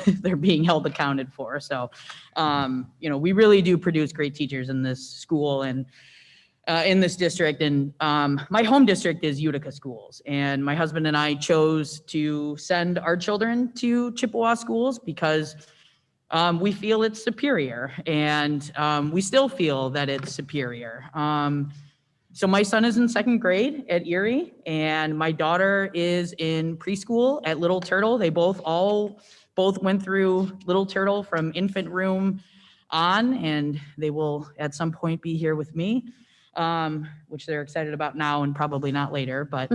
[SPEAKER 21] they're being held accounted for. So, we really do produce great teachers in this school and in this district. And my home district is Utica Schools, and my husband and I chose to send our children to Chippewa schools because we feel it's superior, and we still feel that it's superior. So my son is in second grade at Erie, and my daughter is in preschool at Little Turtle. They both went through Little Turtle from infant room on, and they will at some point be here with me, which they're excited about now and probably not later. But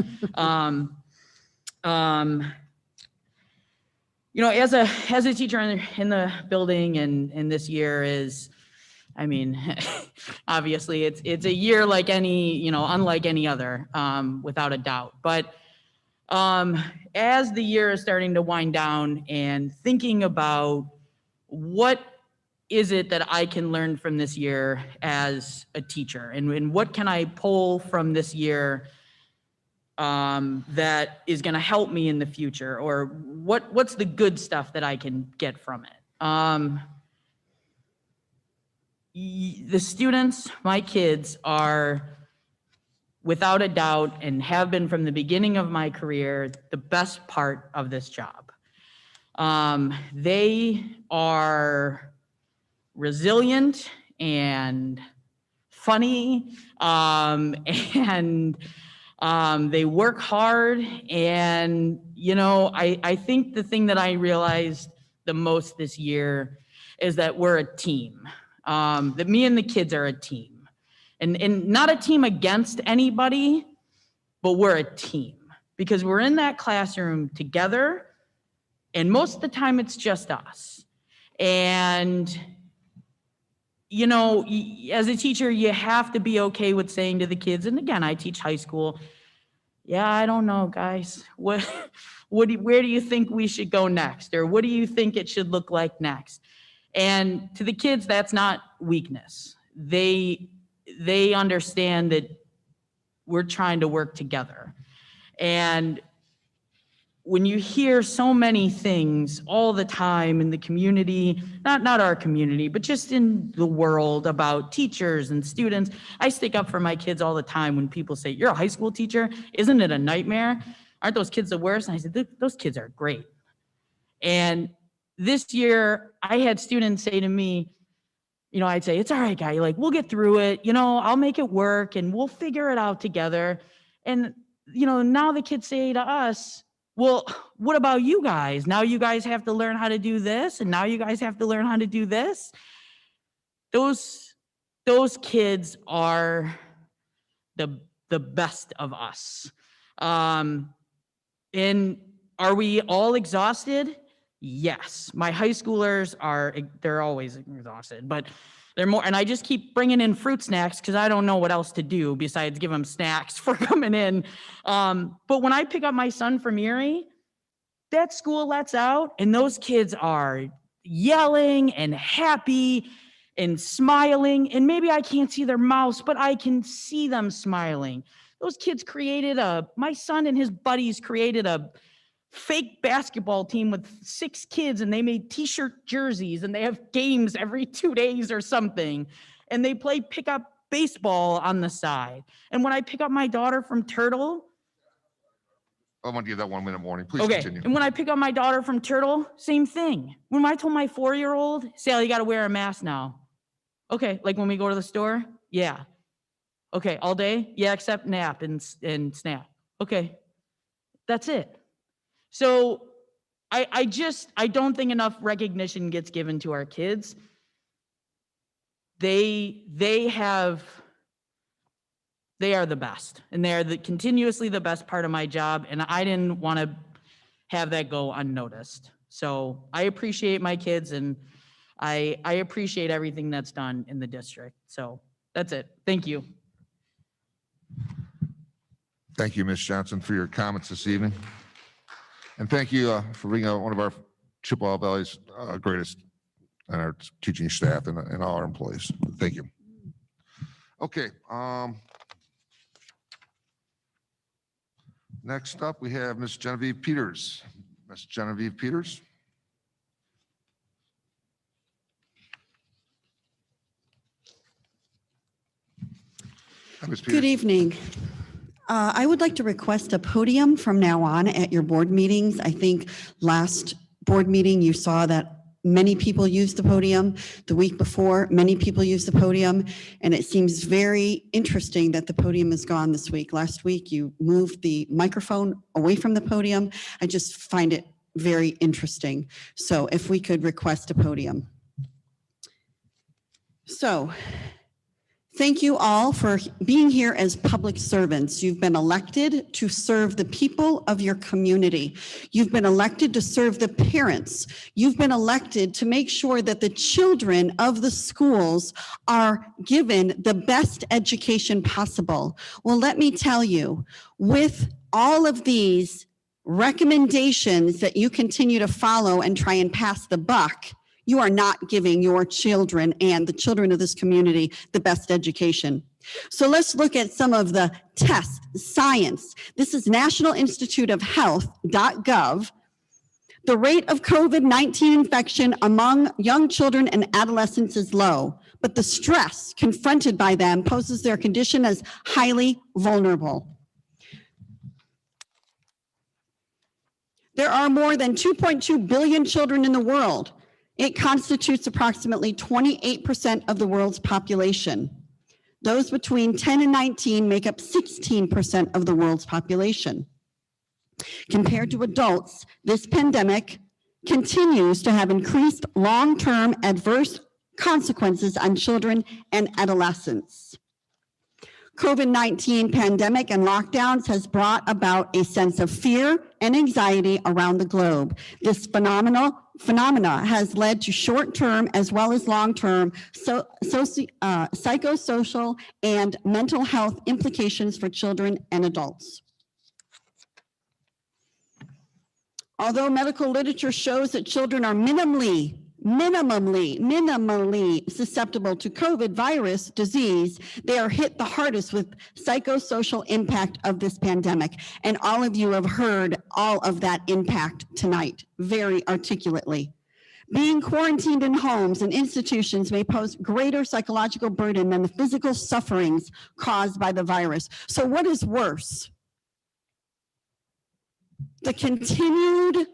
[SPEAKER 21] as a teacher in the building, and this year is, obviously it's a year like any, unlike any other, without a doubt. But as the year is starting to wind down and thinking about what is it that I can learn from this year as a teacher, and what can I pull from this year that is going to help me in the future, or what's the good stuff that I can get from it. The students, my kids, are without a doubt, and have been from the beginning of my career, the best part of this job. They are resilient and funny, and they work hard. And, I think the thing that I realized the most this year is that we're a team. That me and the kids are a team, and not a team against anybody, but we're a team because we're in that classroom together, and most of the time it's just us. And, as a teacher, you have to be okay with saying to the kids, and again, I teach high school, yeah, I don't know, guys, where do you think we should go next? Or what do you think it should look like next? And to the kids, that's not weakness. They understand that we're trying to work together. And when you hear so many things all the time in the community, not our community, but just in the world about teachers and students, I stick up for my kids all the time when people say, you're a high school teacher, isn't it a nightmare? Aren't those kids the worst? And I said, those kids are great. And this year, I had students say to me, I'd say, it's all right, guy. We'll get through it. I'll make it work and we'll figure it out together. And, now the kids say to us, well, what about you guys? Now you guys have to learn how to do this. And now you guys have to learn how to do this. Those kids are the best of us. And are we all exhausted? Yes, my high schoolers they're always exhausted, but they're more, and I just keep bringing in fruit snacks because I don't know what else to do besides give them snacks for coming in. But when I pick up my son from Erie, that school lets out and those kids are yelling and happy and smiling, and maybe I can't see their mouths, but I can see them smiling. Those kids my son and his buddies created a fake basketball team with 6 kids, and they made t-shirt jerseys, and they have games every 2 days or something, and they play pickup baseball on the side. And when I pick up my daughter from Turtle,
[SPEAKER 4] I want to give that 1 minute warning. Please
[SPEAKER 21] okay,
[SPEAKER 4] continue.
[SPEAKER 21] and when I pick up my daughter from Turtle, same thing. When I told my 4-year-old, Sally, you got to wear a mask now. Okay, like when we go to the store? Yeah. Okay, all day? Yeah, except nap and snap. Okay, that's it. So I don't think enough recognition gets given to our kids. They are the best, and they are continuously the best part of my job, and I didn't want to have that go unnoticed. So I appreciate my kids, and I appreciate everything that's done in the district. So that's it. Thank you.
[SPEAKER 4] Thank you, Ms. Johnson, for your comments this evening. And thank you for being one of our Chippewa Valley's greatest and our teaching staff and all our employees. Thank you. Okay. Next up, we have Ms. Genevieve Peters. Ms. Genevieve Peters. Hi, Ms. Peters.
[SPEAKER 8] Good evening. I would like to request a podium from now on at your board meetings. I think last board meeting, you saw that many people used the podium. The week before, many people used the podium. And it seems very interesting that the podium is gone this week. Last week, you moved the microphone away from the podium. I just find it very interesting. So if we could request a podium. So, thank you all for being here as public servants. You've been elected to serve the people of your community. You've been elected to serve the parents. You've been elected to make sure that the children of the schools are given the best education possible. Well, let me tell you, with all of these recommendations that you continue to follow and try and pass the buck, you are not giving your children and the children of this community the best education. So let's look at some of the tests, science. This is National Institute of Health.gov. The rate of COVID-19 infection among young children and adolescents is low, but the stress confronted by them poses their condition as highly vulnerable. There are more than 2.2 billion children in the world. It constitutes approximately 28% of the world's population. Those between 10 and 19 make up 16% of the world's population. Compared to adults, this pandemic continues to have increased long-term adverse consequences on children and adolescents. COVID-19 pandemic and lockdowns has brought about a sense of fear and anxiety around the globe. This phenomena has led to short-term as well as long-term psychosocial and mental health implications for children and adults. Although medical literature shows that children are minimally susceptible to COVID virus disease, they are hit the hardest with psychosocial impact of this pandemic. And all of you have heard all of that impact tonight very articulately. Being quarantined in homes and institutions may pose greater psychological burden than the physical sufferings caused by the virus. So what is worse? The continued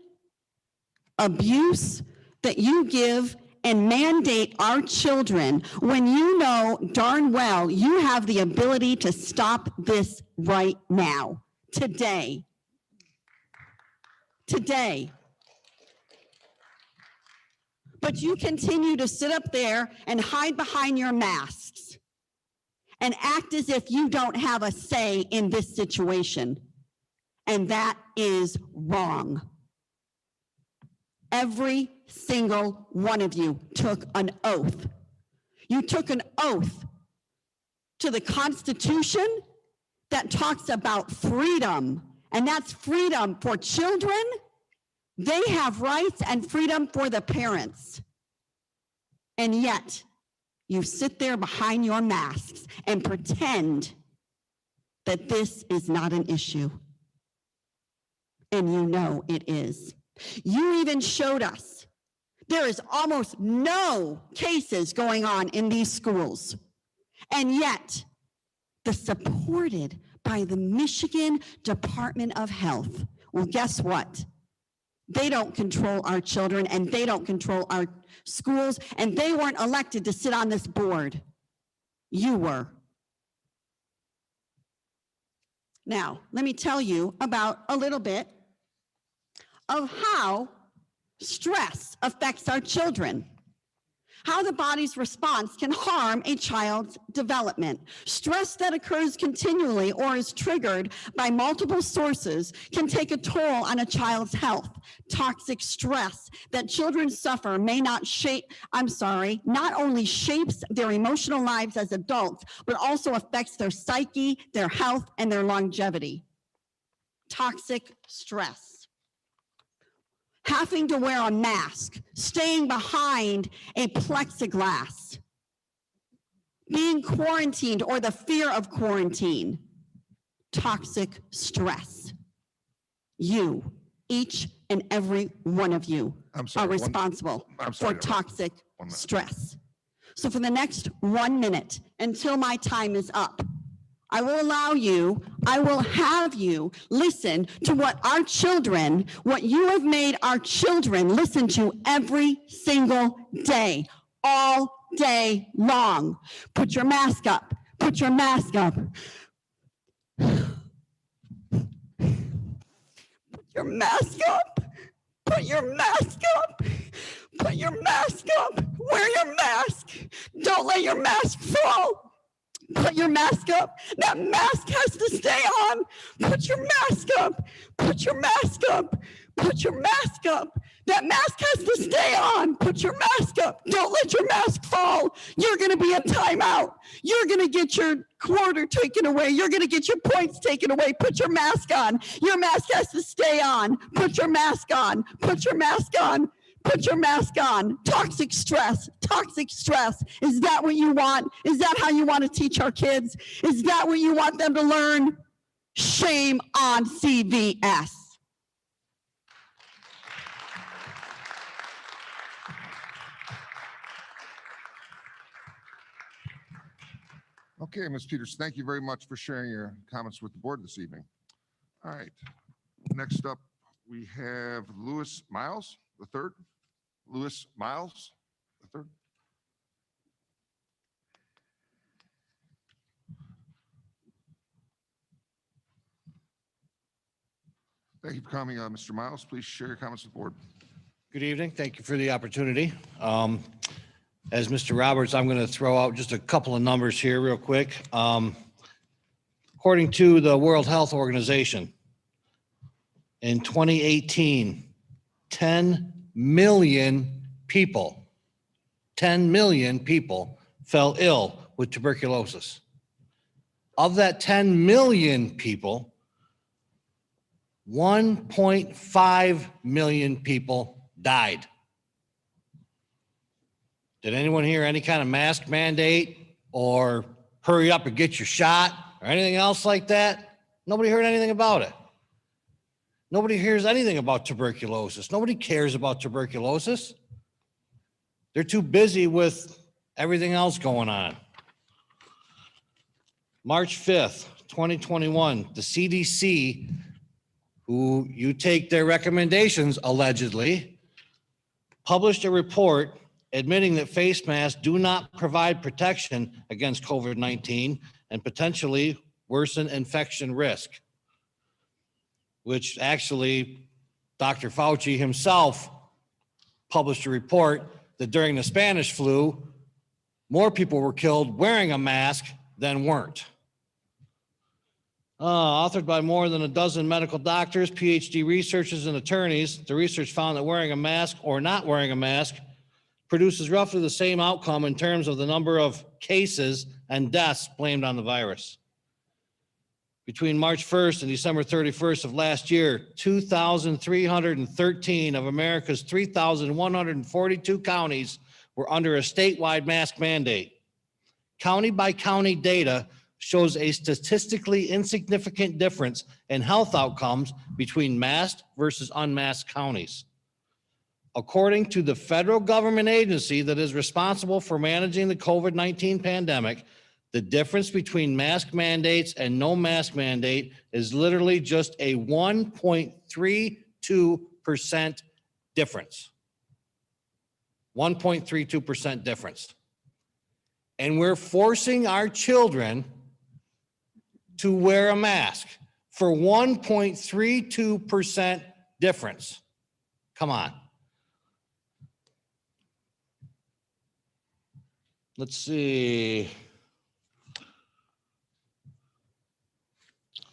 [SPEAKER 8] abuse that you give and mandate our children when you know darn well you have the ability to stop this right now, today. But you continue to sit up there and hide behind your masks and act as if you don't have a say in this situation. And that is wrong. Every single one of you took an oath. You took an oath to the Constitution that talks about freedom, and that's freedom for children. They have rights and freedom for the parents. And yet, you sit there behind your masks and pretend that this is not an issue. And you know it is. You even showed us there is almost no cases going on in these schools. And yet, supported by the Michigan Department of Health. Well, guess what? They don't control our children and they don't control our schools, and they weren't elected to sit on this board. You were. Now, let me tell you about a little bit of how stress affects our children. how the body's response can harm a child's development. Stress that occurs continually or is triggered by multiple sources can take a toll on a child's health. Toxic stress that children suffer not only shapes their emotional lives as adults, but also affects their psyche, their health, and their longevity. Toxic stress. Having to wear a mask, staying behind a plexiglass, being quarantined or the fear of quarantine. Toxic stress. You, each and every one of you, are responsible for toxic stress. So for the next 1 minute, until my time is up, I will have you listen to what you have made our children listen to every single day, all day long. Put your mask up, put your mask up. Put your mask up, put your mask up, put your mask up, wear your mask. Don't let your mask fall. Put your mask up. That mask has to stay on. Put your mask up. Put your mask up. Put your mask up. That mask has to stay on. Put your mask up. Don't let your mask fall. You're going to be in timeout. You're going to get your quarter taken away. You're going to get your points taken away. Put your mask on. Your mask has to stay on. Put your mask on. Put your mask on. Put your mask on. Toxic stress. Toxic stress. Is that what you want? Is that how you want to teach our kids? Is that what you want them to learn? Shame on CVS.
[SPEAKER 4] Okay, Ms. Peters, thank you very much for sharing your comments with the board this evening. All right, next up, we have Lewis Miles, the third. Lewis Miles, the third. Thank you for coming, Mr. Miles. Please share your comments with the board.
[SPEAKER 7] Good evening. Thank you for the opportunity. As Mr. Roberts, I'm going to throw out just a couple of numbers here real quick. According to the World Health Organization, in 2018, 10 million people fell ill with tuberculosis. Of that 10 million people, 1.5 million people died. Did anyone hear any kind of mask mandate or hurry up and get your shot or anything else like that? Nobody heard anything about it. Nobody hears anything about tuberculosis. Nobody cares about tuberculosis. They're too busy with everything else going on. March 5th, 2021, the CDC, who you take their recommendations allegedly, published a report admitting that face masks do not provide protection against COVID-19 and potentially worsen infection risk, which actually Dr. Fauci himself published a report that during the Spanish flu, more people were killed wearing a mask than weren't. Authored by more than a dozen medical doctors, PhD researchers, and attorneys, the research found that wearing a mask or not wearing a mask produces roughly the same outcome in terms of the number of cases and deaths blamed on the virus. Between March 1st and December 31st of last year, 2,313 of America's 3,142 counties were under a statewide mask mandate. County by county data shows a statistically insignificant difference in health outcomes between masked versus unmasked counties. According to the federal government agency that is responsible for managing the COVID-19 pandemic, the difference between mask mandates and no mask mandate is literally just a 1.32% difference. 1.32% difference. And we're forcing our children to wear a mask for 1.32% difference. Come on. Let's see.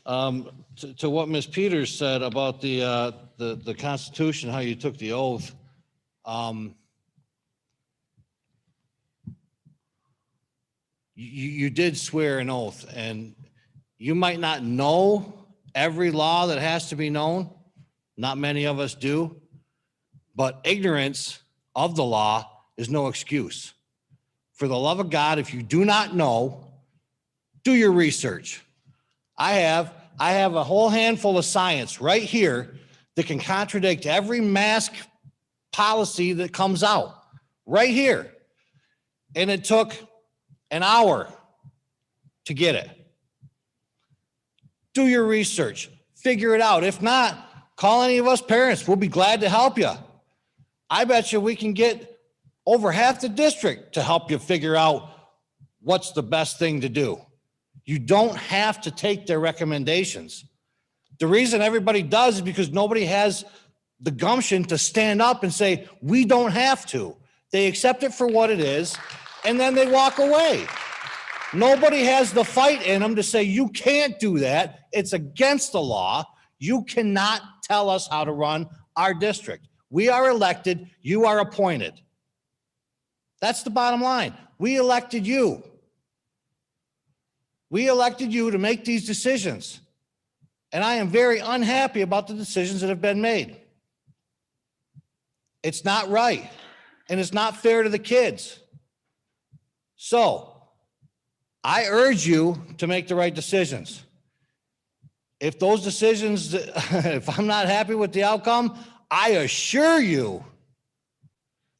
[SPEAKER 7] To what Ms. Peters said about the Constitution, how you took the oath. You did swear an oath, and you might not know every law that has to be known. Not many of us do, but ignorance of the law is no excuse. For the love of God, if you do not know, do your research. I have a whole handful of science right here that can contradict every mask policy that comes out right here. And it took an hour to get it. Do your research, figure it out. If not, call any of us parents. We'll be glad to help you. I bet you we can get over half the district to help you figure out what's the best thing to do. You don't have to take their recommendations. The reason everybody does is because nobody has the gumption to stand up and say, we don't have to. They accept it for what it is, and then they walk away. Nobody has the fight in them to say, you can't do that. It's against the law. You cannot tell us how to run our district. We are elected, you are appointed. That's the bottom line. We elected you. We elected you to make these decisions. And I am very unhappy about the decisions that have been made. It's not right, and it's not fair to the kids. So I urge you to make the right decisions. If those decisions, if I'm not happy with the outcome, I assure you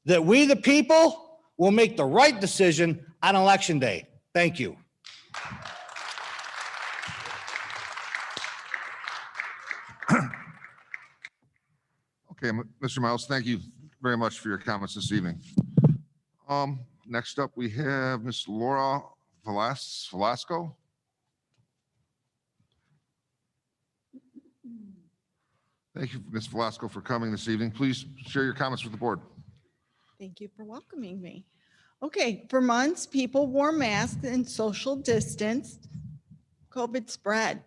[SPEAKER 7] that we, the people, will make the right decision on Election Day. Thank you.
[SPEAKER 4] Okay, Mr. Miles, thank you very much for your comments this evening. Next up, we have Ms. Laura Velasco. Thank you, Ms. Velasco, for coming this evening. Please share your comments with the board.
[SPEAKER 5] Thank you for welcoming me. Okay, for months, people wore masks and social distanced. COVID spread.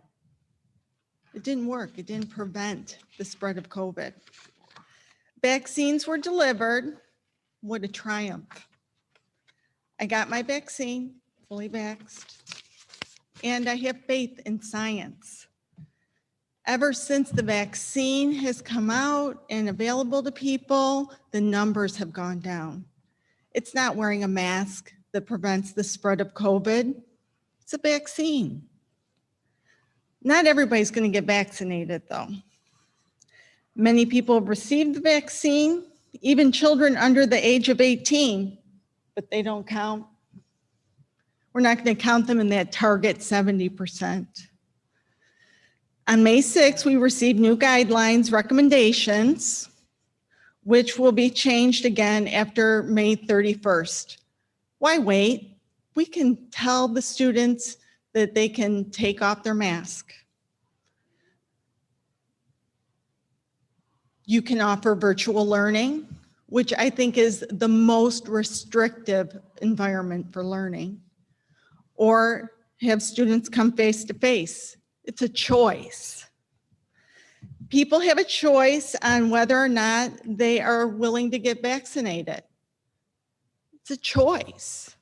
[SPEAKER 5] It didn't work. It didn't prevent the spread of COVID. Vaccines were delivered. What a triumph. I got my vaccine, fully vaxxed, and I have faith in science. Ever since the vaccine has come out and available to people, the numbers have gone down. It's not wearing a mask that prevents the spread of COVID. It's a vaccine. Not everybody's going to get vaccinated, though. Many people have received the vaccine, even children under the age of 18, but they don't count. We're not going to count them in that target 70%. On May 6th, we received new guidelines, recommendations, which will be changed again after May 31st. Why wait? We can tell the students that they can take off their mask. You can offer virtual learning, which I think is the most restrictive environment for learning, or have students come face to face. It's a choice. People have a choice on whether or not they are willing to get vaccinated. It's a choice.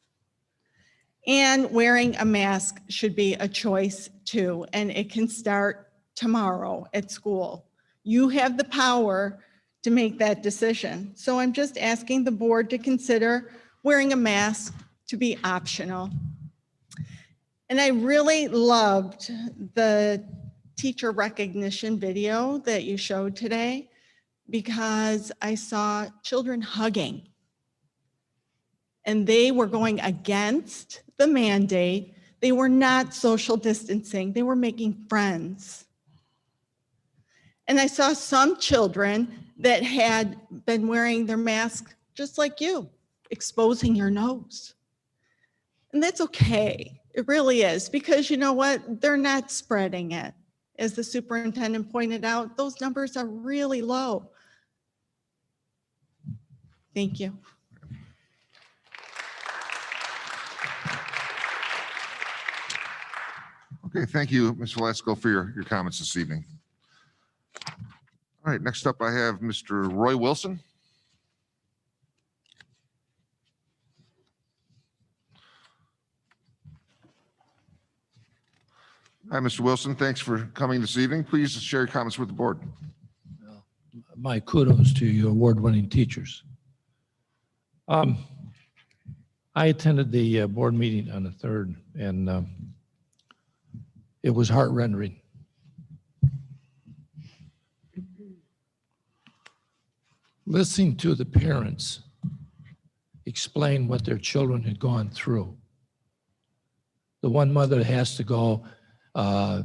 [SPEAKER 5] And wearing a mask should be a choice too, and it can start tomorrow at school. You have the power to make that decision. So I'm just asking the board to consider wearing a mask to be optional. And I really loved the teacher recognition video that you showed today because I saw children hugging. And they were going against the mandate. They were not social distancing. They were making friends. And I saw some children that had been wearing their mask just like you, exposing your nose. And that's okay. It really is, because you know what? They're not spreading it. As the superintendent pointed out, those numbers are really low. Thank you.
[SPEAKER 4] Okay, thank you, Ms. Valesco, for your comments this evening. All right, next up, I have Mr. Roy Wilson. Hi, Mr. Wilson. Thanks for coming this evening. Please share your comments with the board.
[SPEAKER 1] My kudos to you award-winning teachers. I attended the board meeting on the 3rd, and it was heart-rending. Listening to the parents explain what their children had gone through. The one mother has to go at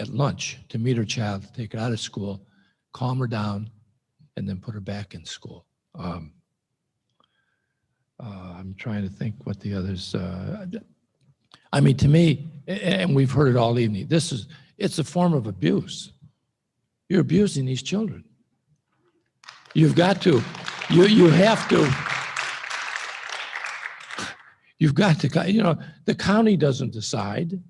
[SPEAKER 1] lunch to meet her child, take her out of school, calm her down, and then put her back in school. I'm trying to think what the others, I mean, to me, and we've heard it all evening, it's a form of abuse. You're abusing these children. You've got to, you have to, you've got to, you know, the county doesn't decide.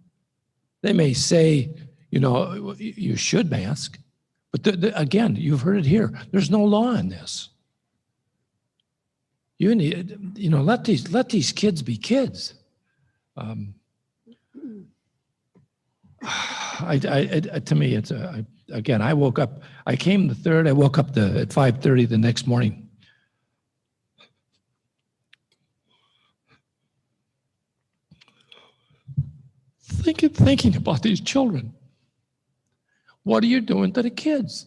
[SPEAKER 1] They may say, you know, you should mask, but again, you've heard it here. There's no law in this. You need, you know, let these kids be kids. To me, it's again, I woke up, I came the 3rd, I woke up at 5:30 the next morning. Thinking about these children. What are you doing to the kids?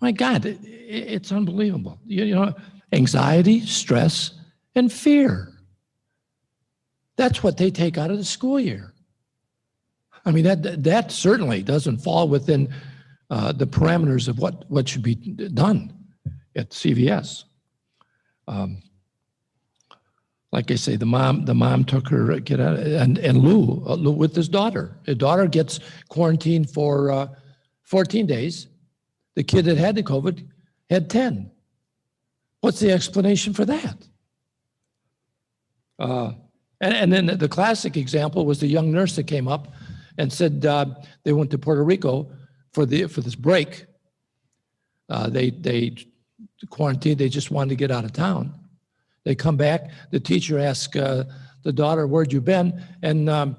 [SPEAKER 1] My God, it's unbelievable. You know, anxiety, stress, and fear. That's what they take out of the school year. I mean, that certainly doesn't fall within the parameters of what should be done at CVS. Like I say, the mom took her and Lou with his daughter. His daughter gets quarantined for 14 days. The kid that had the COVID had 10. What's the explanation for that? And then the classic example was the young nurse that came up and said they went to Puerto Rico for this break. They quarantined. They just wanted to get out of town. They come back. The teacher asked the daughter, "Where'd you been?" And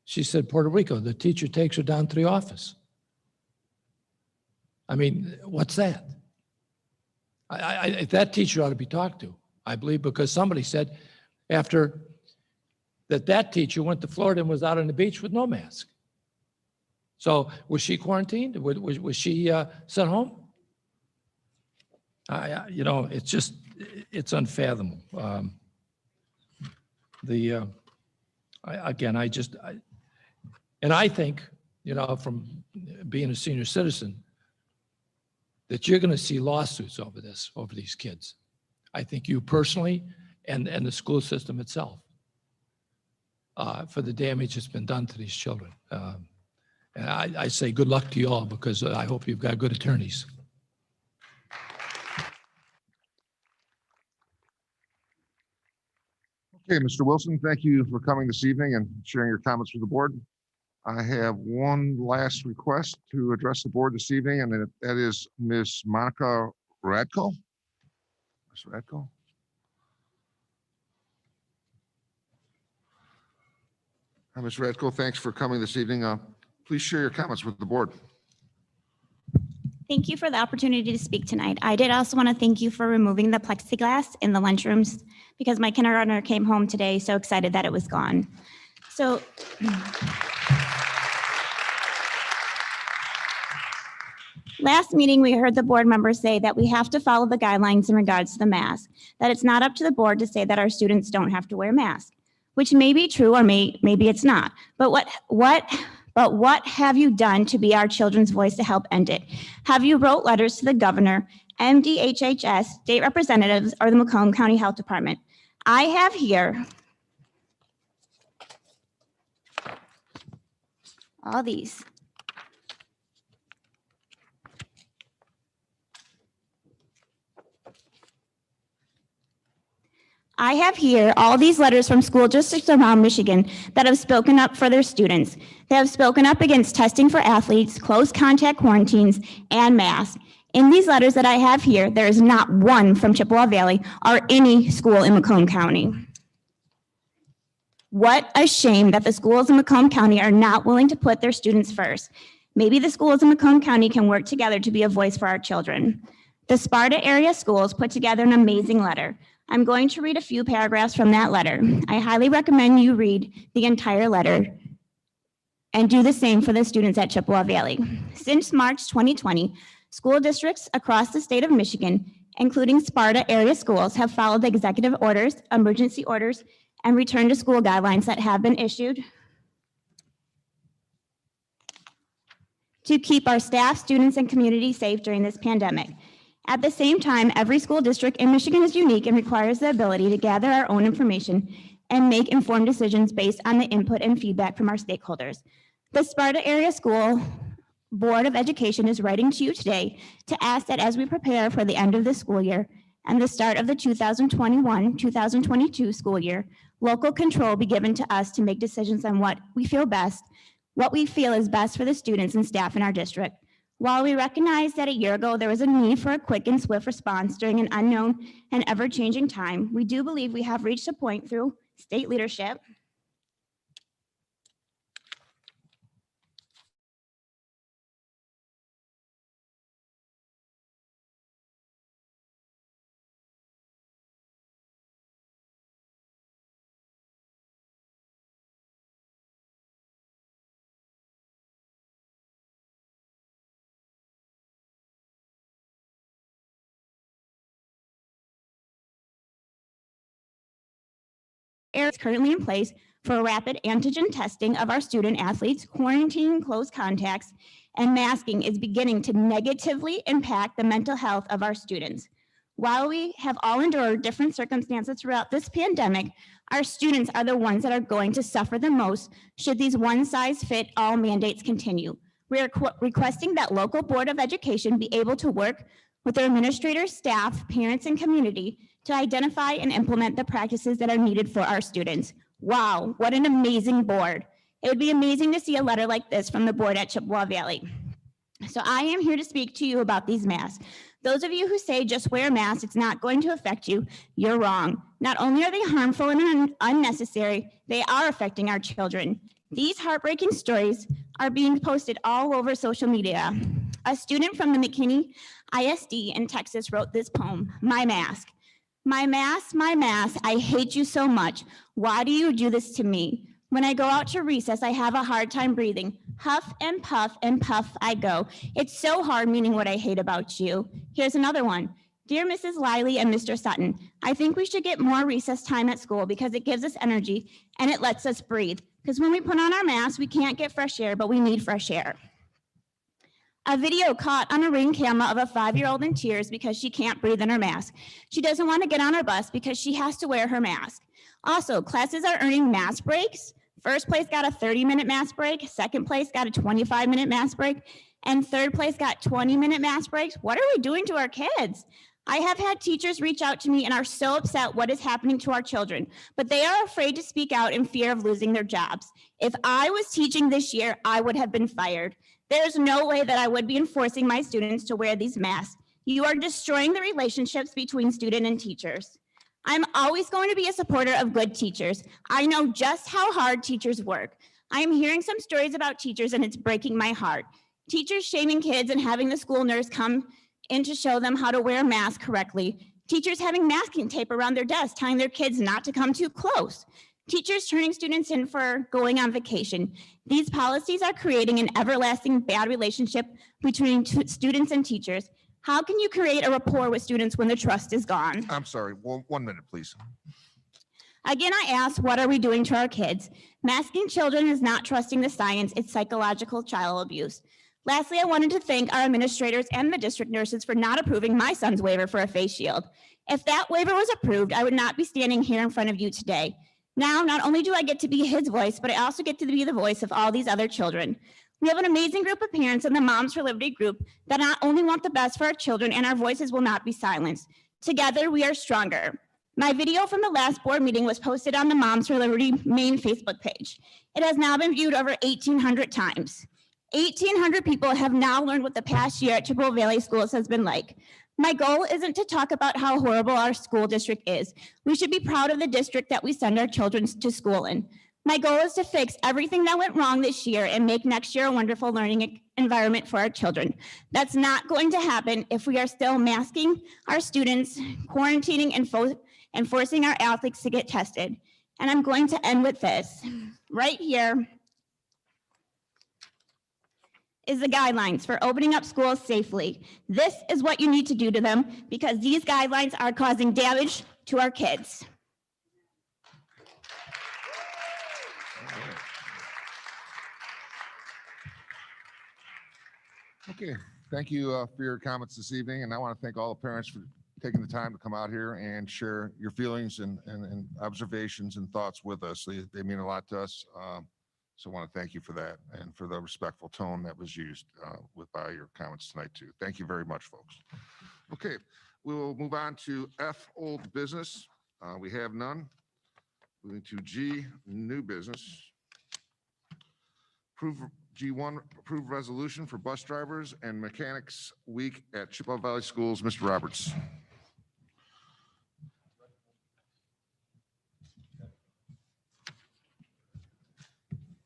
[SPEAKER 1] she said, "Puerto Rico." The teacher takes her down to the office. I mean, what's that? That teacher ought to be talked to, I believe, because somebody said after that teacher went to Florida and was out on the beach with no mask. So was she quarantined? Was she sent home? You know, it's unfathomable. And I think, you know, from being a senior citizen, that you're going to see lawsuits over these kids. I think you personally and the school system itself for the damage that's been done to these children. And I say good luck to you all, because I hope you've got good attorneys.
[SPEAKER 4] Okay, Mr. Wilson, thank you for coming this evening and sharing your comments with the board. I have one last request to address the board this evening, and that is Ms. Monica Radko. Ms. Radko? Hi, Ms. Radko, thanks for coming this evening. Please share your comments with the board.
[SPEAKER 22] Thank you for the opportunity to speak tonight. I did also want to thank you for removing the plexiglass in the lunchrooms, because my kindergartner came home today so excited that it was gone. So last meeting, we heard the board members say that we have to follow the guidelines in regards to the mask, that it's not up to the board to say that our students don't have to wear masks, which may be true or maybe it's not. But what have you done to be our children's voice to help end it? Have you wrote letters to the governor, MDHHS, state representatives, or the Macomb County Health Department? I have here all these. I have here all these letters from school districts around Michigan that have spoken up for their students. They have spoken up against testing for athletes, close contact quarantines, and masks. In these letters that I have here, there is not one from Chippewa Valley or any school in Macomb County. What a shame that the schools in Macomb County are not willing to put their students first. Maybe the schools in Macomb County can work together to be a voice for our children. The Sparta area schools put together an amazing letter. I'm going to read a few paragraphs from that letter. I highly recommend you read the entire letter and do the same for the students at Chippewa Valley. Since March 2020, school districts across the state of Michigan, including Sparta area schools, have followed the executive orders, emergency orders, and return to school guidelines that have been issued to keep our staff, students, and community safe during this pandemic. At the same time, every school district in Michigan is unique and requires the ability to gather our own information and make informed decisions based on the input and feedback from our stakeholders. The Sparta Area School Board of Education is writing to you today to ask that as we prepare for the end of the school year and the start of the 2021-2022 school year, local control be given to us to make decisions on what we feel is best for the students and staff in our district. While we recognize that a year ago there was a need for a quick and swift response during an unknown and ever-changing time, we do believe we have reached a point through state leadership is currently in place for rapid antigen testing of our student athletes, quarantining close contacts, and masking is beginning to negatively impact the mental health of our students. While we have all endured different circumstances throughout this pandemic, our students are the ones that are going to suffer the most should these one-size-fit-all mandates continue. We are requesting that local Board of Education be able to work with their administrators, staff, parents, and community to identify and implement the practices that are needed for our students. Wow, what an amazing board. It would be amazing to see a letter like this from the board at Chippewa Valley. So I am here to speak to you about these masks. Those of you who say just wear a mask, it's not going to affect you, you're wrong. Not only are they harmful and unnecessary, they are affecting our children. These heartbreaking stories are being posted all over social media. A student from the McKinney ISD in Texas wrote this poem, My Mask. My mask, I hate you so much. Why do you do this to me? When I go out to recess, I have a hard time breathing. Huff and puff I go. It's so hard meaning what I hate about you. Here's another one. Dear Mrs. Lively and Mr. Sutton, I think we should get more recess time at school because it gives us energy and it lets us breathe. Because when we put on our masks, we can't get fresh air, but we need fresh air. A video caught on a Ring camera of a 5-year-old in tears because she can't breathe in her mask. She doesn't want to get on her bus because she has to wear her mask. Also, classes are earning mask breaks. First place got a 30-minute mask break. Second place got a 25-minute mask break. And third place got 20-minute mask breaks. What are we doing to our kids? I have had teachers reach out to me and are so upset what is happening to our children, but they are afraid to speak out in fear of losing their jobs. If I was teaching this year, I would have been fired. There's no way that I would be enforcing my students to wear these masks. You are destroying the relationships between student and teachers. I'm always going to be a supporter of good teachers. I know just how hard teachers work. I am hearing some stories about teachers and it's breaking my heart. Teachers shaming kids and having the school nurse come in to show them how to wear a mask correctly. Teachers having masking tape around their desks, telling their kids not to come too close. Teachers turning students in for going on vacation. These policies are creating an everlasting bad relationship between students and teachers. How can you create a rapport with students when the trust is gone?
[SPEAKER 4] I'm sorry, 1 minute, please.
[SPEAKER 22] Again, I ask, what are we doing to our kids? Masking children is not trusting the science, it's psychological child abuse. Lastly, I wanted to thank our administrators and the district nurses for not approving my son's waiver for a face shield. If that waiver was approved, I would not be standing here in front of you today. Now, not only do I get to be his voice, but I also get to be the voice of all these other children. We have an amazing group of parents in the Moms for Liberty group that not only want the best for our children, and our voices will not be silenced. Together, we are stronger. My video from the last board meeting was posted on the Moms for Liberty main Facebook page. It has now been viewed over 1,800 times. 1,800 people have now learned what the past year at Chippewa Valley Schools has been like. My goal isn't to talk about how horrible our school district is. We should be proud of the district that we send our children to school in. My goal is to fix everything that went wrong this year and make next year a wonderful learning environment for our children. That's not going to happen if we are still masking our students, quarantining and forcing our athletes to get tested. And I'm going to end with this. Right here is the guidelines for opening up schools safely. This is what you need to do to them because these guidelines are causing damage to our kids.
[SPEAKER 4] Okay, thank you for your comments this evening, and I want to thank all the parents for taking the time to come out here and share your feelings and observations and thoughts with us. They mean a lot to us, so I want to thank you for that and for the respectful tone that was used by your comments tonight too. Thank you very much, folks. Okay, we will move on to F, old business. We have none. Moving to G, new business. G1, approved resolution for bus drivers and mechanics week at Chippewa Valley Schools. Mr. Roberts.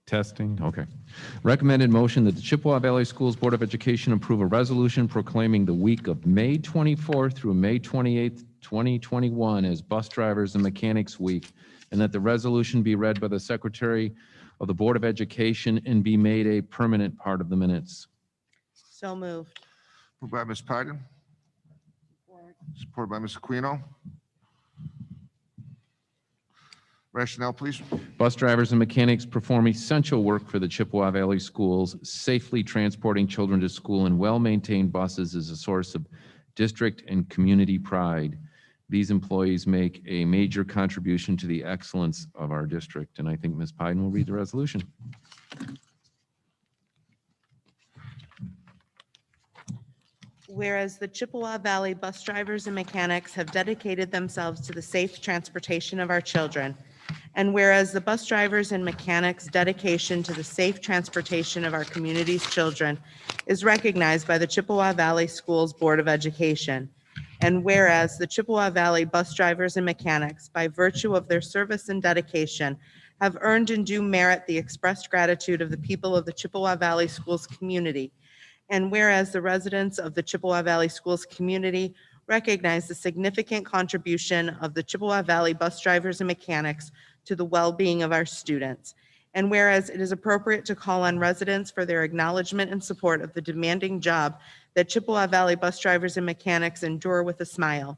[SPEAKER 10] Testing, okay. Recommended motion that the Chippewa Valley Schools Board of Education approve a resolution proclaiming the week of May 24th through May 28th, 2021 as Bus Drivers and Mechanics Week, and that the resolution be read by the Secretary of the Board of Education and be made a permanent part of the minutes.
[SPEAKER 2] So moved.
[SPEAKER 4] Moved by Ms. Pyden. Supported by Ms. Aquino. Rationale, please.
[SPEAKER 10] Bus drivers and mechanics perform essential work for the Chippewa Valley Schools. Safely transporting children to school in well-maintained buses is a source of district and community pride. These employees make a major contribution to the excellence of our district. And I think Ms. Pyden will read the resolution.
[SPEAKER 2] Whereas the Chippewa Valley bus drivers and mechanics have dedicated themselves to the safe transportation of our children, and whereas the bus drivers and mechanics' dedication to the safe transportation of our community's children is recognized by the Chippewa Valley Schools Board of Education, and whereas the Chippewa Valley bus drivers and mechanics, by virtue of their service and dedication, have earned and do merit the expressed gratitude of the people of the Chippewa Valley Schools community, and whereas the residents of the Chippewa Valley Schools community recognize the significant contribution of the Chippewa Valley bus drivers and mechanics to the well-being of our students, and whereas it is appropriate to call on residents for their acknowledgement and support of the demanding job that Chippewa Valley bus drivers and mechanics endure with a smile.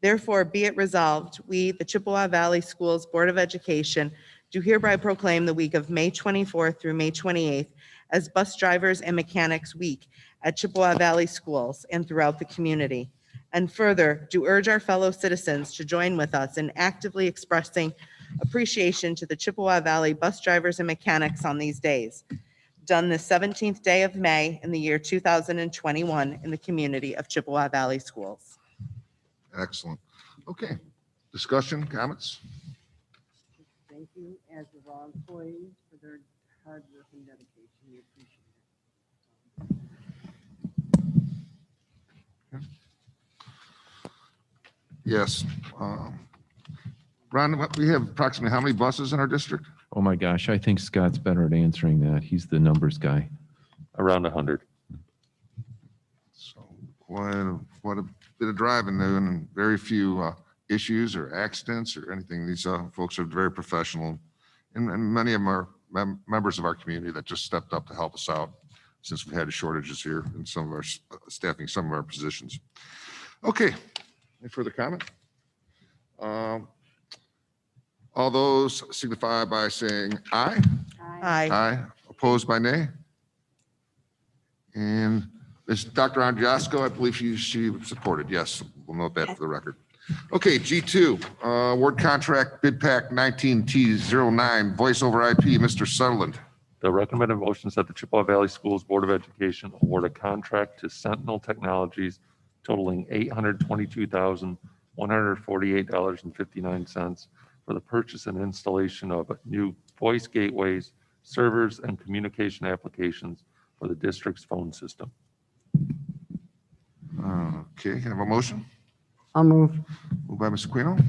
[SPEAKER 2] Therefore, be it resolved, we, the Chippewa Valley Schools Board of Education, do hereby proclaim the week of May 24th through May 28th as Bus Drivers and Mechanics Week at Chippewa Valley Schools and throughout the community. And further, do urge our fellow citizens to join with us in actively expressing appreciation to the Chippewa Valley bus drivers and mechanics on these days, done the 17th day of May in the year 2021 in the community of Chippewa Valley Schools.
[SPEAKER 4] Excellent. Okay. Discussion, comments?
[SPEAKER 3] Thank you as of all employees for their hard work and dedication. We appreciate it.
[SPEAKER 4] Yes. Ron, we have approximately how many buses in our district?
[SPEAKER 10] Oh my gosh, I think Scott's better at answering that. He's the numbers guy.
[SPEAKER 6] Around 100.
[SPEAKER 4] So quite a bit of driving there and very few issues or accidents or anything. These folks are very professional, and many of them are members of our community that just stepped up to help us out since we've had shortages here in some of our staffing, some of our positions. Okay, any further comment? All those signify by saying aye.
[SPEAKER 2] Aye.
[SPEAKER 4] Aye. Opposed by nay? And Ms. Dr. Andriasco, I believe she supported. Yes, we'll note that for the record. Okay, G2, award contract bid pack 19T09, voice over IP, Mr. Sutherland.
[SPEAKER 6] The recommended motion is that the Chippewa Valley Schools Board of Education award a contract to Sentinel Technologies totaling $822,150 $148.59 for the purchase and installation of new voice gateways, servers, and communication applications for the district's phone system.
[SPEAKER 4] Okay, can I have a motion?
[SPEAKER 3] I'll move.
[SPEAKER 4] Moved by Ms. Aquino,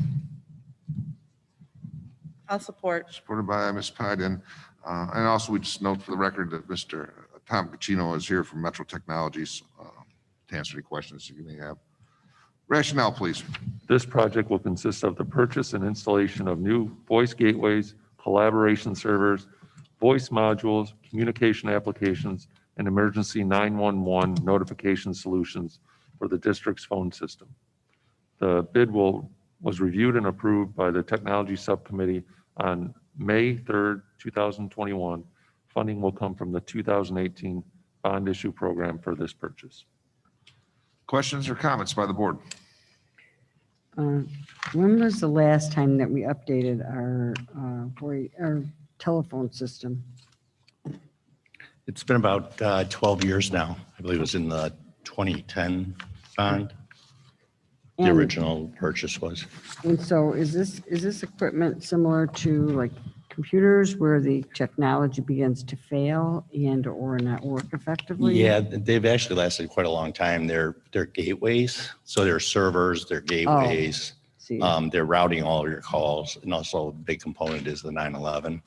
[SPEAKER 2] I'll support.
[SPEAKER 4] supported by Ms. Pyden. And also, we just note for the record that Mr. Tom Cucino is here from Metro Technologies to answer any questions you may have. Rationale, please.
[SPEAKER 6] This project will consist of the purchase and installation of new voice gateways, collaboration servers, voice modules, communication applications, and emergency 911 notification solutions for the district's phone system. The bid was reviewed and approved by the Technology Subcommittee on May 3rd, 2021. Funding will come from the 2018 bond issue program for this purchase.
[SPEAKER 4] Questions or comments by the board?
[SPEAKER 3] When was the last time that we updated our telephone system?
[SPEAKER 9] It's been about 12 years now. I believe it was in the 2010 bond. The
[SPEAKER 3] And-
[SPEAKER 9] original purchase was.
[SPEAKER 3] And so is this equipment similar to like computers where the technology begins to fail and or not work effectively?
[SPEAKER 9] Yeah, they've actually lasted quite a long time. They're gateways, so they're servers, they're gateways.
[SPEAKER 3] See.
[SPEAKER 9] They're routing all of your calls, and also a big component is the 911,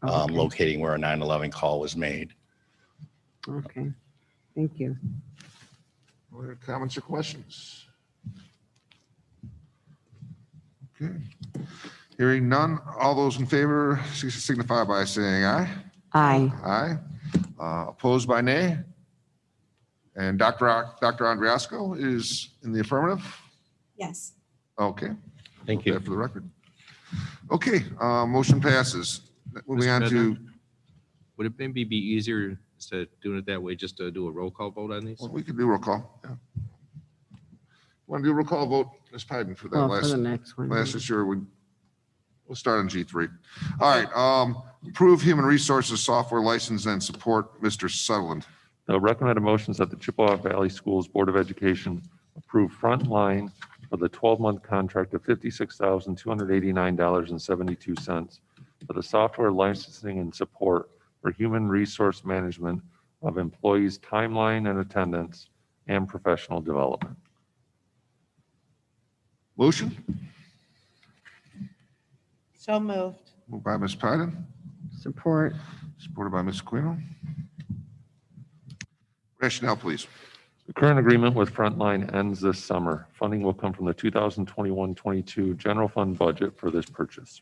[SPEAKER 3] Okay.
[SPEAKER 9] locating where a 911 call was made.
[SPEAKER 3] Okay, thank you.
[SPEAKER 4] Other comments or questions? Okay. Hearing none, all those in favor signify by saying aye.
[SPEAKER 3] Aye.
[SPEAKER 4] Aye. Opposed by nay? And Dr. Andriasco is in the affirmative?
[SPEAKER 22] Yes.
[SPEAKER 4] Okay.
[SPEAKER 9] Thank you.
[SPEAKER 4] For the record. Okay, motion passes. Moving
[SPEAKER 11] Mr.
[SPEAKER 4] on to,
[SPEAKER 11] Bednar, would it maybe be easier instead of doing it that way, just to do a roll call vote on these?
[SPEAKER 4] well, we can do roll call. Yeah. Want to do a roll call vote, Ms. Pyden, for that
[SPEAKER 3] Oh, for
[SPEAKER 4] last?
[SPEAKER 3] the next one.
[SPEAKER 4] Last issue, we'll start on G3. All right, approve human resources software license and support, Mr. Sutherland.
[SPEAKER 6] The recommended motions that the Chippewa Valley Schools Board of Education approve Frontline for the 12-month contract of $56,289.72 for the software licensing and support for human resource management of employees' timeline and attendance and professional development.
[SPEAKER 4] Motion?
[SPEAKER 2] So moved.
[SPEAKER 4] Moved by Ms. Pyden,
[SPEAKER 3] Support.
[SPEAKER 4] supported by Ms. Aquino. Rationale, please.
[SPEAKER 6] The current agreement with Frontline ends this summer. Funding will come from the 2021-22 general fund budget for this purchase.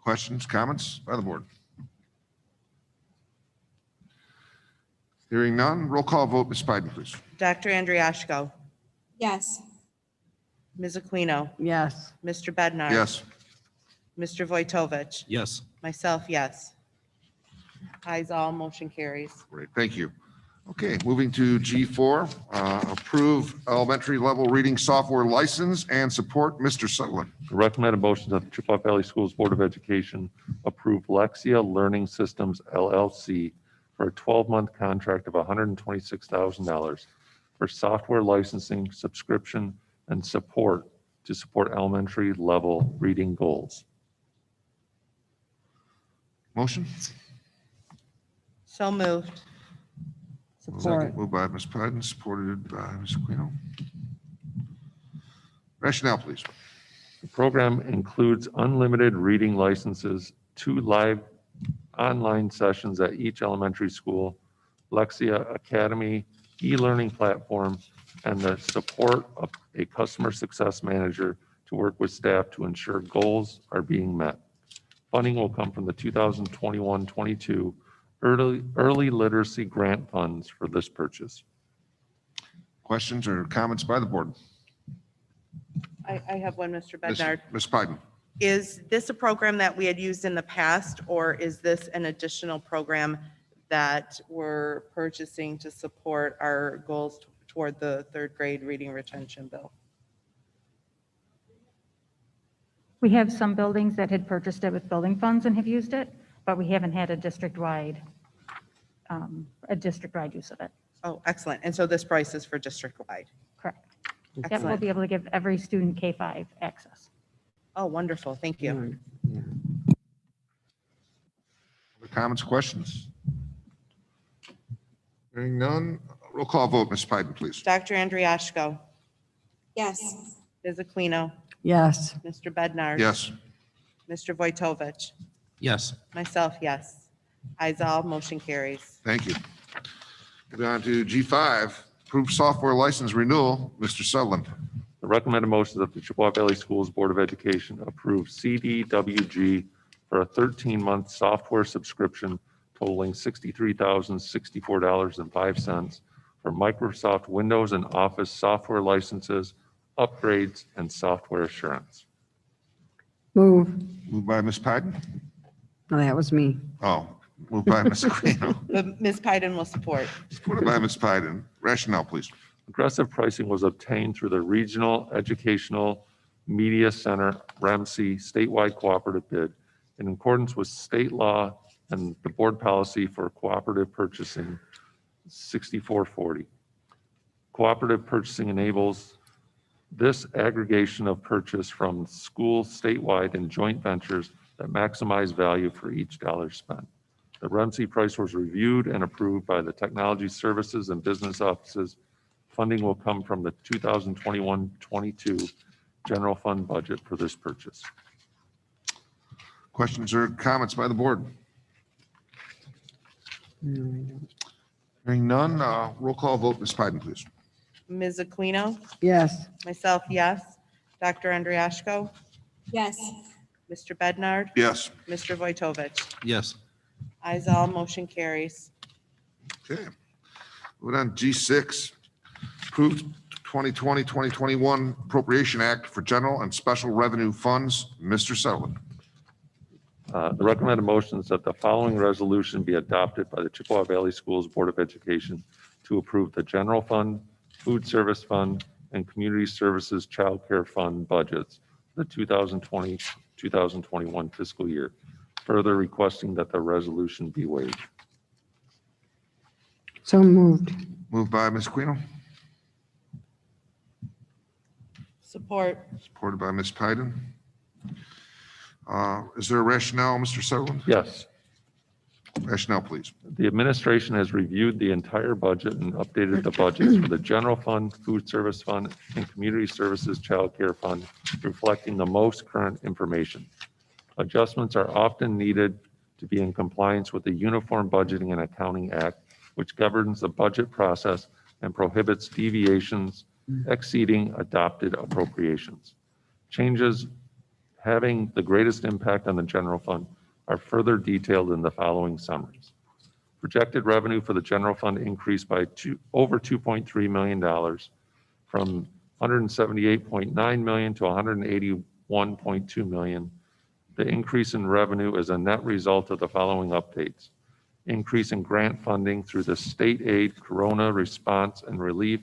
[SPEAKER 4] Questions, comments by the board? Hearing none, roll call vote, Ms. Pyden, please.
[SPEAKER 2] Dr. Andriashko,
[SPEAKER 22] Yes.
[SPEAKER 2] Ms. Aquino,
[SPEAKER 3] Yes.
[SPEAKER 2] Mr. Bednar.
[SPEAKER 4] Yes.
[SPEAKER 2] Mr. Vojtovich.
[SPEAKER 11] Yes.
[SPEAKER 2] Myself, yes. Ayes all, motion carries.
[SPEAKER 4] Great, thank you. Okay, moving to G4, approve elementary level reading software license and support, Mr. Sutherland.
[SPEAKER 6] The recommended motion that the Chippewa Valley Schools Board of Education approve Lexia Learning Systems LLC for a 12-month contract of $126,000 for software licensing, subscription, and support to support elementary level reading goals.
[SPEAKER 4] Motion?
[SPEAKER 2] So moved.
[SPEAKER 3] Support.
[SPEAKER 4] Moved by Ms. Pyden, supported by Ms. Aquino. Rationale, please.
[SPEAKER 6] The program includes unlimited reading licenses, 2 live online sessions at each elementary school, Lexia Academy e-learning platform, and the support of a customer success manager to work with staff to ensure goals are being met. Funding will come from the 2021-22 early literacy grant funds for this purchase.
[SPEAKER 4] Questions or comments by the board?
[SPEAKER 2] I have one, Mr.
[SPEAKER 4] Ms.
[SPEAKER 2] Bednar.
[SPEAKER 4] Ms. Pyden.
[SPEAKER 2] Is this a program that we had used in the past, or is this an additional program that we're purchasing to support our goals toward the 3rd grade reading retention bill?
[SPEAKER 23] We have some buildings that had purchased it with building funds and have used it, but we haven't had a district-wide use of it.
[SPEAKER 2] Oh, excellent. And so this price is for district-wide?
[SPEAKER 23] Correct. That will
[SPEAKER 2] Excellent.
[SPEAKER 23] be able to give every student K-5 access.
[SPEAKER 2] Oh, wonderful. Thank you.
[SPEAKER 4] Other comments, questions? Hearing none, roll call vote, Ms. Pyden, please.
[SPEAKER 2] Dr. Andriashko,
[SPEAKER 22] Yes.
[SPEAKER 2] Ms. Aquino,
[SPEAKER 3] Yes.
[SPEAKER 2] Mr. Bednar.
[SPEAKER 4] Yes.
[SPEAKER 2] Mr. Vojtovich,
[SPEAKER 11] Yes.
[SPEAKER 2] myself, yes. Eyes all, motion carries.
[SPEAKER 4] Thank you. Moving on to G5, approved software license renewal. Mr. Sutherland.
[SPEAKER 6] The recommended motion that the Chippewa Valley Schools Board of Education approve CDWG for a 13-month software subscription totaling $63,064.05 for Microsoft Windows and Office software licenses, upgrades, and software assurance.
[SPEAKER 3] Move.
[SPEAKER 4] Moved by Ms. Pyden.
[SPEAKER 3] No, that was me.
[SPEAKER 4] Oh, moved by Ms. Aquino.
[SPEAKER 2] But Ms. Pyden will support.
[SPEAKER 4] Supported by Ms. Pyden. Rationale, please.
[SPEAKER 6] Aggressive pricing was obtained through the Regional Educational Media Center, REMC, statewide cooperative bid in accordance with state law and the board policy for cooperative purchasing 6440. Cooperative purchasing enables this aggregation of purchase from schools statewide and joint ventures that maximize value for each dollar spent. The REMC price was reviewed and approved by the Technology Services and Business Offices. Funding will come from the 2021-22 general fund budget for this purchase.
[SPEAKER 4] Questions or comments by the board? Hearing none, roll call vote, Ms. Pyden, please.
[SPEAKER 2] Ms. Aquino,
[SPEAKER 3] Yes.
[SPEAKER 2] myself, yes. Dr. Andriashko,
[SPEAKER 22] Yes.
[SPEAKER 2] Mr. Bednar,
[SPEAKER 4] Yes.
[SPEAKER 2] Mr. Vojtovich.
[SPEAKER 11] Yes.
[SPEAKER 2] Eyes all, motion carries.
[SPEAKER 4] Okay. Moving on, G6, approved 2020-2021 Appropriation Act for General and Special Revenue Funds. Mr. Sutherland.
[SPEAKER 6] The recommended motion is that the following resolution be adopted by the Chippewa Valley Schools Board of Education to approve the general fund, food service fund, and community services child care fund budgets for the 2020-2021 fiscal year, further requesting that the resolution be waived.
[SPEAKER 3] So moved.
[SPEAKER 4] Moved by Ms. Aquino,
[SPEAKER 2] Support.
[SPEAKER 4] supported by Ms. Pyden. Is there a rationale, Mr. Sutherland?
[SPEAKER 6] Yes.
[SPEAKER 4] Rationale, please.
[SPEAKER 6] The administration has reviewed the entire budget and updated the budgets for the general fund, food service fund, and community services child care fund, reflecting the most current information. Adjustments are often needed to be in compliance with the Uniform Budgeting and Accounting Act, which governs the budget process and prohibits deviations exceeding adopted appropriations. Changes having the greatest impact on the general fund are further detailed in the following summaries. Projected revenue for the general fund increased by over $2.3 million from $178.9 million to $181.2 million. The increase in revenue is a net result of the following updates. Increase in grant funding through the state aid, Corona response and relief,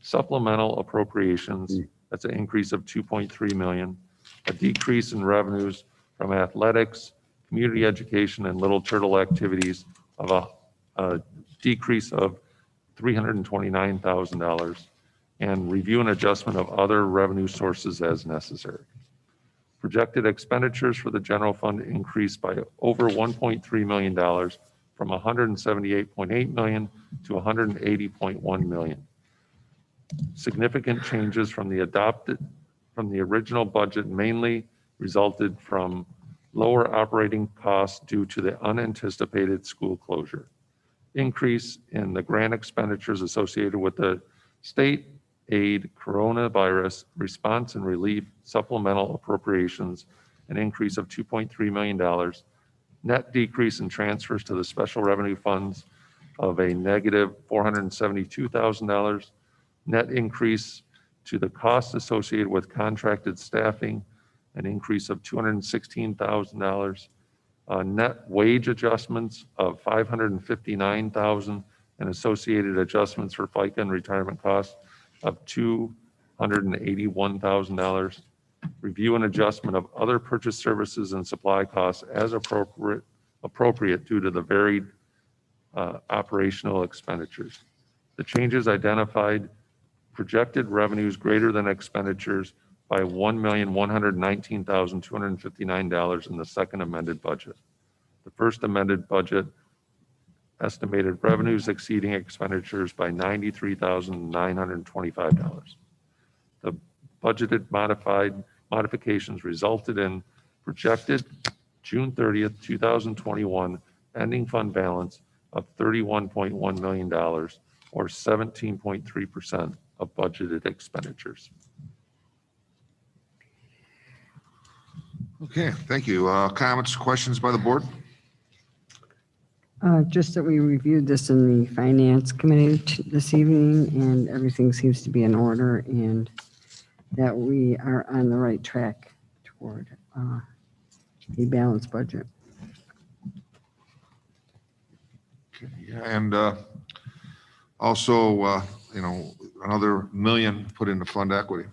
[SPEAKER 6] supplemental appropriations. That's an increase of $2.3 million. A decrease in revenues from athletics, community education, and Little Turtle activities of a decrease of $329,000, and review and adjustment of other revenue sources as necessary. Projected expenditures for the general fund increased by over $1.3 million from $178.8 million to $180.1 million. Significant changes from the original budget mainly resulted from lower operating costs due to the unanticipated school closure. Increase in the grant expenditures associated with the state aid, coronavirus response and relief, supplemental appropriations, an increase of $2.3 million. Net decrease in transfers to the special revenue funds of a negative $472,000. Net increase to the costs associated with contracted staffing, an increase of $216,000. Net wage adjustments of $559,000 and associated adjustments for FICA and retirement costs of $281,000. Review and adjustment of other purchase services and supply costs as appropriate due to the varied operational expenditures. The changes identified projected revenues greater than expenditures by $1,119,259 in the second amended budget. The first amended budget estimated revenues exceeding expenditures by $93,925. The budgeted modifications resulted in projected June 30th, 2021 ending fund balance of $31.1 million or 17.3% of budgeted expenditures.
[SPEAKER 4] Okay, thank you. Comments, questions by the board?
[SPEAKER 3] Just that we reviewed this in the Finance Committee this evening, and everything seems to be in order, and that we are on the right track toward a balanced budget.
[SPEAKER 4] Yeah, and also, another $1 million put into fund equity.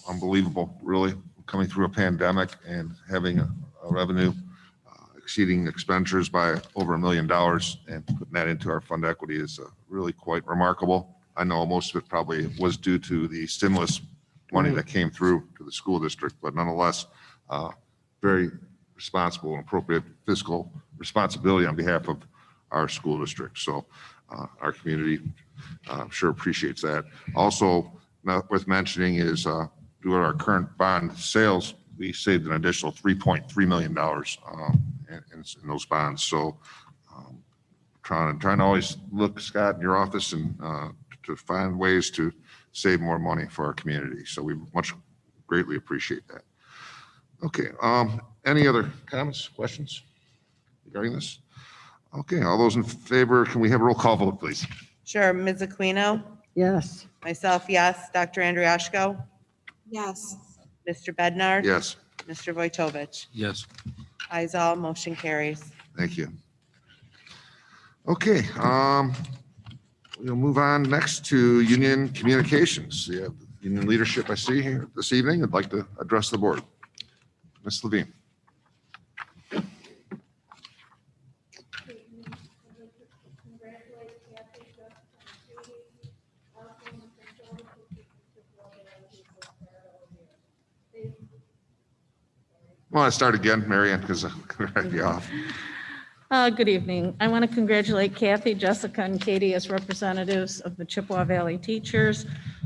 [SPEAKER 4] Unbelievable, really, coming through a pandemic and having a revenue exceeding expenditures by over $1 million and putting that into our fund equity is really quite remarkable. I know most of it probably was due to the stimulus money that came through to the school district, but nonetheless, very responsible and appropriate fiscal responsibility on behalf of our school district. So our community, I'm sure appreciates that. Also, not worth mentioning is due to our current bond sales, we saved an additional $3.3 million in those bonds. So trying to always look, Scott, in your office and to find ways to save more money for our community. So we greatly appreciate that. Okay, any other comments, questions regarding this? Okay, all those in favor, can we have a roll call vote, please?
[SPEAKER 2] Sure. Ms. Aquino?
[SPEAKER 3] Yes.
[SPEAKER 2] Myself, yes. Dr. Andriashko?
[SPEAKER 16] Yes.
[SPEAKER 2] Mr. Bednar?
[SPEAKER 4] Yes.
[SPEAKER 2] Mr. Vojtovich?
[SPEAKER 11] Yes.
[SPEAKER 2] Ayes all, motion carries.
[SPEAKER 4] Thank you. Okay, we'll move on next to union communications. We have union leadership I see here this evening. I'd like to address the board. Ms. Levine. Want to start again, Marianne, because I'm going to write you off.
[SPEAKER 12] Good evening. I want to congratulate Kathy, Jessica, and Katie as representatives of the Chippewa Valley teachers.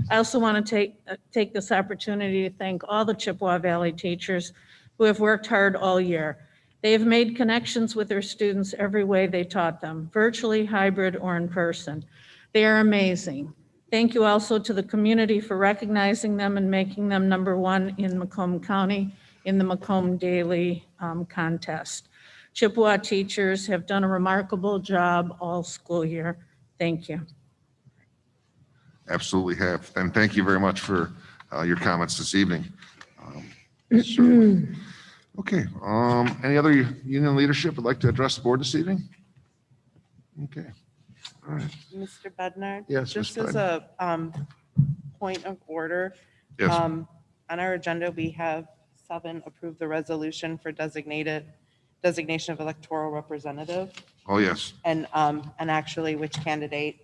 [SPEAKER 12] I also want to take this opportunity to thank all the Chippewa Valley teachers who have worked hard all year. They have made connections with their students every way they taught them, virtually, hybrid, or in person. They are amazing. Thank you also to the community for recognizing them and making them #1 in Macomb County in the Macomb Daily contest. Chippewa teachers have done a remarkable job all school year. Thank you.
[SPEAKER 4] Absolutely have. And thank you very much for your comments this evening. Okay, any other union leadership would like to address the board this evening? Okay, all right.
[SPEAKER 2] Mr. Bednar?
[SPEAKER 4] Yes,
[SPEAKER 2] Just
[SPEAKER 4] Ms.
[SPEAKER 2] as a point of order.
[SPEAKER 4] Yes.
[SPEAKER 2] On our agenda, we have 7, approve the resolution for designation of electoral representative.
[SPEAKER 4] Oh, yes.
[SPEAKER 2] And actually which candidate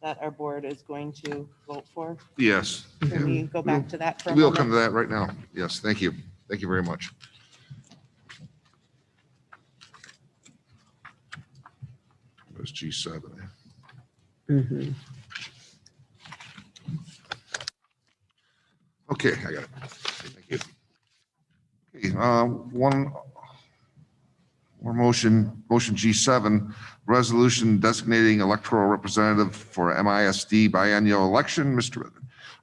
[SPEAKER 2] that our board is going to vote for.
[SPEAKER 4] Yes.
[SPEAKER 2] Can we go back to that for a
[SPEAKER 4] We'll
[SPEAKER 2] moment?
[SPEAKER 4] come to that right now. Yes, thank you. Thank you very much. It was G7.
[SPEAKER 3] Mhm.
[SPEAKER 4] Okay, I got it. Thank you. Okay, one more motion G7, resolution designating electoral representative for MISD biennial election.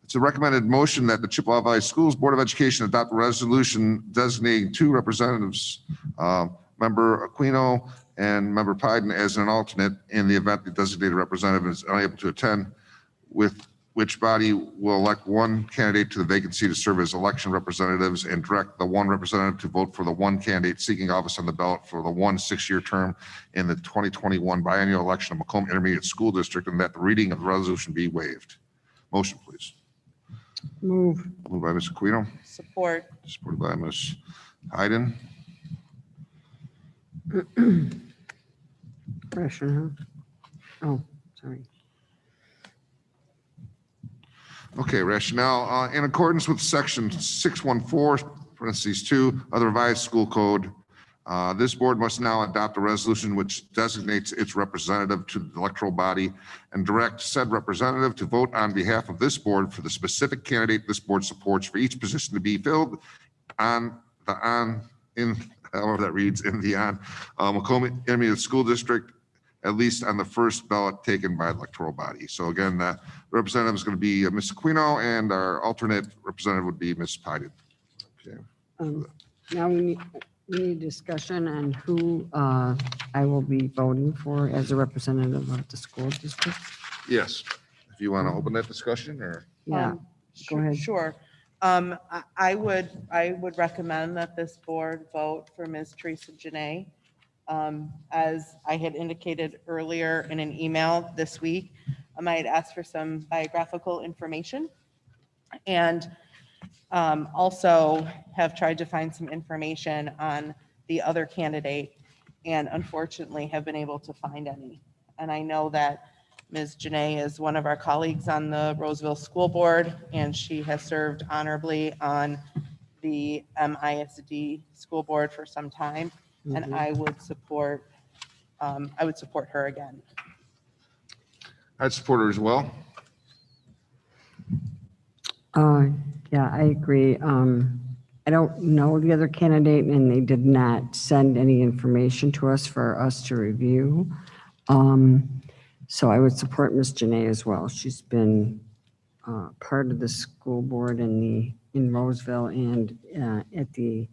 [SPEAKER 4] It's a recommended motion that the Chippewa Valley Schools Board of Education adopt a resolution designating 2 representatives, Member Aquino and Member Pyden, as an alternate in the event the designated representative is unable to attend, with which body will elect 1 candidate to the vacancy to serve as election representatives and direct the 1 representative to vote for the 1 candidate seeking office on the ballot for the 1 6-year term in the 2021 biennial election of Macomb Intermediate School District, and that the reading of the resolution be waived. Motion, please.
[SPEAKER 3] Move.
[SPEAKER 4] Moved by Ms. Aquino,
[SPEAKER 2] Support.
[SPEAKER 4] supported by Ms. Hayden.
[SPEAKER 3] Question, huh? Oh, sorry.
[SPEAKER 4] Okay, rationale, in accordance with section 614, parentheses 2 of the revised school code, this board must now adopt a resolution which designates its representative to the electoral body and direct said representative to vote on behalf of this board for the specific candidate this board supports for each position to be filled in, however that reads, in the Macomb Intermediate School District, at least on the first ballot taken by the electoral body. So again, the representative is going to be Ms. Aquino, and our alternate representative would be Ms. Piden. Okay.
[SPEAKER 3] Now we need discussion on who I will be voting for as a representative of the school district.
[SPEAKER 4] Yes, if you want to open that discussion, or
[SPEAKER 3] Yeah, go ahead.
[SPEAKER 2] Sure. I would recommend that this board vote for Ms. Teresa Janae. As I had indicated earlier in an email this week, I might ask for some biographical information, and also have tried to find some information on the other candidate, and unfortunately have been able to find any. And I know that Ms. Janae is one of our colleagues on the Roseville School Board, and she has served honorably on the MISD School Board for some time, and I would support her again.
[SPEAKER 4] I'd support her as well.
[SPEAKER 3] Yeah, I agree. I don't know the other candidate, and they did not send any information to us for us to review. So I would support Ms. Janae as well. She's been part of the school board in Roseville and at the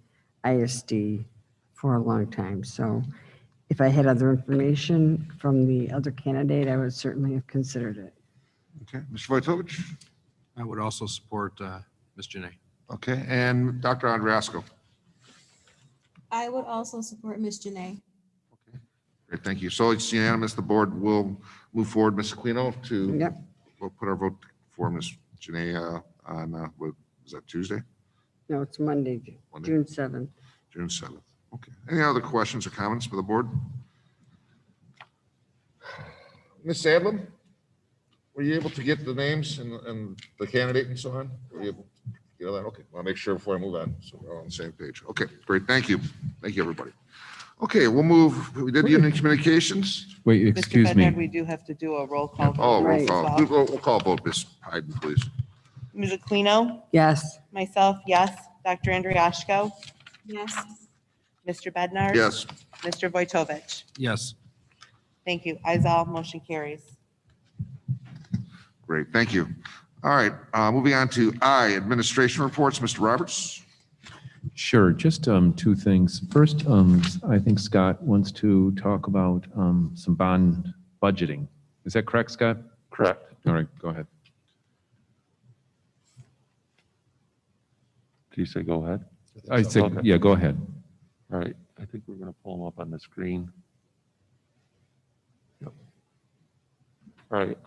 [SPEAKER 3] ISD for a long time. So if I had other information from the other candidate, I would certainly have considered it.
[SPEAKER 4] Okay, Mr. Vojtovich?
[SPEAKER 11] I would also support Ms. Janae.
[SPEAKER 4] Okay, and Dr. Andrasco?
[SPEAKER 13] I would also support Ms. Janae.
[SPEAKER 4] Great, thank you. So it's unanimous. The board will move forward, Ms. Aquino, to,
[SPEAKER 3] Yep.
[SPEAKER 4] we'll put our vote for Ms. Janae on, what, is that Tuesday?
[SPEAKER 3] No, it's Monday, June 7th.
[SPEAKER 4] June 7th. Okay. Any other questions or comments for the board? Ms. Sadlam, were you able to get the names and the candidate and so on? Were you able to get all that? Okay, I'll make sure before I move on, so we're all on the same page. Okay, great, thank you. Thank you, everybody. Okay, we'll move, we did union communications.
[SPEAKER 10] Wait,
[SPEAKER 2] Mr.
[SPEAKER 10] excuse
[SPEAKER 2] Bednar,
[SPEAKER 10] me.
[SPEAKER 2] we do have to do a roll call.
[SPEAKER 4] Oh, roll
[SPEAKER 2] vote as
[SPEAKER 4] call.
[SPEAKER 2] well.
[SPEAKER 4] We'll call vote, Ms. Hayden, please.
[SPEAKER 2] Ms. Aquino,
[SPEAKER 3] Yes.
[SPEAKER 2] myself, yes. Dr. Andriashko,
[SPEAKER 13] Yes.
[SPEAKER 2] Mr. Bednar.
[SPEAKER 4] Yes.
[SPEAKER 2] Mr. Vojtovich.
[SPEAKER 11] Yes.
[SPEAKER 2] Thank you. Ayes all, motion carries.
[SPEAKER 4] Great, thank you. All right, moving on to I, administration reports, Mr. Roberts.
[SPEAKER 10] Sure, just two things. First, I think Scott wants to talk about some bond budgeting. Is that correct, Scott?
[SPEAKER 6] Correct.
[SPEAKER 10] All right, go ahead.
[SPEAKER 6] Do you say go ahead?
[SPEAKER 10] I said,
[SPEAKER 6] Okay.
[SPEAKER 10] yeah, go ahead.
[SPEAKER 6] All right, I think we're going to pull them up on the screen. Yep. All right,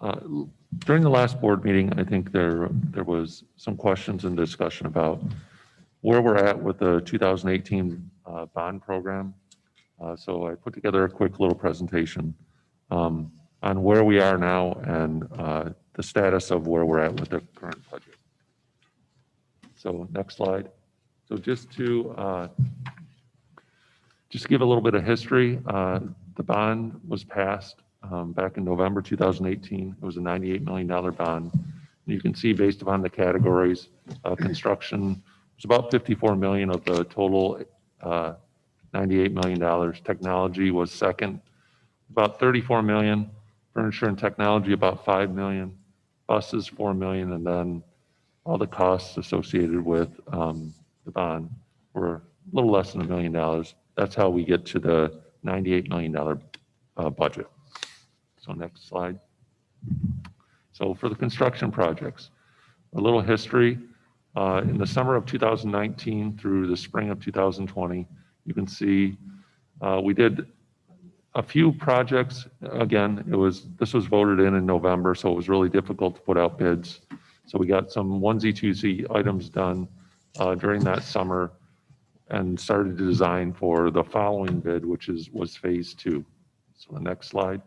[SPEAKER 6] during the last board meeting, I think there was some questions and discussion about where we're at with the 2018 bond program. So I put together a quick little presentation on where we are now and the status of where we're at with the current budget. So next slide. So just to give a little bit of history, the bond was passed back in November 2018. It was a $98 million bond. You can see based upon the categories, construction was about 54 million of the total $98 million. Technology was second, about 34 million. Furniture and technology, about 5 million. Buses, 4 million, and then all the costs associated with the bond were a little less than $1 million. That's how we get to the $98 million budget. So next slide. So for the construction projects, a little history. In the summer of 2019 through the spring of 2020, you can see we did a few projects. Again, this was voted in November, so it was really difficult to put out bids. So we got some onesie twosie items done during that summer and started to design for the following bid, which was phase 2. So the next slide.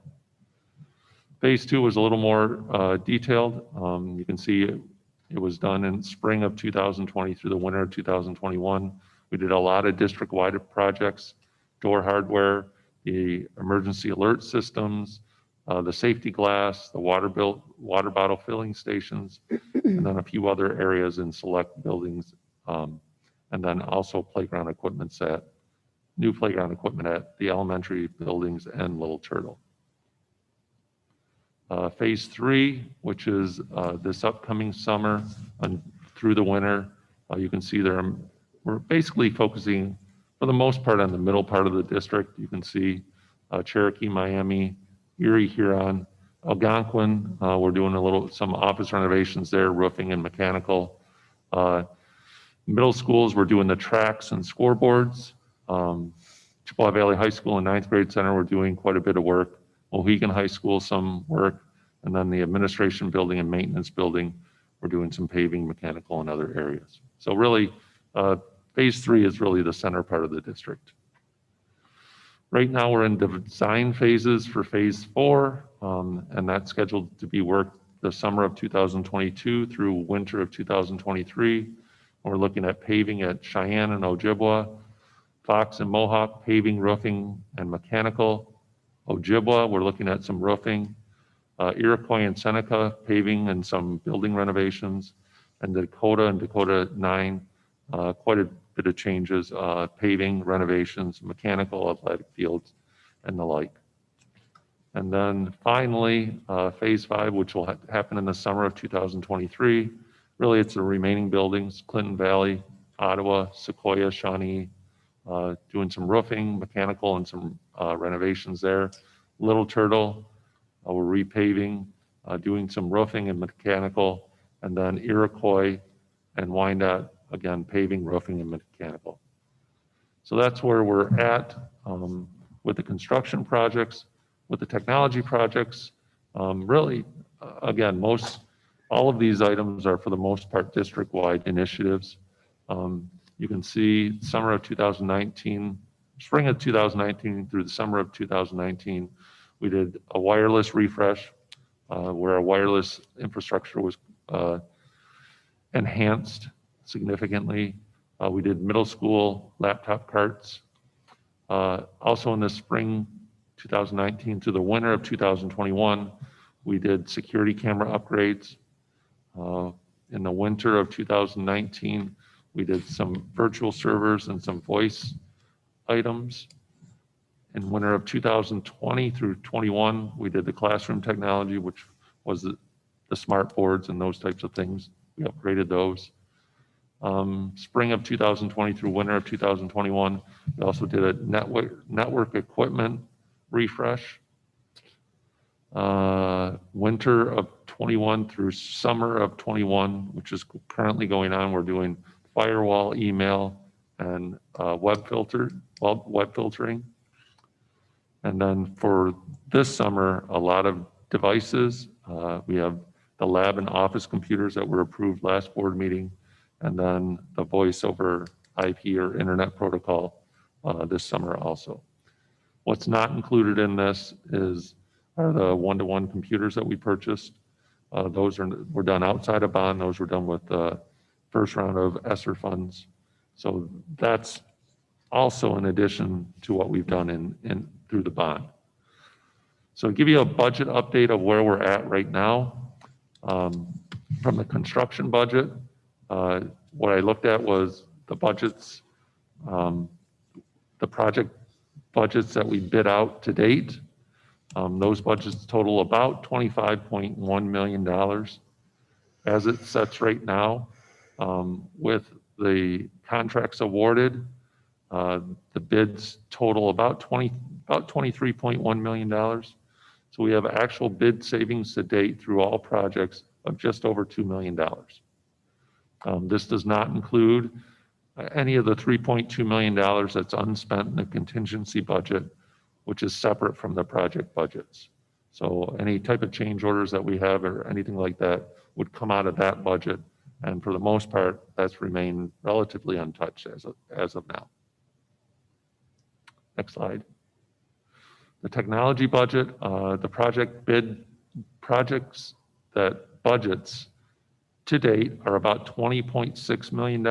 [SPEAKER 6] Phase 2 was a little more detailed. You can see It was done in spring of 2020 through the winter of 2021. We did a lot of district-wide projects, door hardware, the emergency alert systems, the safety glass, the water bottle filling stations, and then a few other areas in select buildings. And then also playground equipment new playground equipment at the elementary buildings and Little Turtle. Phase 3, which is this upcoming summer and through the winter, you can see there, we're basically focusing for the most part on the middle part of the district. You can see Cherokee, Miami, Erie, Huron, Algonquin. We're doing some office renovations there, roofing and mechanical. Middle schools, we're doing the tracks and scoreboards. Chippewa Valley High School and 9th grade center, we're doing quite a bit of work. Mohegan High School, some work. And then the administration building and maintenance building, we're doing some paving, mechanical, and other areas. So really, phase 3 is really the center part of the district. Right now, we're in design phases for phase 4, and that's scheduled to be worked the summer of 2022 through winter of 2023. We're looking at paving at Cheyenne and Ojibwa, Fox and Mohawk, paving, roofing, and mechanical. Ojibwa, we're looking at some roofing. Iroquois and Seneca, paving and some building renovations. And Dakota and Dakota 9, quite a bit of changes, paving, renovations, mechanical, athletic fields, and the like. And then finally, phase 5, which will happen in the summer of 2023. Really, it's the remaining buildings, Clinton Valley, Ottawa, Sequoia, Shawnee, doing some roofing, mechanical, and some renovations there. Little Turtle, we're repaving, doing some roofing and mechanical, and then Iroquois and Wyandotte, again, paving, roofing, and mechanical. So that's where we're at with the construction projects, with the technology projects. Really, again, all of these items are for the most part district-wide initiatives. You can see summer of 2019, spring of 2019 through the summer of 2019, we did a wireless refresh where our wireless infrastructure was enhanced significantly. We did middle school laptop carts. Also in the spring 2019 to the winter of 2021, we did security camera upgrades. In the winter of 2019, we did some virtual servers and some voice items. In winter of 2020 through 21, we did the classroom technology, which was the smart boards and those types of things. We upgraded those. Spring of 2020 through winter of 2021, we also did a network equipment refresh. Winter of 21 through summer of 21, which is currently going on, we're doing firewall, email, and web filtering. And then for this summer, a lot of devices. We have the lab and office computers that were approved last board meeting, and then the voice over IP or internet protocol this summer also. What's not included in this are the one-to-one computers that we purchased. Those were done outside of bond. Those were done with the first round of ESSER funds. So that's also in addition to what we've done through the bond. So to give you a budget update of where we're at right now, from the construction budget, what I looked at was the budgets, the project budgets that we bid out to date. Those budgets total about $25.1 million. As it sets right now, with the contracts awarded, the bids total about $23.1 million. So we have actual bid savings to date through all projects of just over $2 million. This does not include any of the $3.2 million that's unspent in the contingency budget, which is separate from the project budgets. So any type of change orders that we have or anything like that would come out of that budget. And for the most part, that's remained relatively untouched as of now. Next slide. The technology budget, the projects that budgets to date are about $20.6 million.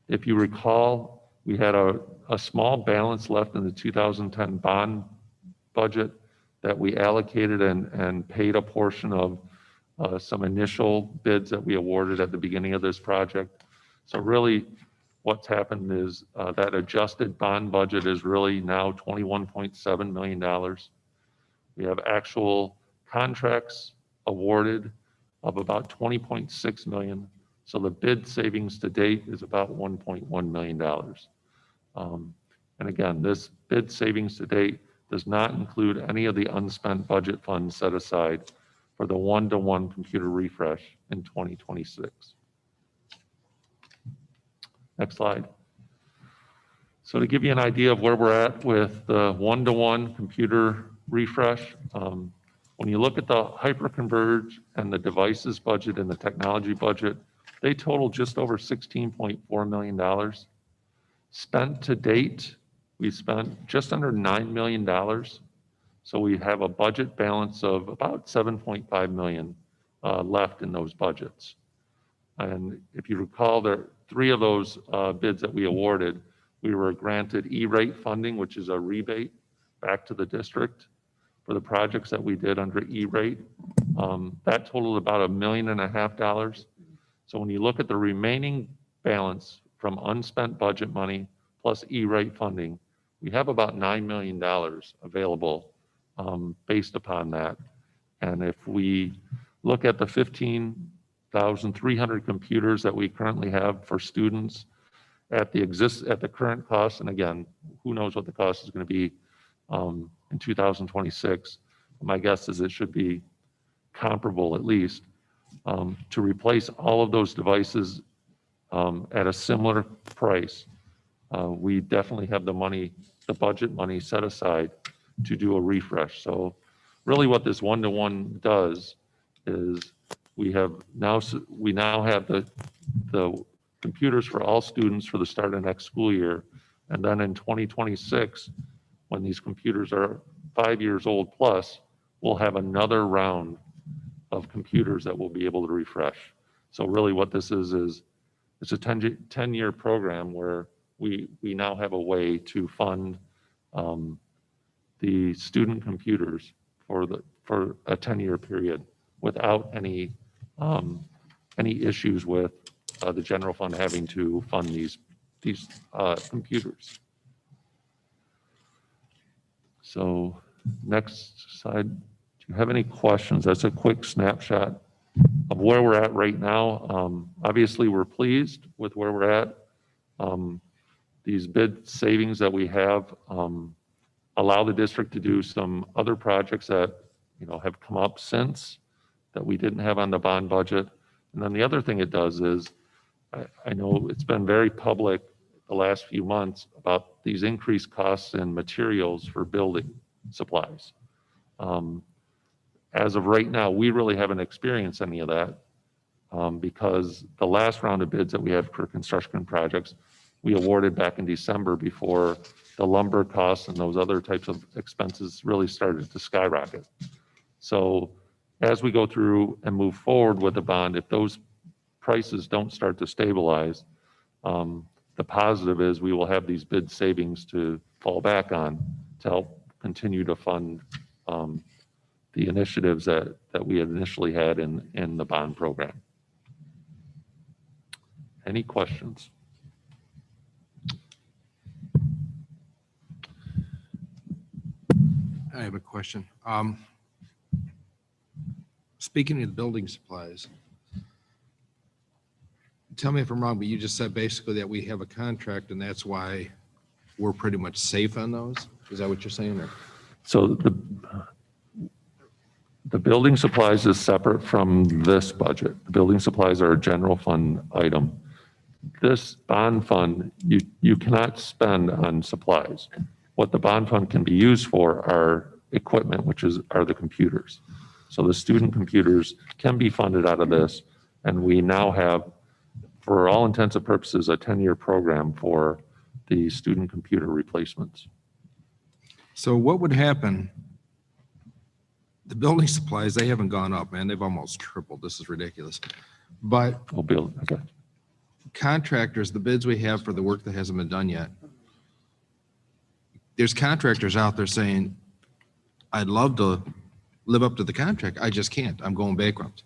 [SPEAKER 6] If you recall, we had a small balance left in the 2010 bond budget that we allocated and paid a portion of some initial bids that we awarded at the beginning of this project. So really what's happened is that adjusted bond budget is really now $21.7 million. We have actual contracts awarded of about $20.6 million. So the bid savings to date is about $1.1 million. And again, this bid savings to date does not include any of the unspent budget funds set aside for the one-to-one computer refresh in 2026. Next slide. So to give you an idea of where we're at with the one-to-one computer refresh, when you look at the hyperconverge and the devices budget and the technology budget, they total just over $16.4 million. Spent to date, we spent just under $9 million. So we have a budget balance of about $7.5 million left in those budgets. And if you recall, there are 3 of those bids that we awarded. We were granted E-rate funding, which is a rebate back to the district for the projects that we did under E-rate. That totaled about $1.5 million. So when you look at the remaining balance from unspent budget money plus E-rate funding, we have about $9 million available based upon that. And if we look at the 15,300 computers that we currently have for students at the current cost, and again, who knows what the cost is going to be in 2026. My guess is it should be comparable at least to replace all of those devices at a similar price. We definitely have the money, the budget money set aside to do a refresh. So really what this one-to-one does is we now have the computers for all students for the start of next school year. And then in 2026, when these computers are 5 years old plus, we'll have another round of computers that we'll be able to refresh. So really what this is it's a 10-year program where we now have a way to fund the student computers for a 10-year period without any issues with the general fund having to fund these computers. So next slide. Do you have any questions? That's a quick snapshot of where we're at right now. Obviously, we're pleased with where we're at. These bid savings that we have allow the district to do some other projects that have come up since that we didn't have on the bond budget. And then the other thing it does is, I know it's been very public the last few months about these increased costs in materials for building supplies. As of right now, we really haven't experienced any of that because the last round of bids that we had for construction projects, we awarded back in December before the lumber costs and those other types of expenses really started to skyrocket. So as we go through and move forward with the bond, if those prices don't start to stabilize, the positive is we will have these bid savings to fall back on to help continue to fund the initiatives that we had initially had in the bond program. Any questions?
[SPEAKER 14] I have a question. Speaking of building supplies, tell me if I'm wrong, but you just said basically that we have a contract and that's why we're pretty much safe on those? Is that what you're saying? Or?
[SPEAKER 6] So the building supplies is separate from this budget. The building supplies are a general fund item. This bond fund, you cannot spend on supplies. What the bond fund can be used for are equipment, which are the computers. So the student computers can be funded out of this, and we now have, for all intents and purposes, a 10-year program for the student computer replacements.
[SPEAKER 14] So what would happen? the building supplies, they haven't gone up, man. They've almost tripled. This is ridiculous. But
[SPEAKER 6] Okay.
[SPEAKER 14] contractors, the bids we have for the work that hasn't been done yet, there's contractors out there saying, I'd love to live up to the contract. I just can't. I'm going bankrupt.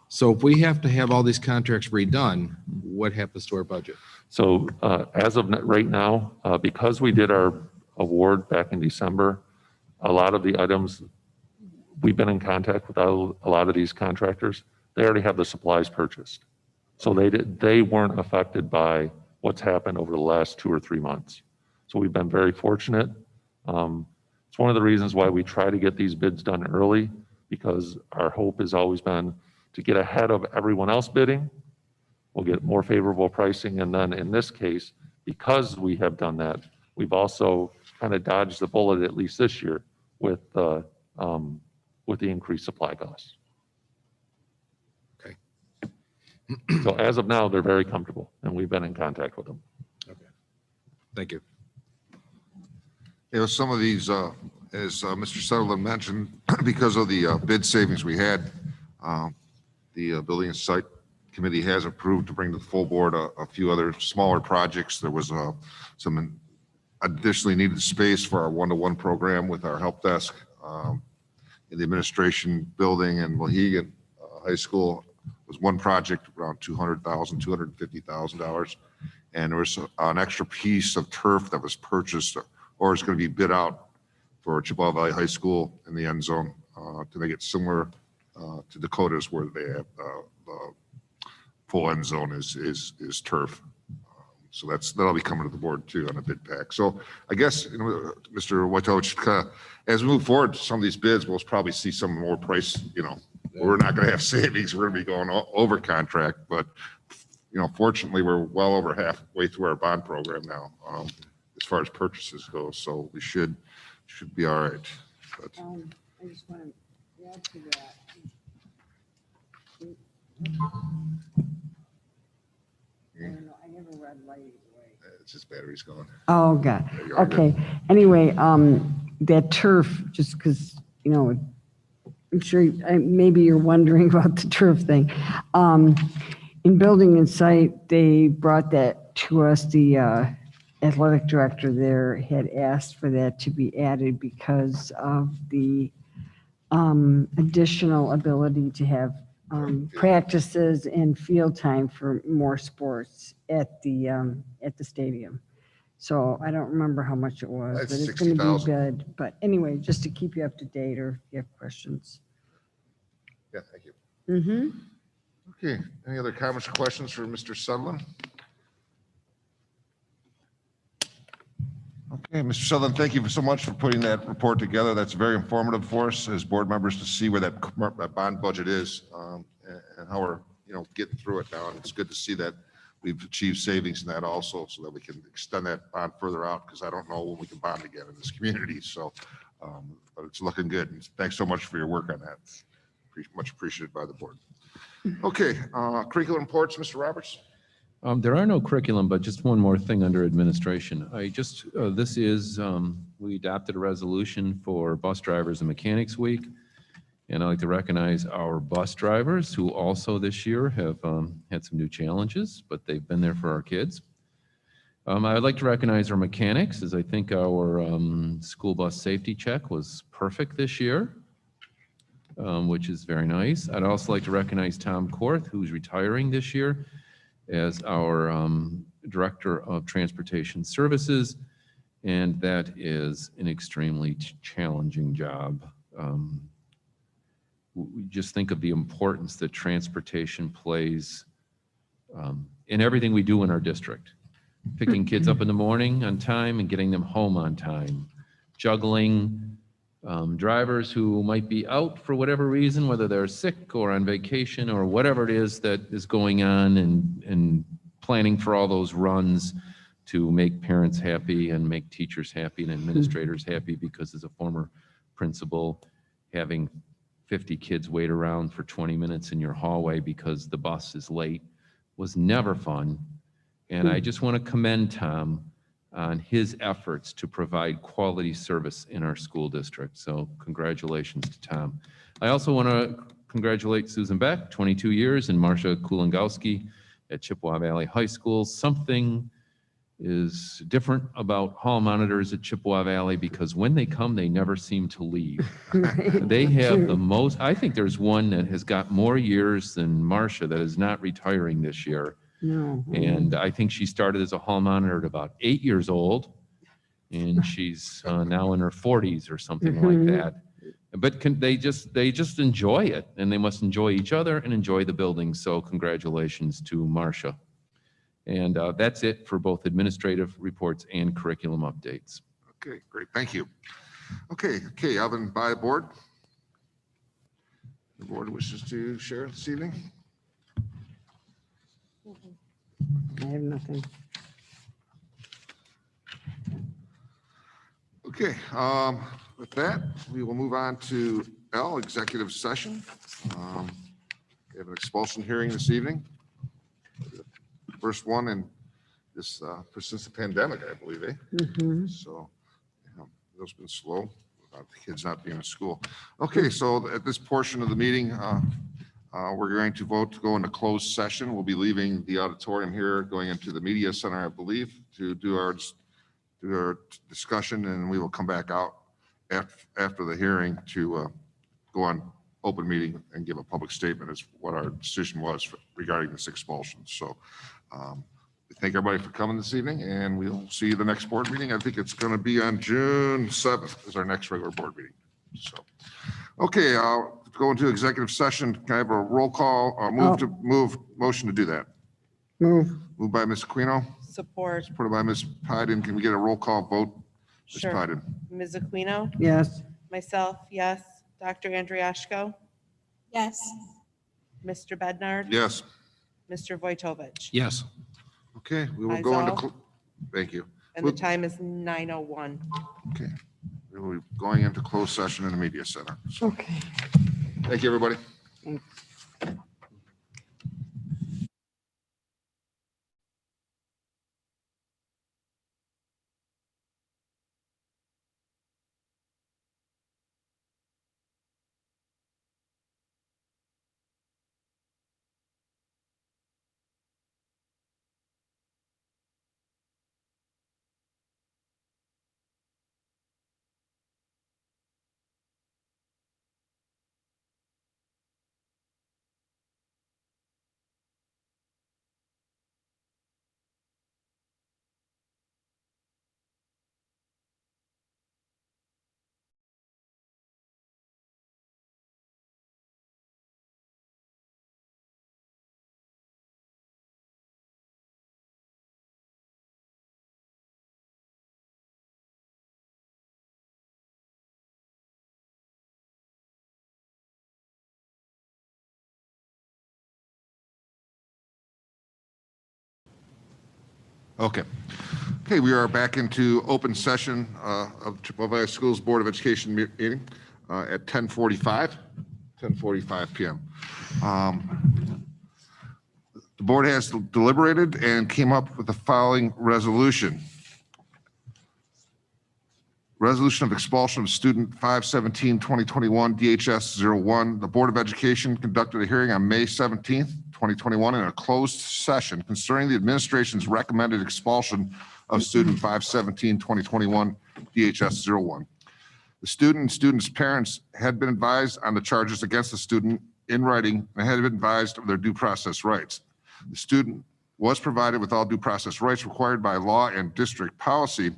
[SPEAKER 14] So if we have to have all these contracts redone, what happens to our budget?
[SPEAKER 6] So as of right now, because we did our award back in December, a lot of the items, we've been in contact with a lot of these contractors. They already have the supplies purchased. So they weren't affected by what's happened over the last 2 or 3 months. So we've been very fortunate. It's one of the reasons why we try to get these bids done early, because our hope has always been to get ahead of everyone else bidding. We'll get more favorable pricing. And then in this case, because we have done that, we've also kind of dodged the bullet, at least this year, with the increased supply costs.
[SPEAKER 14] Okay.
[SPEAKER 6] So as of now, they're very comfortable, and we've been in contact with them.
[SPEAKER 14] Okay. Thank you.
[SPEAKER 4] You know, some of these, as Mr. Sutherland mentioned, because of the bid savings we had, the Building and Site Committee has approved to bring to the full board a few other smaller projects. There was some additionally needed space for our one-to-one program with our help desk in the administration building in Mohegan High School. Was one project around $200,000, $250,000. And there was an extra piece of turf that was purchased or is going to be bid out for Chippewa Valley High School in the end zone to make it similar to Dakota's, where they have the full end zone is turf. So that'll be coming to the board too on a bid pack. So I guess, you know, Mr. Wojtowicz, as we move forward to some of these bids, we'll probably see some more price, you know, we're not going to have savings. We're going to be going over contract, but you know, fortunately we're well over halfway through our bond program now as far as purchases go. So we should be all right. But
[SPEAKER 3] I just want to add to that. I don't know, I never read light away.
[SPEAKER 4] It's just battery's going.
[SPEAKER 3] Oh, God.
[SPEAKER 4] There you are,
[SPEAKER 3] Okay. Anyway, that turf, just because, you know, I'm sure maybe you're wondering about the turf thing. In Building and Site, they brought that to us. The athletic director there had asked for that to be added because of the additional ability to have practices and field time for more sports at the stadium. So I don't remember how much it was,
[SPEAKER 4] That's
[SPEAKER 3] but it's going to be
[SPEAKER 4] $60,000.
[SPEAKER 3] good. But anyway, just to keep you up to date or if you have questions.
[SPEAKER 4] Yeah, thank you.
[SPEAKER 3] Mm-hmm.
[SPEAKER 4] Okay, any other comments or questions for Mr. Sutherland? Okay, Mr. Sutherland, thank you so much for putting that report together. That's very informative for us as board members to see where that bond budget is and how we're, you know, getting through it now. And it's good to see that we've achieved savings in that also so that we can extend that bond further out, because I don't know when we can bond again in this community. So, but it's looking good. And thanks so much for your work on that. Much appreciated by the board. Okay, curriculum reports, Mr. Roberts.
[SPEAKER 10] There are no curriculum, but just one more thing under administration. We adopted a resolution for Bus Drivers and Mechanics Week. And I'd like to recognize our bus drivers who also this year have had some new challenges, but they've been there for our kids. I would like to recognize our mechanics, as I think our school bus safety check was perfect this year, which is very nice. I'd also like to recognize Tom Korth, who's retiring this year as our Director of Transportation Services, and that is an extremely challenging job. We just think of the importance that transportation plays in everything we do in our district. Picking kids up in the morning on time and getting them home on time. Juggling drivers who might be out for whatever reason, whether they're sick or on vacation or whatever it is that is going on, and planning for all those runs to make parents happy and make teachers happy and administrators happy, because as a former principal, having 50 kids wait around for 20 minutes in your hallway because the bus is late was never fun. And I just want to commend Tom on his efforts to provide quality service in our school district. So congratulations to Tom. I also want to congratulate Susan Beck, 22 years, and Marcia Kulangowski at Chippewa Valley High School. Something is different about hall monitors at Chippewa Valley because when they come, they never seem to leave. They have the most, I think there's one that has got more years than Marcia that is not retiring this year.
[SPEAKER 3] No.
[SPEAKER 10] And I think she started as a hall monitor at about 8 years old, and she's now in her 40s or something like that. But they just enjoy it, and they must enjoy each other and enjoy the building. So congratulations to Marcia. And that's it for both administrative reports and curriculum updates.
[SPEAKER 4] Okay, great. Thank you. Okay, Alvin, by the board. The board wishes to share this evening.
[SPEAKER 3] I have nothing.
[SPEAKER 4] Okay, with that, we will move on to L, executive session. We have an expulsion hearing this evening. First one in this since the pandemic, I believe, eh? So it's been slow without the kids not being in school. Okay, so at this portion of the meeting, we're going to vote to go into closed session. We'll be leaving the auditorium here, going into the media center, I believe, to do our discussion, and we will come back out after the hearing to go on open meeting and give a public statement as what our decision was regarding this expulsion. So we thank everybody for coming this evening, and we'll see you the next board meeting. I think it's going to be on June 7th is our next regular board meeting. So, okay, I'll go into executive session. Can I have a roll call or motion to do that?
[SPEAKER 3] Move.
[SPEAKER 4] Moved by Ms. Aquino,
[SPEAKER 2] Support.
[SPEAKER 4] supported by Ms. Pyden. Can we get a roll call vote? Ms.
[SPEAKER 2] Sure.
[SPEAKER 4] Pyden.
[SPEAKER 2] Ms. Aquino?
[SPEAKER 3] Yes.
[SPEAKER 2] Myself, yes. Dr. Andriashko?
[SPEAKER 13] Yes.
[SPEAKER 2] Mr. Bednard?
[SPEAKER 4] Yes.
[SPEAKER 2] Mr. Vojtovich?
[SPEAKER 14] Yes.
[SPEAKER 4] Okay, we will go into,
[SPEAKER 2] Myself.
[SPEAKER 4] thank you.
[SPEAKER 2] And the time is 9:01.
[SPEAKER 4] Okay, we will be going into closed session in the media center. So,
[SPEAKER 3] Okay.
[SPEAKER 4] thank you, everybody.
[SPEAKER 3] Thanks.
[SPEAKER 4] Okay. Okay, we are back into open session of Chippewa Valley Schools Board of Education meeting at 10:45 p.m. The board has deliberated and came up with the following resolution. Resolution of expulsion of student 5/17/2021 DHS 01. The Board of Education conducted a hearing on May 17th, 2021 in a closed session concerning the administration's recommended expulsion of student 5/17/2021 DHS 01. The student and student's parents had been advised on the charges against the student in writing and had been advised of their due process rights. The student was provided with all due process rights required by law and district policy.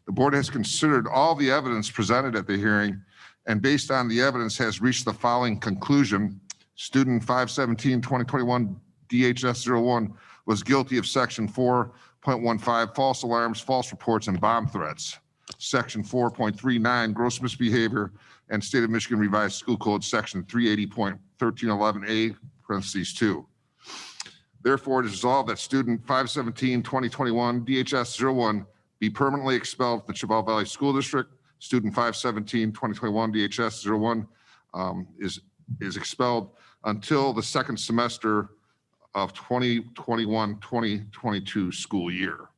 [SPEAKER 4] The board has considered all the evidence presented at the hearing and based on the evidence has reached the following conclusion. Student 5/17/2021 DHS 01 was guilty of section 4.15 false alarms, false reports, and bomb threats. Section 4.39 gross misbehavior and State of Michigan Revised School Code section 380.1311A parentheses 2. Therefore, it is resolved that student 5/17/2021 DHS 01 be permanently expelled from the Chippewa Valley School District. Student 5/17/2021 DHS 01 is expelled until the second semester of 2021-2022 school year.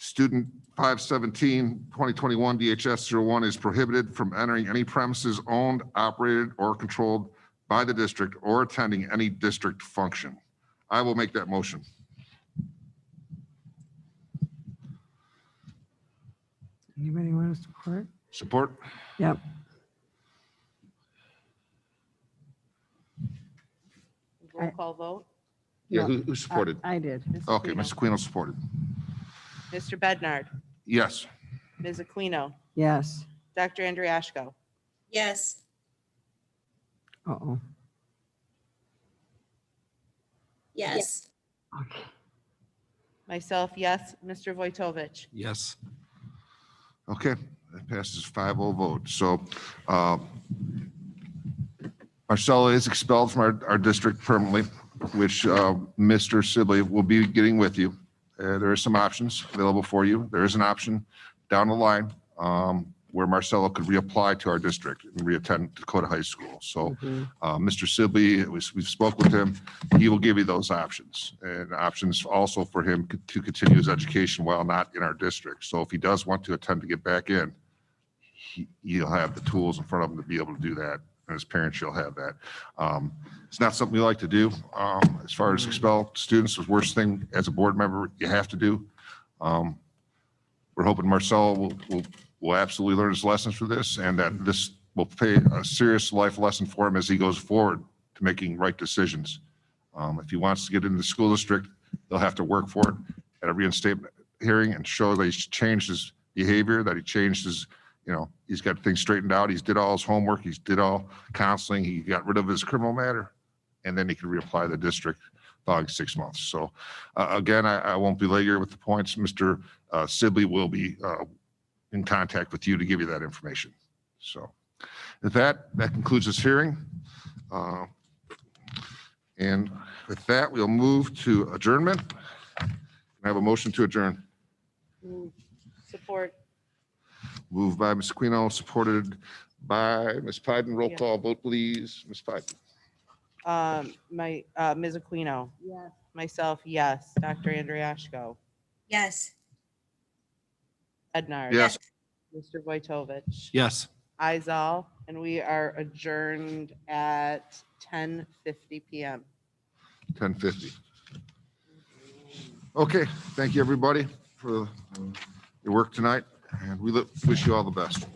[SPEAKER 4] Student 517, 2021 DHS 01 is prohibited from entering any premises owned, operated, or controlled by the district or attending any district function. I will make that motion.
[SPEAKER 3] Anybody want to support?
[SPEAKER 4] Support?
[SPEAKER 3] Yep.
[SPEAKER 2] Roll call vote.
[SPEAKER 4] Yeah,
[SPEAKER 3] No,
[SPEAKER 4] who supported?
[SPEAKER 3] I did.
[SPEAKER 4] Okay, Mr. Aquino supported.
[SPEAKER 2] Mr. Bednard,
[SPEAKER 4] Yes.
[SPEAKER 2] Ms. Aquino,
[SPEAKER 3] Yes.
[SPEAKER 2] Dr. Andriashko,
[SPEAKER 13] Yes.
[SPEAKER 3] Uh-oh.
[SPEAKER 13] Yes.
[SPEAKER 3] Okay.
[SPEAKER 2] myself, yes, Mr. Vojtovich.
[SPEAKER 14] Yes.
[SPEAKER 4] Okay, that passes 5-0 vote. So Marcella is expelled from our district permanently, which Mr. Sibley will be getting with you. There are some options available for you. There is an option down the line where Marcella could reapply to our district and reattend Dakota High School. So Mr. Sibley, we've spoke with him. He will give you those options and options also for him to continue his education while not in our district. So if he does want to attempt to get back in, he'll have the tools in front of him to be able to do that. And his parents, you'll have that. It's not something we like to do. As far as expel students, the worst thing as a board member you have to do. We're hoping Marcella will absolutely learn his lessons for this, and that this will pay a serious life lesson for him as he goes forward to making right decisions. If he wants to get into the school district, they'll have to work for it at a reinstatement hearing and show that he's changed his behavior, that he changed his, he's got things straightened out. He's did all his homework. He's did all counseling. He got rid of his criminal matter, and then he can reapply to the district following 6 months. So again, I won't belabor with the points. Mr. Sibley will be in contact with you to give you that information. So with that concludes this hearing. And with that, we'll move to adjournment. Can I have a motion to adjourn?
[SPEAKER 2] Support.
[SPEAKER 4] Moved by Ms. Aquino, supported by Ms. Pyden. Roll call vote, please. Ms. Pyden.
[SPEAKER 2] Ms. Aquino.
[SPEAKER 3] Yes.
[SPEAKER 2] Myself, yes. Dr. Andriashko.
[SPEAKER 13] Yes.
[SPEAKER 2] Bednard.
[SPEAKER 4] Yes.
[SPEAKER 2] Mr. Vojtovich.
[SPEAKER 14] Yes.
[SPEAKER 2] Izal, and we are adjourned at 10:50 p.m.
[SPEAKER 4] 10:50. Okay, thank you, everybody, for your work tonight, and we wish you all the best.